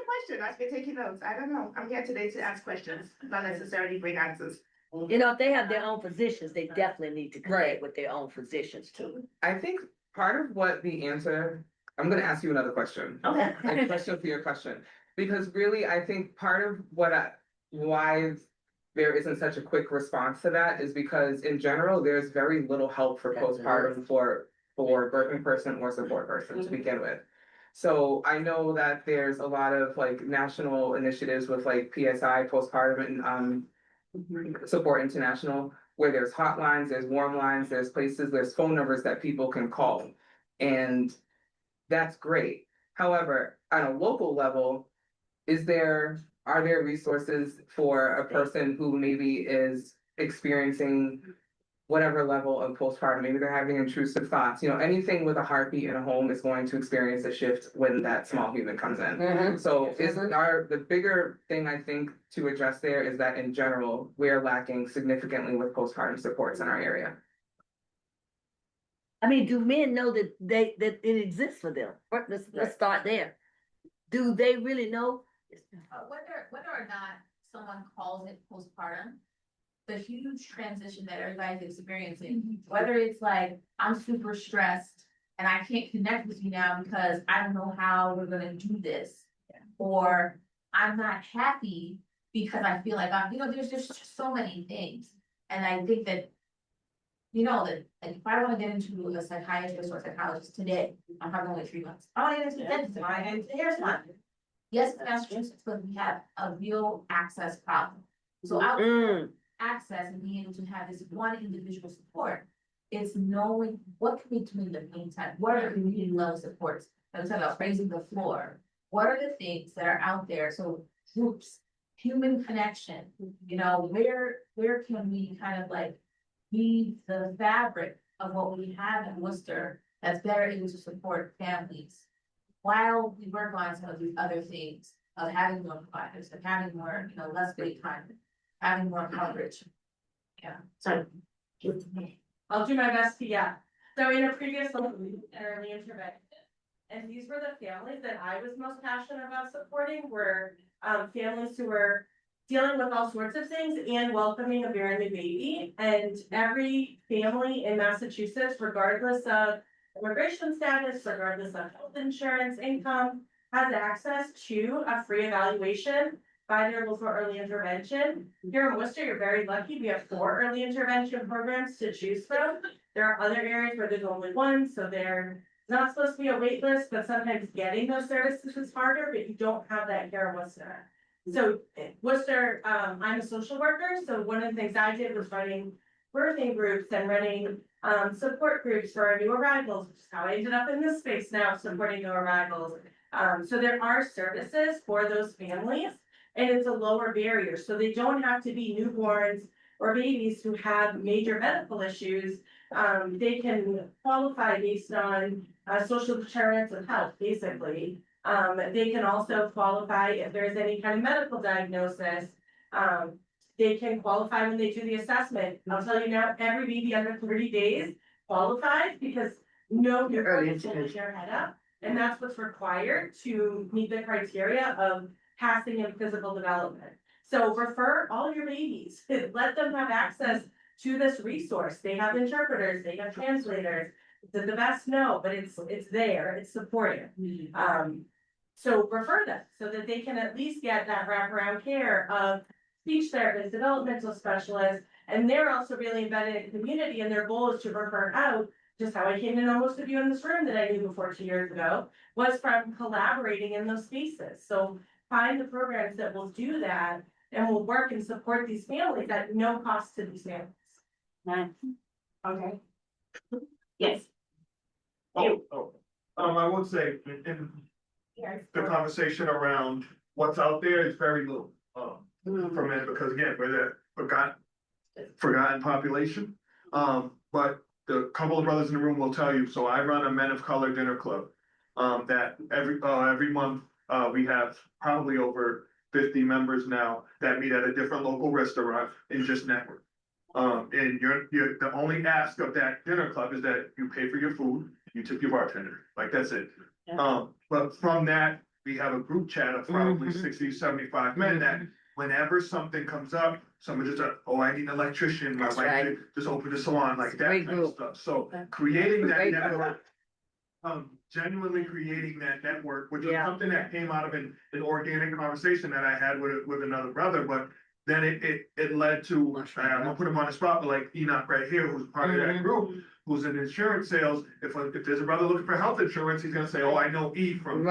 question. I've been taking notes. I don't know. I'm here today to ask questions, not necessarily bring answers. If they have their own physicians, they definitely need to connect with their own physicians too. I think part of what the answer, I'm going to ask you another question. Okay. A question for your question, because really, I think part of why there isn't such a quick response to that is because in general, there's very little help for postpartum for birthing person or support person to begin with. So I know that there's a lot of national initiatives with PSI, postpartum and Support International, where there's hotlines, there's warm lines, there's places, there's phone numbers that people can call. And that's great. However, on a local level, are there resources for a person who maybe is experiencing whatever level of postpartum? Maybe they're having intrusive thoughts. Anything with a heartbeat in a home is going to experience a shift when that small human comes in. So the bigger thing I think to address there is that in general, we're lacking significantly with postpartum supports in our area. I mean, do men know that it exists for them? Let's start there. Do they really know? Whether or not someone calls it postpartum, the huge transition that everybody's experiencing, whether it's like, I'm super stressed and I can't connect with you now because I don't know how we're gonna do this. Or I'm not happy because I feel like there's just so many things. And I think that, that if I want to get into a psychiatrist or psychologist today, I'm having only 3 months. I want to get into dentist, I want to get into hair salon. Yes, Massachusetts, but we have a real access problem. So access and being able to have this one individual support is knowing what can we do in the meantime. What are the community level supports? I'm talking about raising the floor. What are the things that are out there? So groups, human connection, where can we kind of be the fabric of what we have in Worcester that's better able to support families while we work on some of these other things of having more providers, of having more, less wait time, having more coverage. Yeah. So. I'll do my best to, yeah. So in a previous early intervention, and these were the families that I was most passionate about supporting were families who were dealing with all sorts of things and welcoming a brand new baby. And every family in Massachusetts, regardless of immigration status, regardless of health insurance, income, has access to a free evaluation by their local early intervention. Here in Worcester, you're very lucky. We have 4 early intervention programs to choose from. There are other areas where there's only one, so they're not supposed to be a wait list, but sometimes getting those services is harder, but you don't have that here in Worcester. So Worcester, I'm a social worker, so one of the things I did was running birthing groups and running support groups for our new arrivals, which is how I ended up in this space now, supporting new arrivals. So there are services for those families, and it's a lower barrier, so they don't have to be newborns or babies who have major medical issues. They can qualify based on social determinants of health, basically. They can also qualify if there's any kind of medical diagnosis. They can qualify when they do the assessment. I'll tell you now, every baby under 30 days qualifies because no newborn is holding their head up. And that's what's required to meet the criteria of passing in physical development. So refer all your babies, let them have access to this resource. They have interpreters, they have translators. The best no, but it's there, it's supportive. So refer them so that they can at least get that wraparound care of speech therapists, developmental specialists, and they're also really embedded in the community, and their goal is to refer out. Just how I came to know most of you in this room that I knew before 2 years ago was from collaborating in those spaces. So find the programs that will do that and will work and support these families at no cost to these families. Okay. Yes. I would say in the conversation around what's out there is very little, from it, because again, we're that forgotten population. But the couple of brothers in the room will tell you, so I run a Men of Color dinner club, that every month, we have probably over 50 members now that meet at a different local restaurant and just network. And you're the only ask of that dinner club is that you pay for your food, you tip your bartender, like that's it. But from that, we have a group chat of probably 60, 75 men that whenever something comes up, someone just, I need an electrician, my wife just opened a salon, like that kind of stuff. So creating that network, genuinely creating that network, which was something that came out of an organic conversation that I had with another brother, but then it led to, I'm gonna put him on the spot, but like Enoch right here, who's part of that group, who's in insurance sales, if there's a brother looking for health insurance, he's gonna say, I know E from.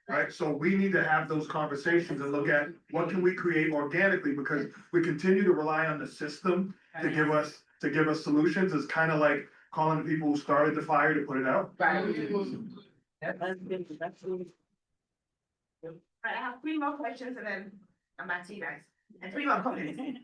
Right, so we need to have those conversations and look at what can we create organically, because we continue to rely on the system to give us solutions. It's kind of like calling the people who started the fire to put it out. Right. I have 3 more questions and then I'm back to you guys. And 3 more comments.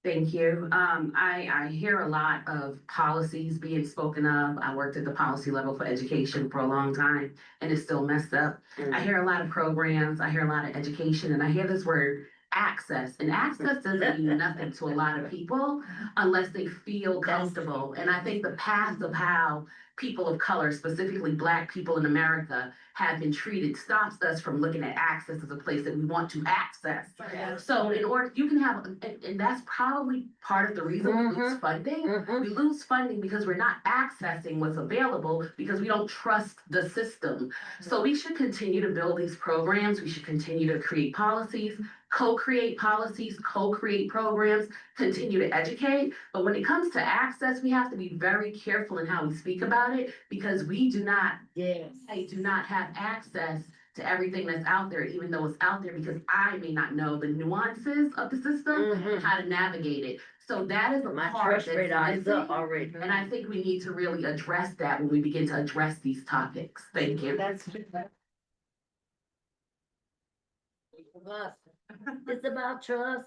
Thank you. I hear a lot of policies being spoken of. I worked at the policy level for education for a long time and it's still messed up. I hear a lot of programs, I hear a lot of education, and I hear this word access, and access doesn't mean nothing to a lot of people unless they feel comfortable. And I think the past of how people of color, specifically Black people in America, have been treated stops us from looking at access as a place that we want to access. So in order, you can have, and that's probably part of the reason we lose funding. We lose funding because we're not accessing what's available because we don't trust the system. So we should continue to build these programs. We should continue to create policies, co-create policies, co-create programs, continue to educate. But when it comes to access, we have to be very careful in how we speak about it, because we do not have access to everything that's out there, even though it's out there, because I may not know the nuances of the system, how to navigate it. So that is a part that's missing, and I think we need to really address that when we begin to address these topics. Thank you. It's about trust.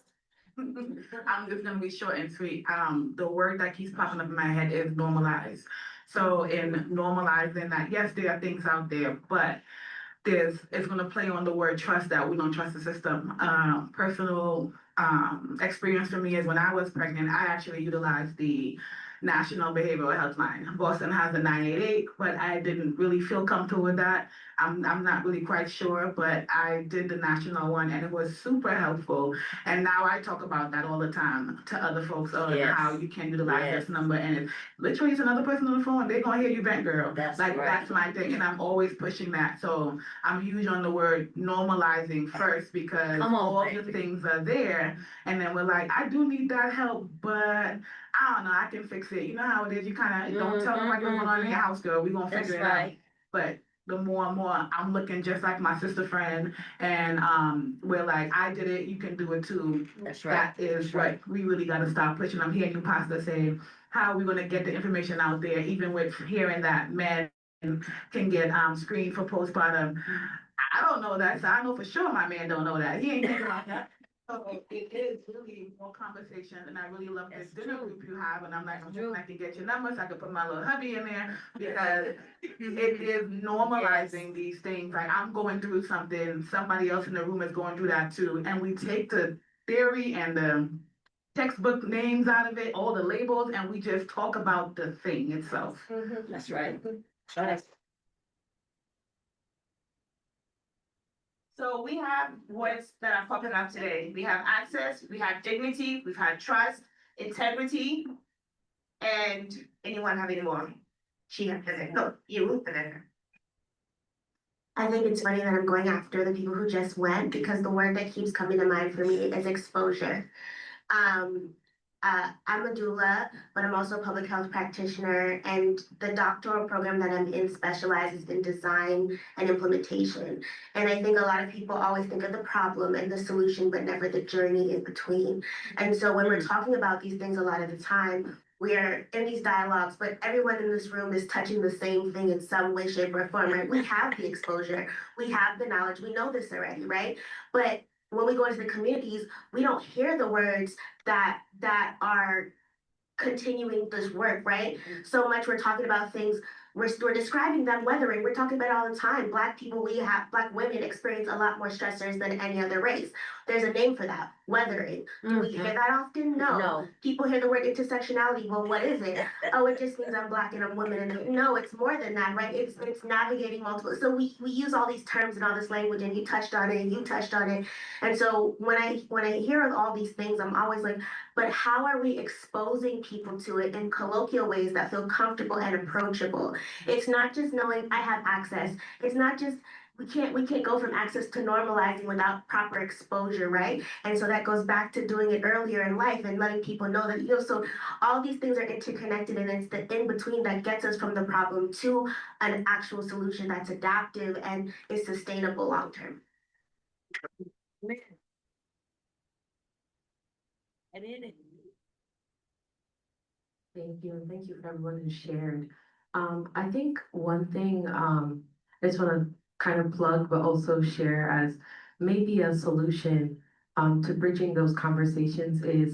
I'm just gonna be short and sweet. The word that keeps popping up in my head is normalize. So in normalizing that, yes, there are things out there, but it's gonna play on the word trust, that we don't trust the system. Personal experience for me is when I was pregnant, I actually utilized the National Behavioral Health Line. Boston has a 988, but I didn't really feel comfortable with that. I'm not really quite sure, but I did the national one and it was super helpful. And now I talk about that all the time to other folks on Yes. how you can utilize Yes. this number. And if literally it's another person on the phone, they're gonna hear you vent, girl. That's Like right. that's my thing, and I'm always pushing that. So I'm huge on the word normalizing first, because Come on, all baby. the things are there, and then we're like, I do need that help, but I don't know, I can fix it. You know how it is. You kind of don't tell nobody what's going on in your house, girl. We gonna That's figure it out. right. But the more and more I'm looking just like my sister friend, and we're like, I did it, you can do it too. That's right. That is what we really got to stop pushing. I'm hearing you, Pastor, say, how are we going to get the information out there, even with hearing that men can get screened for postpartum. I don't know that, so I know for sure my man don't know that. He ain't thinking about that. So it is really more conversation, and I really love this dinner group you have. And I'm like, I'm hoping I can get your numbers. I can put my little hubby in there, because it is normalizing these things. Like I'm going through something, somebody else in the room is going through that too, and we take the theory and the textbook names out of it, all the labels, and we just talk about the thing itself. That's right. That's So we have words that are popping up today. We have access, we have dignity, we've had trust, integrity, and anyone have any more? No, you, and then. I think it's funny that I'm going after the people who just went, because the word that keeps coming to mind for me is exposure. I'm a doula, but I'm also a public health practitioner, and the doctoral program that I'm in specializes in design and implementation. And I think a lot of people always think of the problem and the solution, but never the journey in between. And so when we're talking about these things, a lot of the time, we are in these dialogues, but everyone in this room is touching the same thing in some way, shape, or form, right? We have the exposure, we have the knowledge, we know this already, right? But when we go into the communities, we don't hear the words that are continuing this work, right? So much we're talking about things, we're describing them weathering. We're talking about it all the time. Black people, Black women experience a lot more stressors than any other race. There's a name for that, weathering. Do we hear that often? No. People hear the word intersectionality. Well, what is it? Oh, it just means I'm Black and I'm woman. And no, it's more than that, right? It's navigating multiple. So we use all these terms and all this language, and you touched on it and you touched on it. And so when I hear all these things, I'm always like, but how are we exposing people to it in colloquial ways that feel comfortable and approachable? It's not just knowing I have access. It's not just we can't go from access to normalizing without proper exposure, right? And so that goes back to doing it earlier in life and letting people know that, so all these things are interconnected, and it's the in between that gets us from the problem to an actual solution that's adaptive and is sustainable long term. Thank you for everyone who shared. I think one thing I just want to kind of plug, but also share as maybe a solution to bridging those conversations is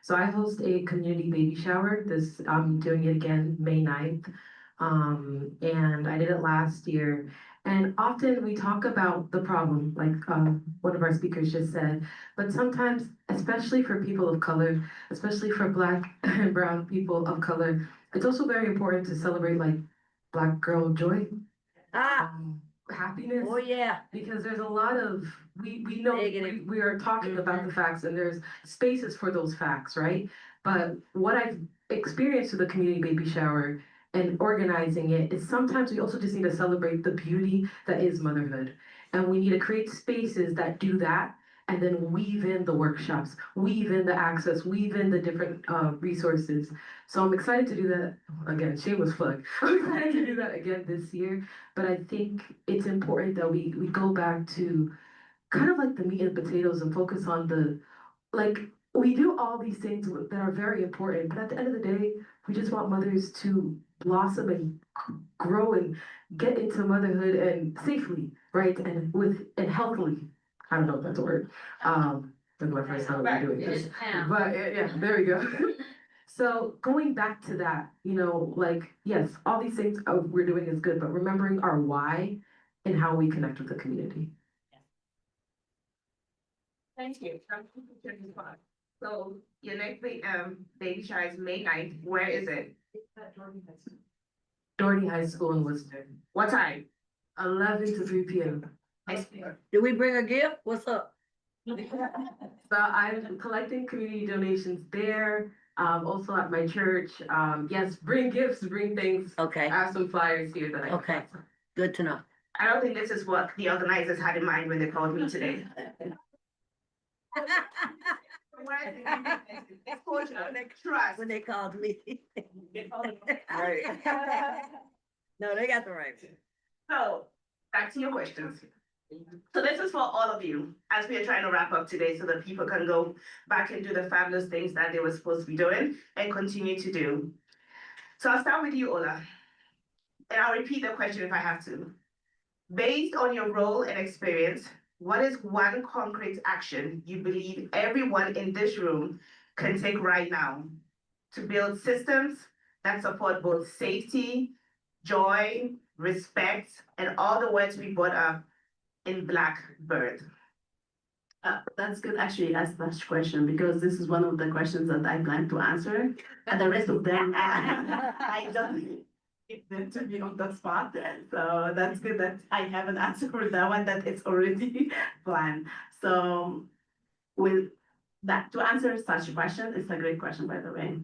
so I host a community baby shower. I'm doing it again May 9th. And I did it last year. And often we talk about the problem, like one of our speakers just said, but sometimes, especially for people of color, especially for Black and brown people of color, it's also very important to celebrate like Black girl joy, happiness. Oh yeah. Because there's a lot of we know we are talking about the facts, and there's spaces for those facts, right? But what I've experienced with the community baby shower and organizing it is sometimes we also just need to celebrate the beauty that is motherhood, and we need to create spaces that do that, and then weave in the workshops, weave in the access, weave in the different resources. So I'm excited to do that again. Shameless plug. I'm excited to do that again this year. But I think it's important that we go back to kind of like the meat and potatoes and focus on we do all these things that are very important, but at the end of the day, we just want mothers to blossom and grow and get into motherhood and safely, right? And healthily. I don't know if that's a word. That's my first time doing this. But yeah, there we go. So going back to that, yes, all these things we're doing is good, but remembering our why in how we connect with the community. Thank you. So your next baby shower is May 9th. Where is it? Doherty High School in Worcester, What time? 11 to 3 p.m. Do we bring a gift? What's up? So I'm collecting community donations there, also at my church. Yes, bring gifts, bring things. Okay, I have some flyers here that I. okay, good to know. I don't think this is what the organizers had in mind when they called me today. It's culture, trust. When they called me. Right. No, they got the right. So, back to your questions. So this is for all of you, as we are trying to wrap up today so that people can go back and do the fabulous things that they were supposed to be doing and continue to do. So I'll start with you, Ola. And I'll repeat the question if I have to. Based on your role and experience, what is one concrete action you believe everyone in this room can take right now to build systems that support both safety, joy, respect, and all the words we brought up in Blackbird? That's good, actually, ask that question, because this is one of the questions that I plan to answer, and the rest of them, I don't get them to be on the spot, so that's good that I have an answer for that one, that it's already planned. So with that, to answer such a question, it's a great question, by the way.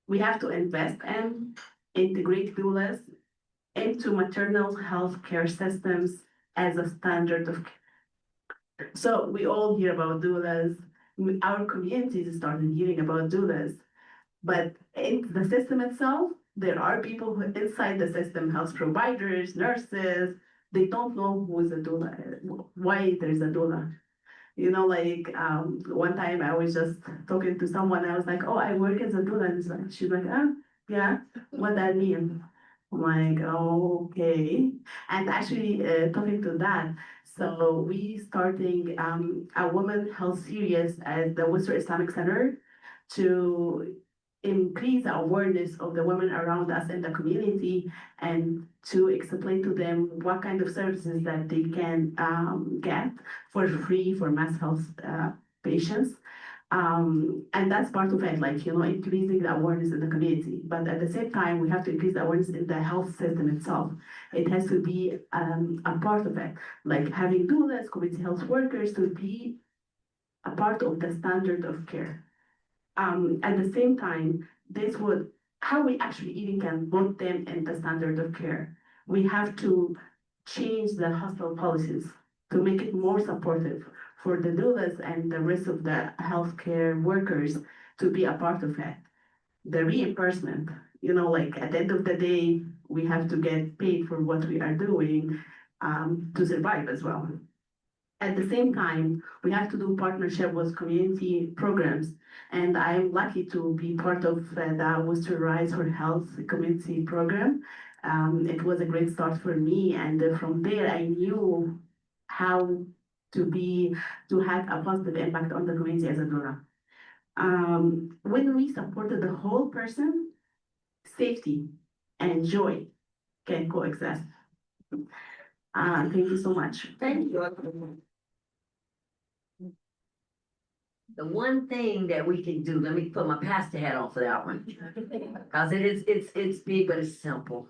We have to invest in, integrate doulas into maternal health care systems as a standard of care. So we all hear about doulas. Our communities started hearing about doulas, but in the system itself, there are people who inside the system, health providers, nurses, they don't know who is a doula, why there's a doula. You know, like one time I was just talking to someone, I was like, oh, I work as a doula. And she's like, ah, yeah, what that mean? I'm like, oh, okay. And actually talking to that, so we starting a women health series at the Worcester Islamic Center to increase the awareness of the women around us in the community and to explain to them what kind of services that they can get for free for mass health patients. And that's part of it, like, you know, increasing the awareness in the community. But at the same time, we have to increase the awareness in the health system itself. It has to be a part of it, like having doulas, community health workers to be a part of the standard of care. At the same time, this would, how we actually even can put them in the standard of care. We have to change the hospital policies to make it more supportive for the doulas and the rest of the healthcare workers to be a part of it. The reimbursement, you know, like at the end of the day, we have to get paid for what we are doing to survive as well. At the same time, we have to do partnership with community programs. And I'm lucky to be part of the Worcester Rise for Health community program. It was a great start for me. And from there, I knew how to have a positive impact on the community as a doula. When we supported the whole person, safety and joy can coexist. Thank you so much. Thank you. The one thing that we can do, let me put my pastor hat on for that one. Cause it's big, but it's simple.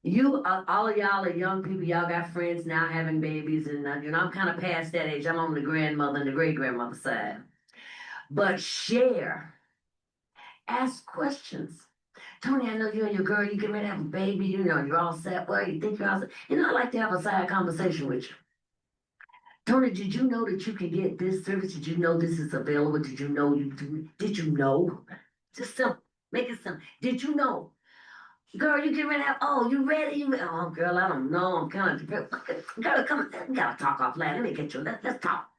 You, all of y'all are young people, y'all got friends now having babies, and you know, I'm kind of past that age. I'm on the grandmother and the great grandmother side. But share, ask questions. Tony, I know you and your girl, you get ready to have a baby, you know, you're all set. Well, you think you're all set. You know, I like to have a side conversation with you. Tony, did you know that you can get this service? Did you know this is available? Did you know did you know? Just simple, make it simple. Did you know? Girl, you get ready to have, oh, you ready? Oh, girl, I don't know. I'm kind of, girl, come on, we gotta talk offline. Let me get you, let's talk.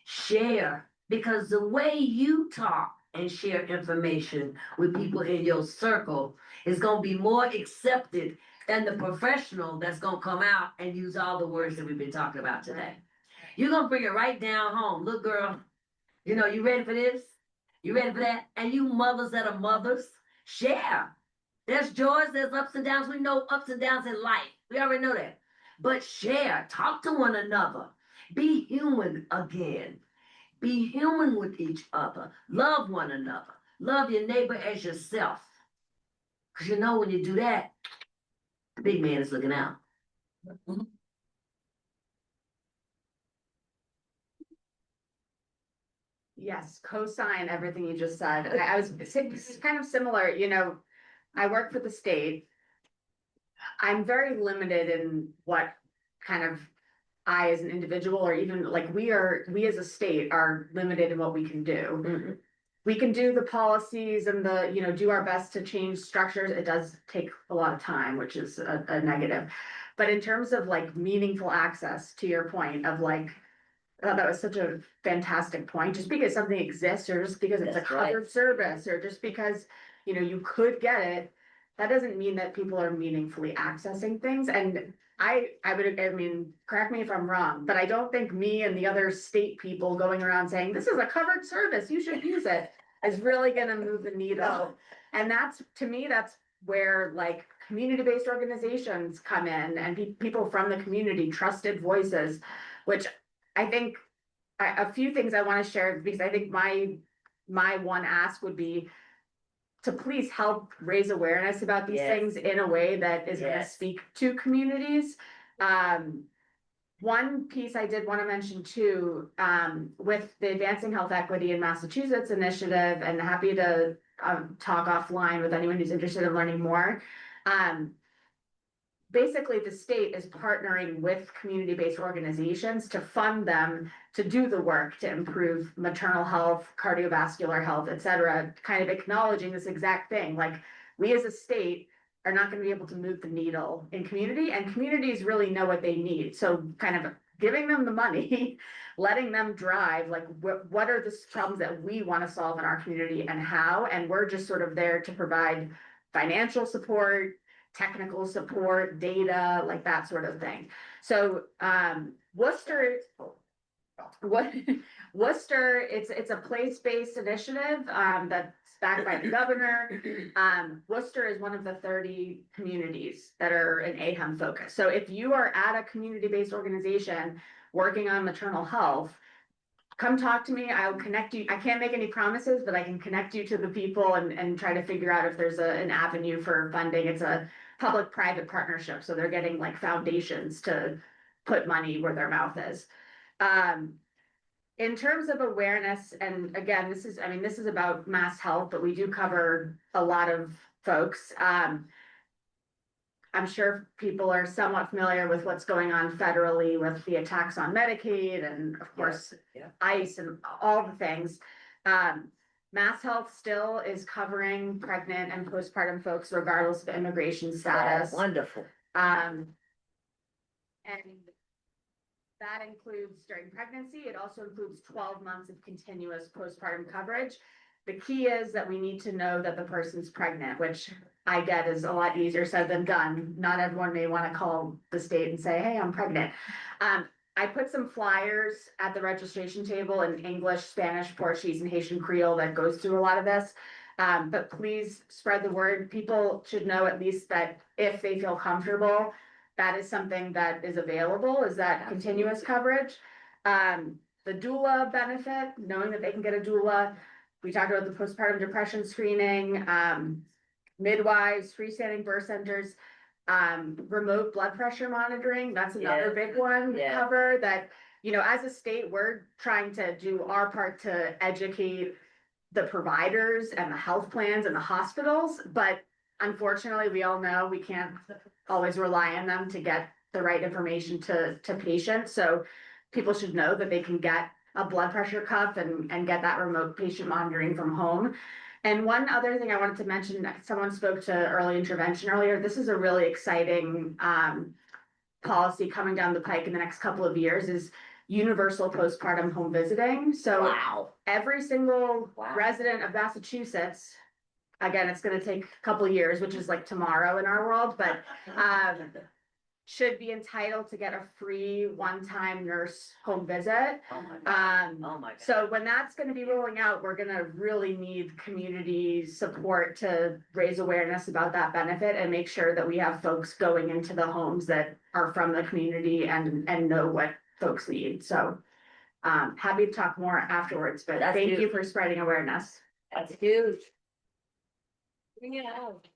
Share, because the way you talk and share information with people in your circle is gonna be more accepted than the professional that's gonna come out and use all the words that we've been talking about today. You're gonna bring it right down home. Look, girl, you know, you ready for this? You ready for that? And you mothers that are mothers, share. There's joys, there's ups and downs. We know ups and downs in life. We already know that. But share, talk to one another, be human again. Be human with each other. Love one another. Love your neighbor as yourself. Because you know when you do that, the big man is looking out. Yes, co-sign everything you just said. I was it's kind of similar, you know, I work for the state. I'm very limited in what kind of I as an individual or even like we as a state are limited in what we can do. We can do the policies and the, you know, do our best to change structures. It does take a lot of time, which is a negative. But in terms of like meaningful access, to your point of like, I thought that was such a fantastic point. Just because something exists or just because it's That's a right. covered service or just because, you know, you could get it, that doesn't mean that people are meaningfully accessing things. And I mean, correct me if I'm wrong, but I don't think me and the other state people going around saying, this is a covered service, you should use it, is really gonna move the needle. And that's, to me, that's where like community-based organizations come in and people from the community, trusted voices, which I think a few things I want to share because I think my one ask would be to please help raise awareness about these Yes. things in a way that is going to Yes. speak to communities. One piece I did want to mention too, with the Advancing Health Equity in Massachusetts initiative, and happy to talk offline with anyone who's interested in learning more. Basically, the state is partnering with community-based organizations to fund them to do the work to improve maternal health, cardiovascular health, et cetera, kind of acknowledging this exact thing. Like, we as a state are not going to be able to move the needle in community, and communities really know what they need. So kind of giving them the money, letting them drive, like what are the problems that we want to solve in our community and how, and we're just sort of there to provide financial support, technical support, data, like that sort of thing. So Worcester, it's a place-based initiative that's backed by the governor. Worcester is one of the 30 communities that are an AHEM focus. So if you are at a community-based organization working on maternal health, come talk to me. I'll connect you. I can't make any promises, but I can connect you to the people and try to figure out if there's an avenue for funding. It's a public-private partnership, so they're getting like foundations to put money where their mouth is. In terms of awareness, and again, this is about mass health, but we do cover a lot of folks. I'm sure people are somewhat familiar with what's going on federally with the attacks on Medicaid and of course, ICE and all the things. Mass Health still is covering pregnant and postpartum folks regardless of immigration status. Wonderful. And that includes during pregnancy. It also includes 12 months of continuous postpartum coverage. The key is that we need to know that the person's pregnant, which I get is a lot easier said than done. Not everyone may want to call the state and say, hey, I'm pregnant. I put some flyers at the registration table in English, Spanish, Portuguese, and Haitian Creole that goes through a lot of this. But please spread the word. People should know at least that if they feel comfortable, that is something that is available, is that continuous coverage. The doula benefit, knowing that they can get a doula. We talked about the postpartum depression screening, midwives, freestanding birth centers, remote blood pressure monitoring. That's another big one to cover that, you know, as a state, we're trying to do our part to educate the providers and the health plans and the hospitals. But unfortunately, we all know we can't always rely on them to get the right information to patients. So people should know that they can get a blood pressure cuff and get that remote patient monitoring from home. And one other thing I wanted to mention, someone spoke to early intervention earlier. This is a really exciting policy coming down the pike in the next couple of years is universal postpartum home visiting. So every single resident of Massachusetts, again, it's going to take a couple of years, which is like tomorrow in our world, but should be entitled to get a free one-time nurse home visit. So when that's gonna be rolling out, we're gonna really need community support to raise awareness about that benefit and make sure that we have folks going into the homes that are from the community and know what folks need. So happy to talk more afterwards, but That's thank you huge. for spreading awareness. That's huge. Bring it out.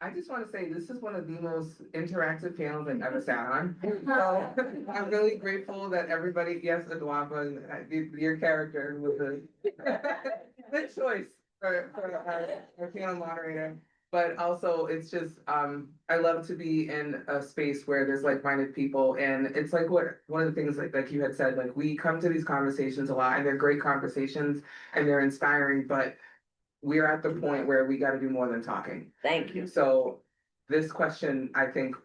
I just want to say this is one of the most interactive panels I've ever sat on. So I'm really grateful that everybody, yes, Adwapa, your character was a good choice for our panel moderator. But also, it's just, I love to be in a space where there's like-minded people, and it's like one of the things like you had said, like we come to these conversations a lot, and they're great conversations, and they're inspiring, but we're at the point where we got to do more than talking. Thank you. So this question, I think,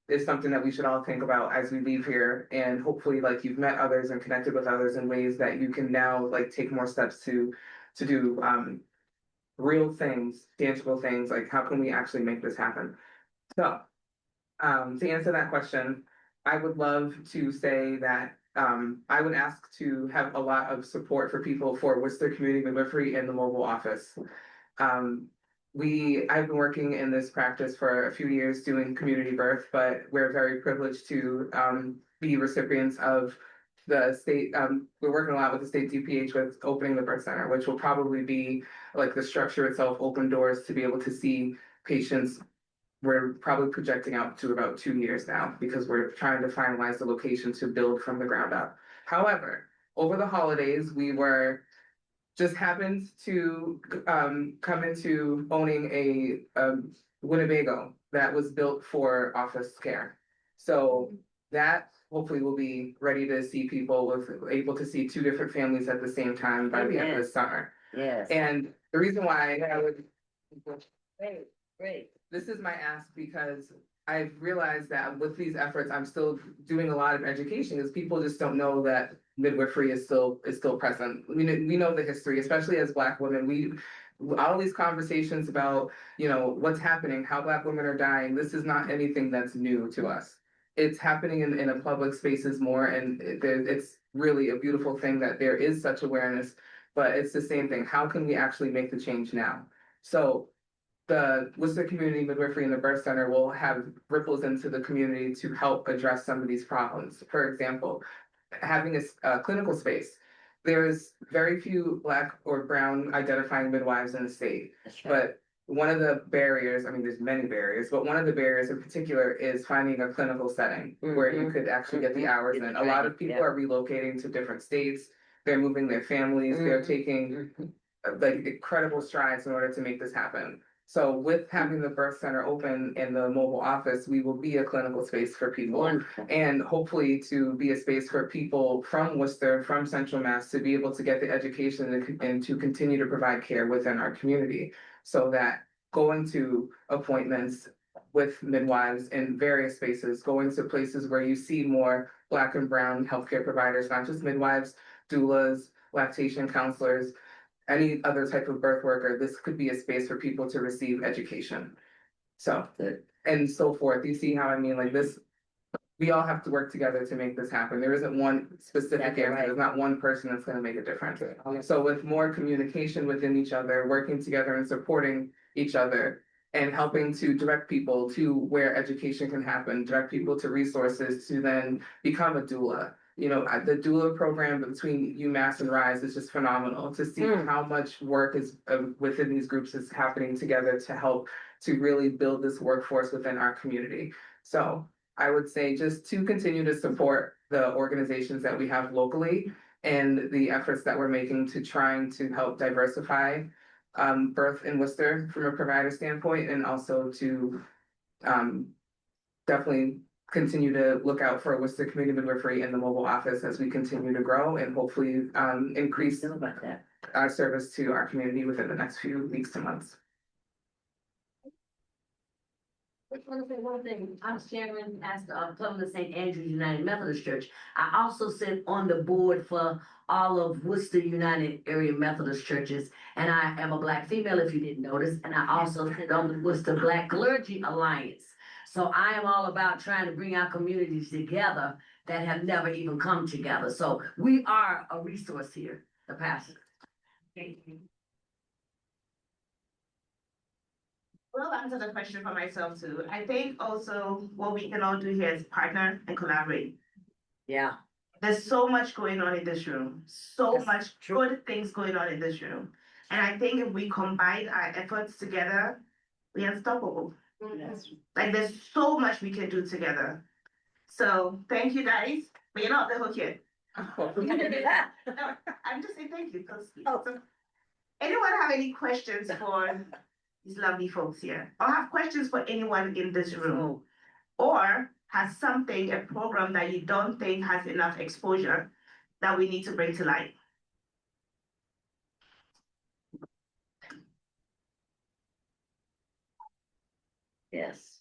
is something that we should all think about as we leave here, and hopefully, like you've met others and connected with others in ways that you can now like take more steps to do real things, tangible things, like how can we actually make this happen? So, to answer that question, I would love to say that I would ask to have a lot of support for people for Worcester Community Midwifery in the mobile office. I've been working in this practice for a few years doing community birth, but we're very privileged to be recipients of the state. We're working a lot with the state DPH with opening the birth center, which will probably be like the structure itself, open doors to be able to see patients. We're probably projecting out to about 2 years now because we're trying to finalize the location to build from the ground up. However, over the holidays, we were just happened to come into owning a Winnebago that was built for office care. So that hopefully will be ready to see people able to see 2 different families at the same time by the end of the summer. Yes. And the reason why I would Great. this is my ask because I've realized that with these efforts, I'm still doing a lot of education because people just don't know that midwifery is still present. We know the history, especially as Black women. All these conversations about, what's happening, how Black women are dying, this is not anything that's new to us. It's happening in a public spaces more, and it's really a beautiful thing that there is such awareness, but it's the same thing. How can we actually make the change now? So the Worcester Community Midwifery and the Birth Center will have ripples into the community to help address some of these problems. For example, having a clinical space. There's very few Black or Brown identifying midwives in the state. But one of the barriers, I mean, there's many barriers, but one of the barriers in particular is finding a clinical setting where you could actually get the hours in. A lot of people are relocating to different states. They're moving their families. They're taking like incredible strides in order to make this happen. So with having the birth center open in the mobile office, we will be a clinical space for people and hopefully to be a space for people from Worcester, from Central Mass to be able to get the education and to continue to provide care within our community so that going to appointments with midwives in various spaces, going to places where you see more Black and Brown healthcare providers, not just midwives, doulas, lactation counselors, any other type of birth worker, this could be a space for people to receive education. So, and so forth. You see how I mean, like this, we all have to work together to make this happen. There isn't one specific answer. There's not one person that's gonna make a difference. So with more communication within each other, working together and supporting each other and helping to direct people to where education can happen, direct people to resources to then become a doula. The doula program between UMass and RISE is just phenomenal to see how much work is within these groups is happening together to help to really build this workforce within our community. So I would say just to continue to support the organizations that we have locally and the efforts that we're making to trying to help diversify birth in Worcester from a provider standpoint, and also to definitely continue to look out for Worcester Community Midwifery in the mobile office as we continue to grow and hopefully increase our service to our community within the next few weeks to months. I just want to say one thing. I'm Sharon Pastor of Cleveland St. Andrews United Methodist Church. I also sit on the board for all of Worcester United Area Methodist Churches, and I am a Black female, if you didn't notice, and I also sit on the Worcester Black Clergy Alliance. So I am all about trying to bring our communities together that have never even come together. So we are a resource here, the pastor. Thank you. Well, answer the question for myself too. I think also what we can all do here is partner and collaborate. Yeah. There's so much going on in this room, so That's much true. good things going on in this room. And I think if we combine our efforts together, we're unstoppable. Like there's so much we can do together. So thank you guys, but you're not the hook yet. No, I'm just saying thank you because anyone have any questions for these lovely folks here? Or have questions for anyone in this room? Or has something, a program that you don't think has enough exposure that we need to bring to light? Yes.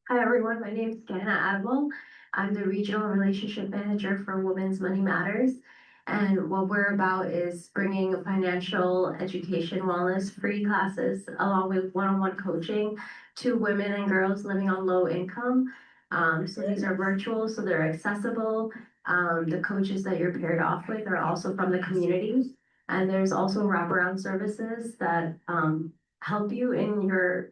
Hi, everyone. My name is Ganna Adwell. I'm the Regional Relationship Manager for Women's Money Matters. And what we're about is bringing financial education, wellness, free classes, along with one-on-one coaching to women and girls living on low income. So these are virtual, so they're accessible. The coaches that you're paired off with are also from the community. And there's also wraparound services that help you in your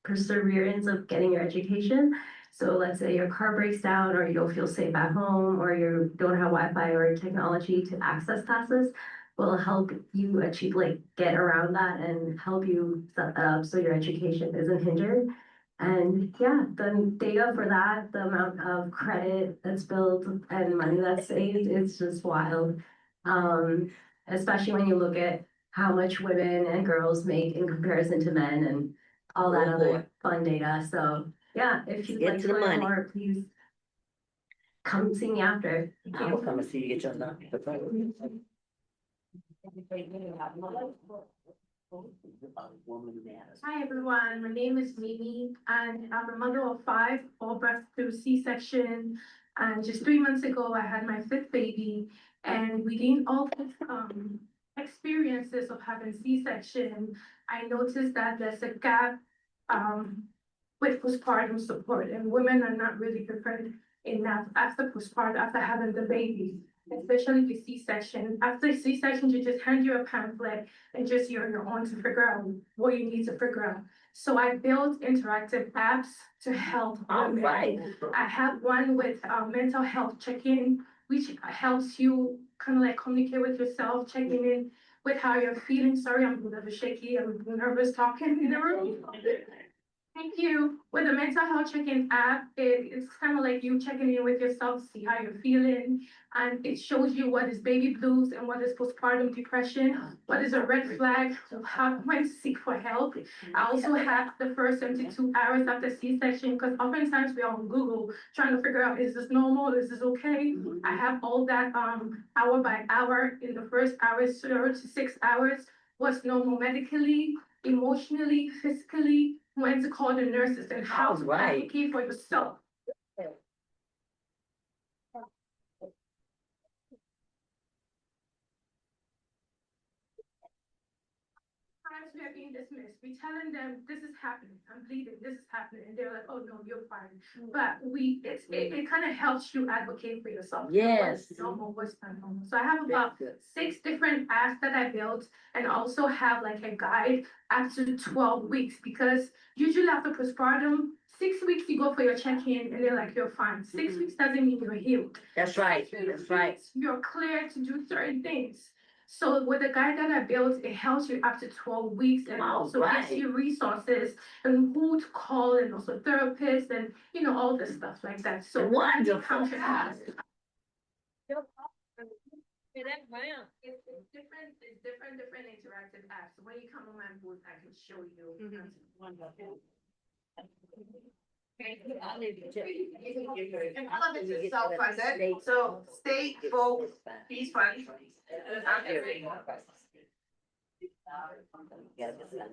perseverance of getting your education. So let's say your car breaks down or you don't feel safe at home or you don't have Wi-Fi or technology to access classes, will help you achieve, like, get around that and help you set that up so your education isn't hindered. And yeah, the data for that, the amount of credit that's built and money that's saved, it's just wild. Especially when you look at how much women and girls make in comparison to men and all that other fun data. So yeah, if you'd like to learn more, please come see me after. I'll come and see you get your number. Hi, everyone. My name is Mimi, and I'm a mother of 5, all birth through C-section. And just 3 months ago, I had my 5th baby, and within all these experiences of having C-section, I noticed that there's a gap with postpartum support, and women are not really prepared enough after postpartum, after having the baby, especially with C-section. After C-section, you just hand you a pamphlet and just you're on your own to figure out what you need to figure out. So I built interactive apps to help women. Right. I have one with mental health check-in, which helps you kind of like communicate with yourself, checking in with how you're feeling. Sorry, I'm a little shaky. I'm nervous talking in the room. Thank you. With the mental health check-in app, it's kind of like you checking in with yourself, see how you're feeling, and it shows you what is baby blues and what is postpartum depression, what is a red flag, when to seek for help. I also have the first 72 hours after C-section, because oftentimes we're on Google trying to figure out, is this normal, is this okay? I have all that hour by hour in the first hour, 0 to 6 hours, what's normal medically, emotionally, physically, when to call the nurses and how to advocate for yourself. Sometimes we are being dismissed. We telling them this is happening, I'm bleeding, this is happening, and they're like, oh no, you're fine. But it kind of helps you advocate for yourself. Yes. What's normal, what's not normal. So I have about 6 different apps that I built, and also have like a guide after 12 weeks, because usually after postpartum, 6 weeks you go for your check-in and they're like, you're fine. 6 weeks doesn't mean you're healed. That's right. That's right. You're clear to do certain things. So with the guide that I built, it helps you up to 12 weeks and also gives you resources and who to call and also therapists and, you know, all this stuff like that. So wonderful. It's different interactive apps. When you come on my booth, I can show you. Wonderful. And all of it is self-funded, so state, folk, peace funds.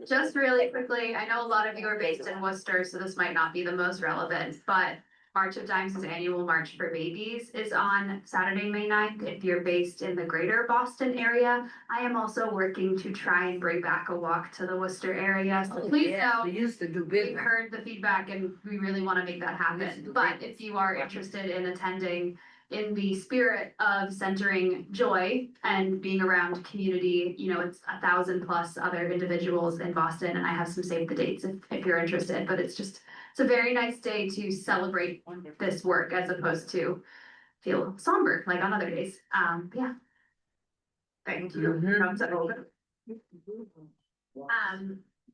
Just really quickly, I know a lot of you are based in Worcester, so this might not be the most relevant, but March of Dimes' annual March for Babies is on Saturday, May 9th. If you're based in the greater Boston area, I am also working to try and bring back a walk to the Worcester area. So please know, We used to do we've business. heard the feedback and we really want to make that happen. But if you are interested in attending in the spirit of centering joy and being around community, you know, it's 1,000+ other individuals in Boston, and I have some save the dates if you're interested, but it's a very nice day to celebrate this work as opposed to feel somber like on other days. Yeah. Thank you.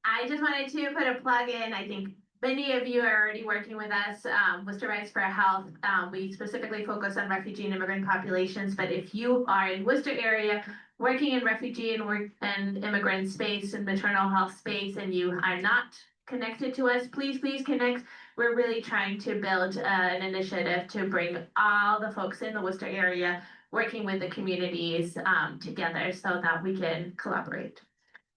I just wanted to put a plug in. I think many of you are already working with us, Worcester Rights for Health. We specifically focus on refugee and immigrant populations, but if you are in Worcester area, working in refugee and immigrant space and maternal health space, and you are not connected to us, please connect. We're really trying to build an initiative to bring all the folks in the Worcester area working with the communities together so that we can collaborate.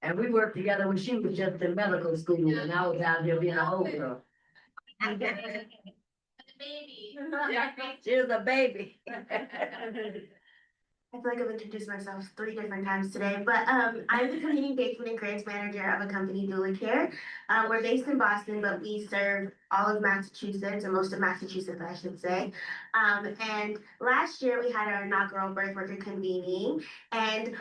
And we worked together when she was just in medical school and I was out there being a whole girl. Baby. She was a baby. I feel like I've introduced myself 3 different times today, but I'm the Community Engagement and Grants Manager of a company, Doula Care. We're based in Boston, but we serve all of Massachusetts, or most of Massachusetts, I should say. And last year we had our inaugural birth worker convening, and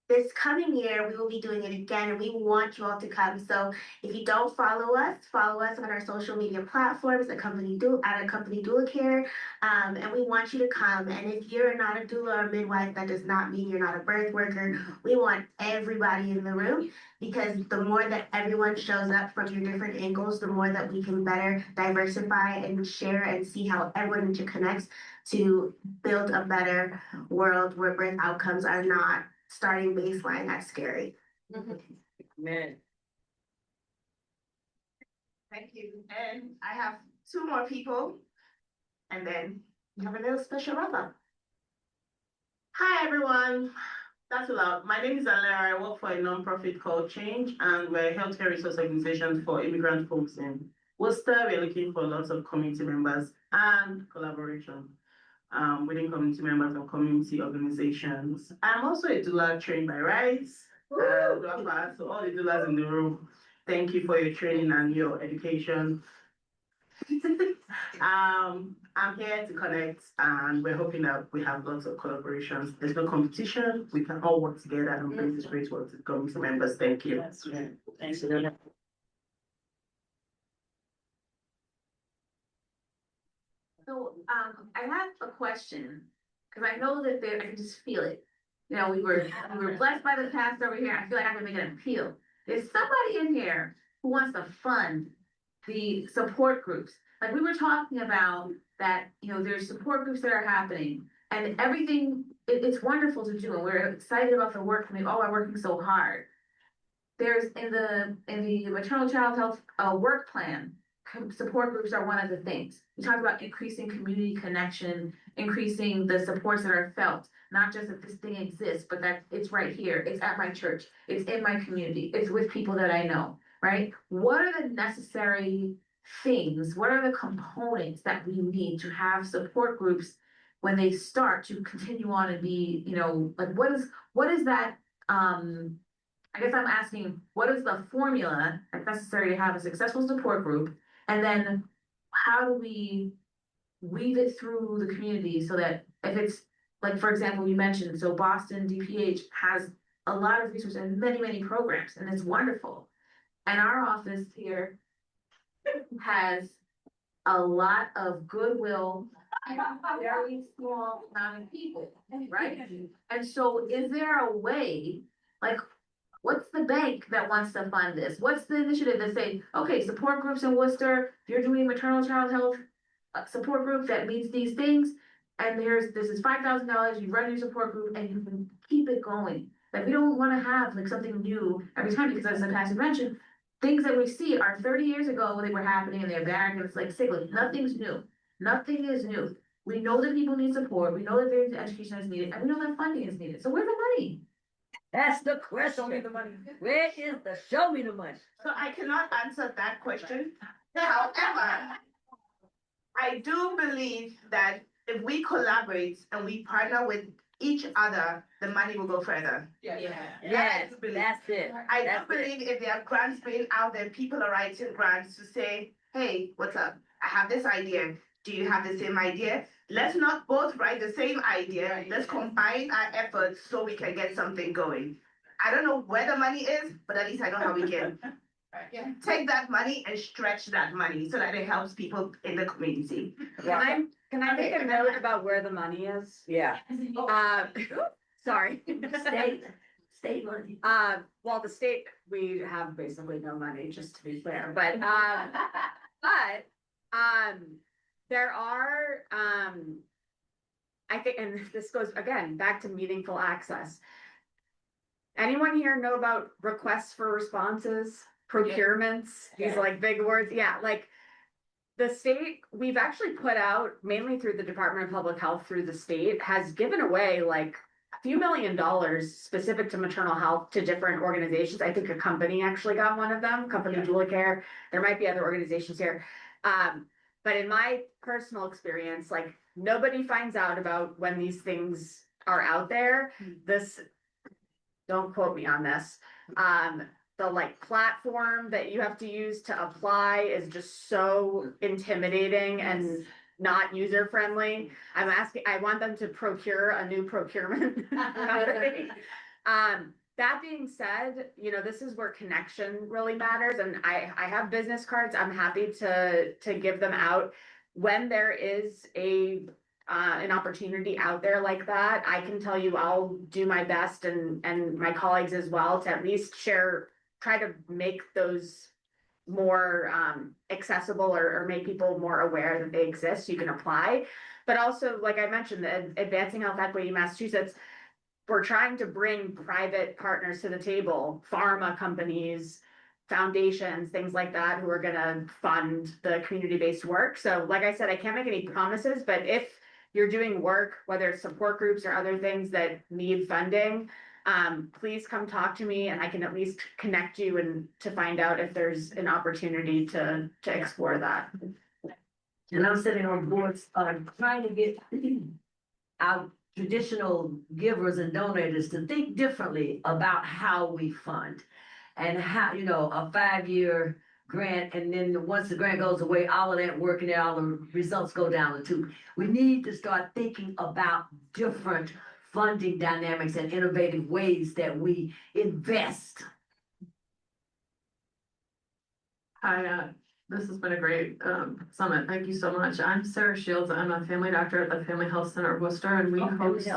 this coming year, we will be doing it again, and we want you all to come. So if you don't follow us on our social media platforms at a company Doula Care, and we want you to come. And if you're not a doula or midwife, that does not mean you're not a birth worker. We want everybody in the room, because the more that everyone shows up from your different angles, the more that we can better diversify and share and see how everyone interconnects to build a better world where birth outcomes are not starting baseline at scary. Man. Thank you. And I have 2 more people, and then we have a little special wrap up. Hi, everyone. That's allowed. My name is Alera. I work for a nonprofit called Change, and we're a healthcare resource organization for immigrant folks in Worcester. We're looking for lots of community members and collaboration within community members and community organizations. I'm also a doula trained by Rights. So all the doulas in the room, thank you for your training and your education. I'm here to connect, and we're hoping that we have lots of collaborations. There's no competition. We can all work together and bring this great work to community members. Thank you. Thanks. So, I have a question, because I know that I can just feel it. You know, we were blessed by the past over here. I feel like I can make an appeal. There's somebody in here who wants to fund the support groups. Like we were talking about that, you know, there's support groups that are happening and everything, it's wonderful to do. And we're excited about the work and we all are working so hard. There's in the maternal child health work plan, support groups are one of the things. We talk about increasing community connection, increasing the supports that are felt, not just that this thing exists, but that it's right here, it's at my church, it's in my community, it's with people that I know, right? What are the necessary things, what are the components that we need to have support groups when they start to continue on and be, you know, like what is that, I guess I'm asking, what is the formula that's necessary to have a successful support group? And then how do we weave it through the community so that if it's, like, for example, you mentioned, so Boston DPH has a lot of resources and many, many programs, and it's wonderful. And our office here has a lot of goodwill, very small amount of people, right? And so is there a way, like, what's the bank that wants to fund this? What's the initiative that say, okay, support groups in Worcester, if you're doing maternal child health support group that meets these things, and this is $5,000, you run your support group and you can keep it going. Like we don't want to have like something new every time, because as the pastor mentioned, things that we see are 30 years ago when they were happening and they're back and it's like cyclic. Nothing's new. Nothing is new. We know that people need support. We know that there's education is needed, and we know that funding is needed. So where's the money? That's the question. Show me the money. Where is the show me the money? So I cannot answer that question. However, I do believe that if we collaborate and we partner with each other, the money will go further. Yes, that's it. I That's do it. believe if there are grants being out there, people are writing grants to say, hey, what's up? I have this idea. Do you have the same idea? Let's not both write the same idea. Let's combine our efforts so we can get something going. I don't know where the money is, but at least I know how we can take that money and stretch that money so that it helps people in the community. Can I make a note about where the money is? Yeah. Sorry. State money. Well, the state, we have basically no money, just to be clear, but, there are, I think, and this goes again, back to meaningful access. Anyone here know about requests for responses, procurements, these like big words? Yeah, like the state, we've actually put out, mainly through the Department of Public Health through the state, has given away like a few $1 million specific to maternal health to different organizations. I think a company actually got one of them, company Doula Care. There might be other organizations here. But in my personal experience, like nobody finds out about when these things are out there. This, don't quote me on this. The like platform that you have to use to apply is just so intimidating and not user friendly. I want them to procure a new procurement company. That being said, you know, this is where connection really matters. And I have business cards. I'm happy to give them out when there is an opportunity out there like that. I can tell you, I'll do my best and my colleagues as well to at least try to make those more accessible or make people more aware that they exist. You can apply. But also, like I mentioned, the Advancing Health Equity Massachusetts, we're trying to bring private partners to the table, pharma companies, foundations, things like that, who are gonna fund the community-based work. So like I said, I can't make any promises, but if you're doing work, whether it's support groups or other things that need funding, please come talk to me and I can at least connect you and to find out if there's an opportunity to explore that. And I'm sitting on boards, trying to get our traditional givers and donors to think differently about how we fund. And how, you know, a 5-year grant, and then once the grant goes away, all of that work and all the results go down the tube. We need to start thinking about different funding dynamics and innovative ways that we invest. Hi, this has been a great summit. Thank you so much. I'm Sarah Shields. I'm a family doctor at the Family Health Center of Worcester, and we host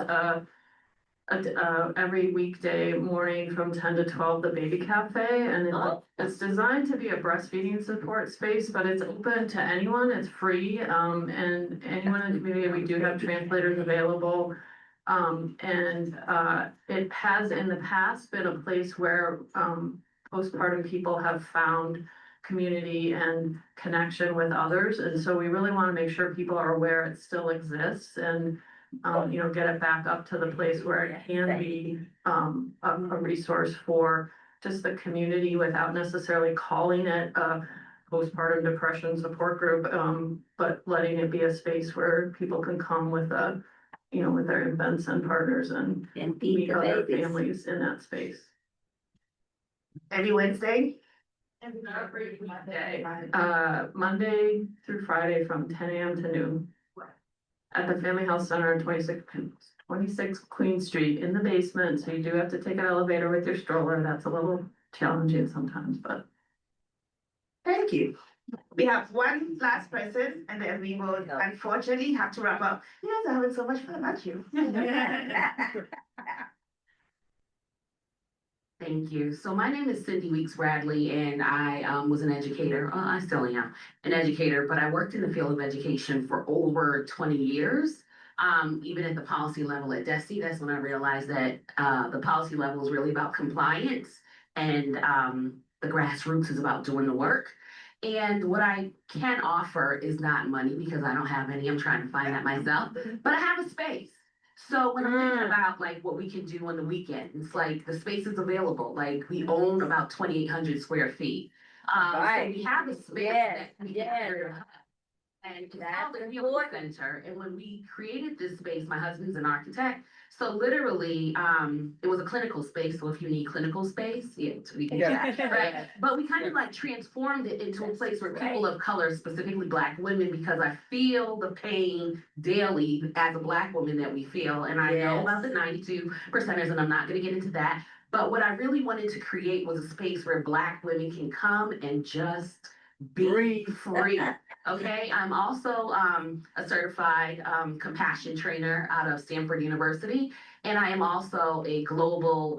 every weekday morning from 10 to 12 the Baby Cafe, and it's designed to be a breastfeeding support space, but it's open to anyone. It's free, and anyone in the community. We do have translators available. It has in the past been a place where postpartum people have found community and connection with others. And so we really want to make sure people are aware it still exists and, you know, get it back up to the place where it can be a resource for just the community without necessarily calling it a postpartum depression support group, but letting it be a space where people can come with you know, with their infants and partners and meet other families in that space. Every Wednesday? Monday through Friday from 10 a.m. to noon at the Family Health Center on 26 Queen Street in the basement. So you do have to take an elevator with your stroller. That's a little challenging sometimes, but. Thank you. We have one last person and then we will unfortunately have to wrap up. You guys are having so much fun, aren't you? Thank you. So my name is Cindy Weeks Bradley, and I was an educator. I still am an educator, but I worked in the field of education for over 20 years. Even at the policy level at DESE, that's when I realized that the policy level is really about compliance, and the grassroots is about doing the work. And what I can offer is not money because I don't have any. I'm trying to find that myself, but I have a space. So when I'm thinking about like what we can do on the weekend, it's like the space is available. Like we own about 2,800 square feet. So we have a space that we can And that's the Healing Center. And when we created this space, my husband's an architect. So literally, it was a clinical space. So if you need clinical space, yeah, we can do that, right? But we kind of like transformed it into a place where people of color, specifically Black women, because I feel the pain daily as a Black woman that we feel. And I know about the 92%ers, and I'm not going to get into that. But what I really wanted to create was a space where Black women can come and just be free. Okay, I'm also a certified compassion trainer out of Stanford University, and I am also a global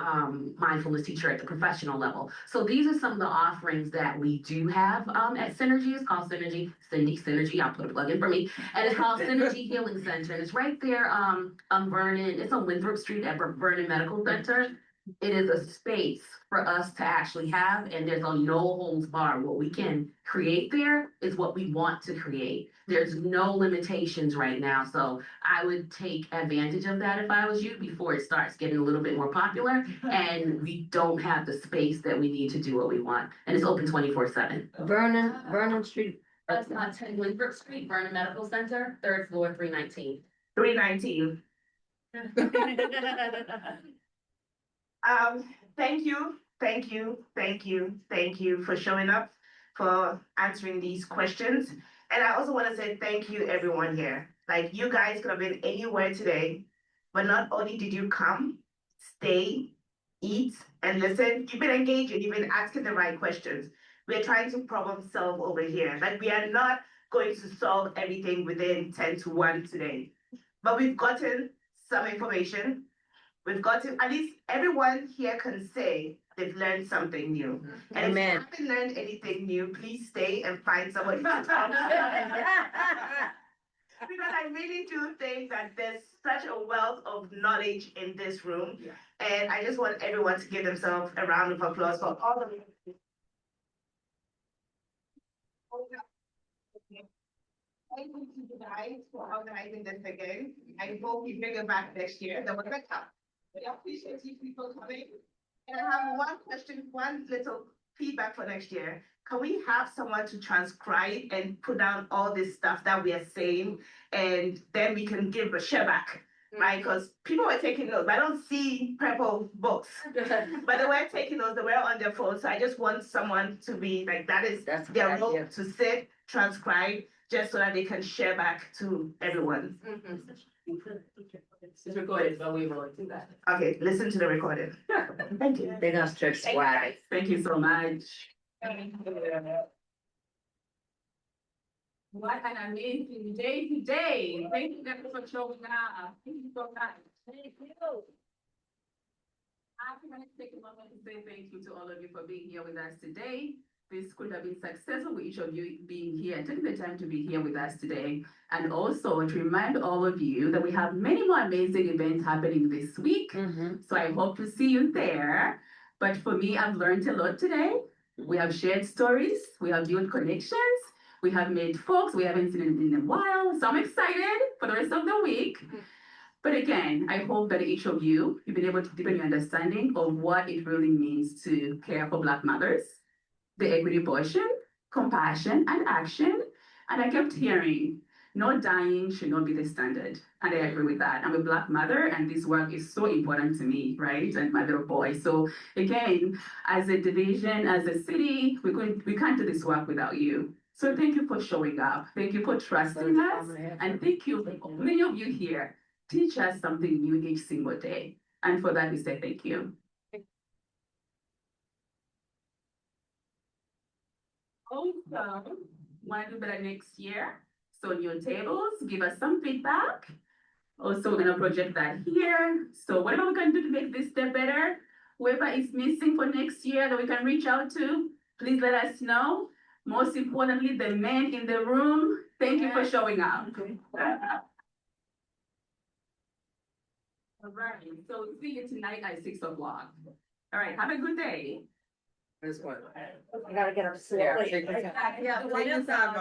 mindfulness teacher at the professional level. So these are some of the offerings that we do have at Synergy. It's called Synergy. I'll put a plug in for me, and it's called Synergy Healing Center, and it's right there on Vernon. It's on Winthrop Street at Vernon Medical Center. It is a space for us to actually have, and there's a no holds bar. What we can create there is what we want to create. There's no limitations right now. So I would take advantage of that if I was you before it starts getting a little bit more popular and we don't have the space that we need to do what we want. And it's open 24/7. Vernon Street. That's not 10 Winthrop Street, Vernon Medical Center, 3rd floor, 319. 319. Thank you for showing up, for answering these questions. And I also want to say thank you, everyone here. Like, you guys could have been anywhere today, but not only did you come, stay, eat, and listen, you've been engaging, you've been asking the right questions. We're trying to problem solve over here. Like, we are not going to solve everything within 10 to 1 today, but we've gotten some information. We've got to, at least everyone here can say they've learned something new. And if you haven't learned anything new, please stay and find somebody to talk to. Because I really do think that there's such a wealth of knowledge in this room. And I just want everyone to give themselves a round of applause for all of it. Thank you to you guys for organizing this again. I hope we bring it back next year. There was a cup. We appreciate you people coming. And I have one question, one little feedback for next year. Can we have someone to transcribe and put down all this stuff that we are saying, and then we can give a share back, right? Because people were taking notes. I don't see purple books, but they were taking notes. They were on their phone. So I just want someone to be like, that's their role, to sit, transcribe, just so that they can share back to everyone. It's recorded, but we will do that. Okay, listen to the recording. Thank you. They got stretch swag. Thank you so much. What an amazing day today. Thank you guys for showing up. Thank you so much. Thank you. I'm going to take a moment to say thank you to all of you for being here with us today. This could have been successful with each of you being here, taking the time to be here with us today. And also to remind all of you that we have many more amazing events happening this week. So I hope to see you there. But for me, I've learned a lot today. We have shared stories, we have built connections, we have made folks we haven't seen in a while. So I'm excited for the rest of the week. But again, I hope that each of you, you've been able to deepen your understanding of what it really means to care for Black mothers, the equity portion, compassion, and action. And I kept hearing, no dying should not be the standard. And I agree with that. I'm a Black mother, and this work is so important to me, right? And my little boy. So again, as a division, as a city, we can't do this work without you. So thank you for showing up. Thank you for trusting us. And thank you for many of you here. Teach us something new each single day. And for that, we say thank you. Also, want to do better next year. So new tables, give us some feedback. Also, we're gonna project that here. So whatever we can do to make this step better, whoever is missing for next year that we can reach out to, please let us know. Most importantly, the men in the room, thank you for showing up. All right, so see you tonight at 6 o'clock. All right, have a good day. This one. I gotta get up slowly. Yeah, YMCA.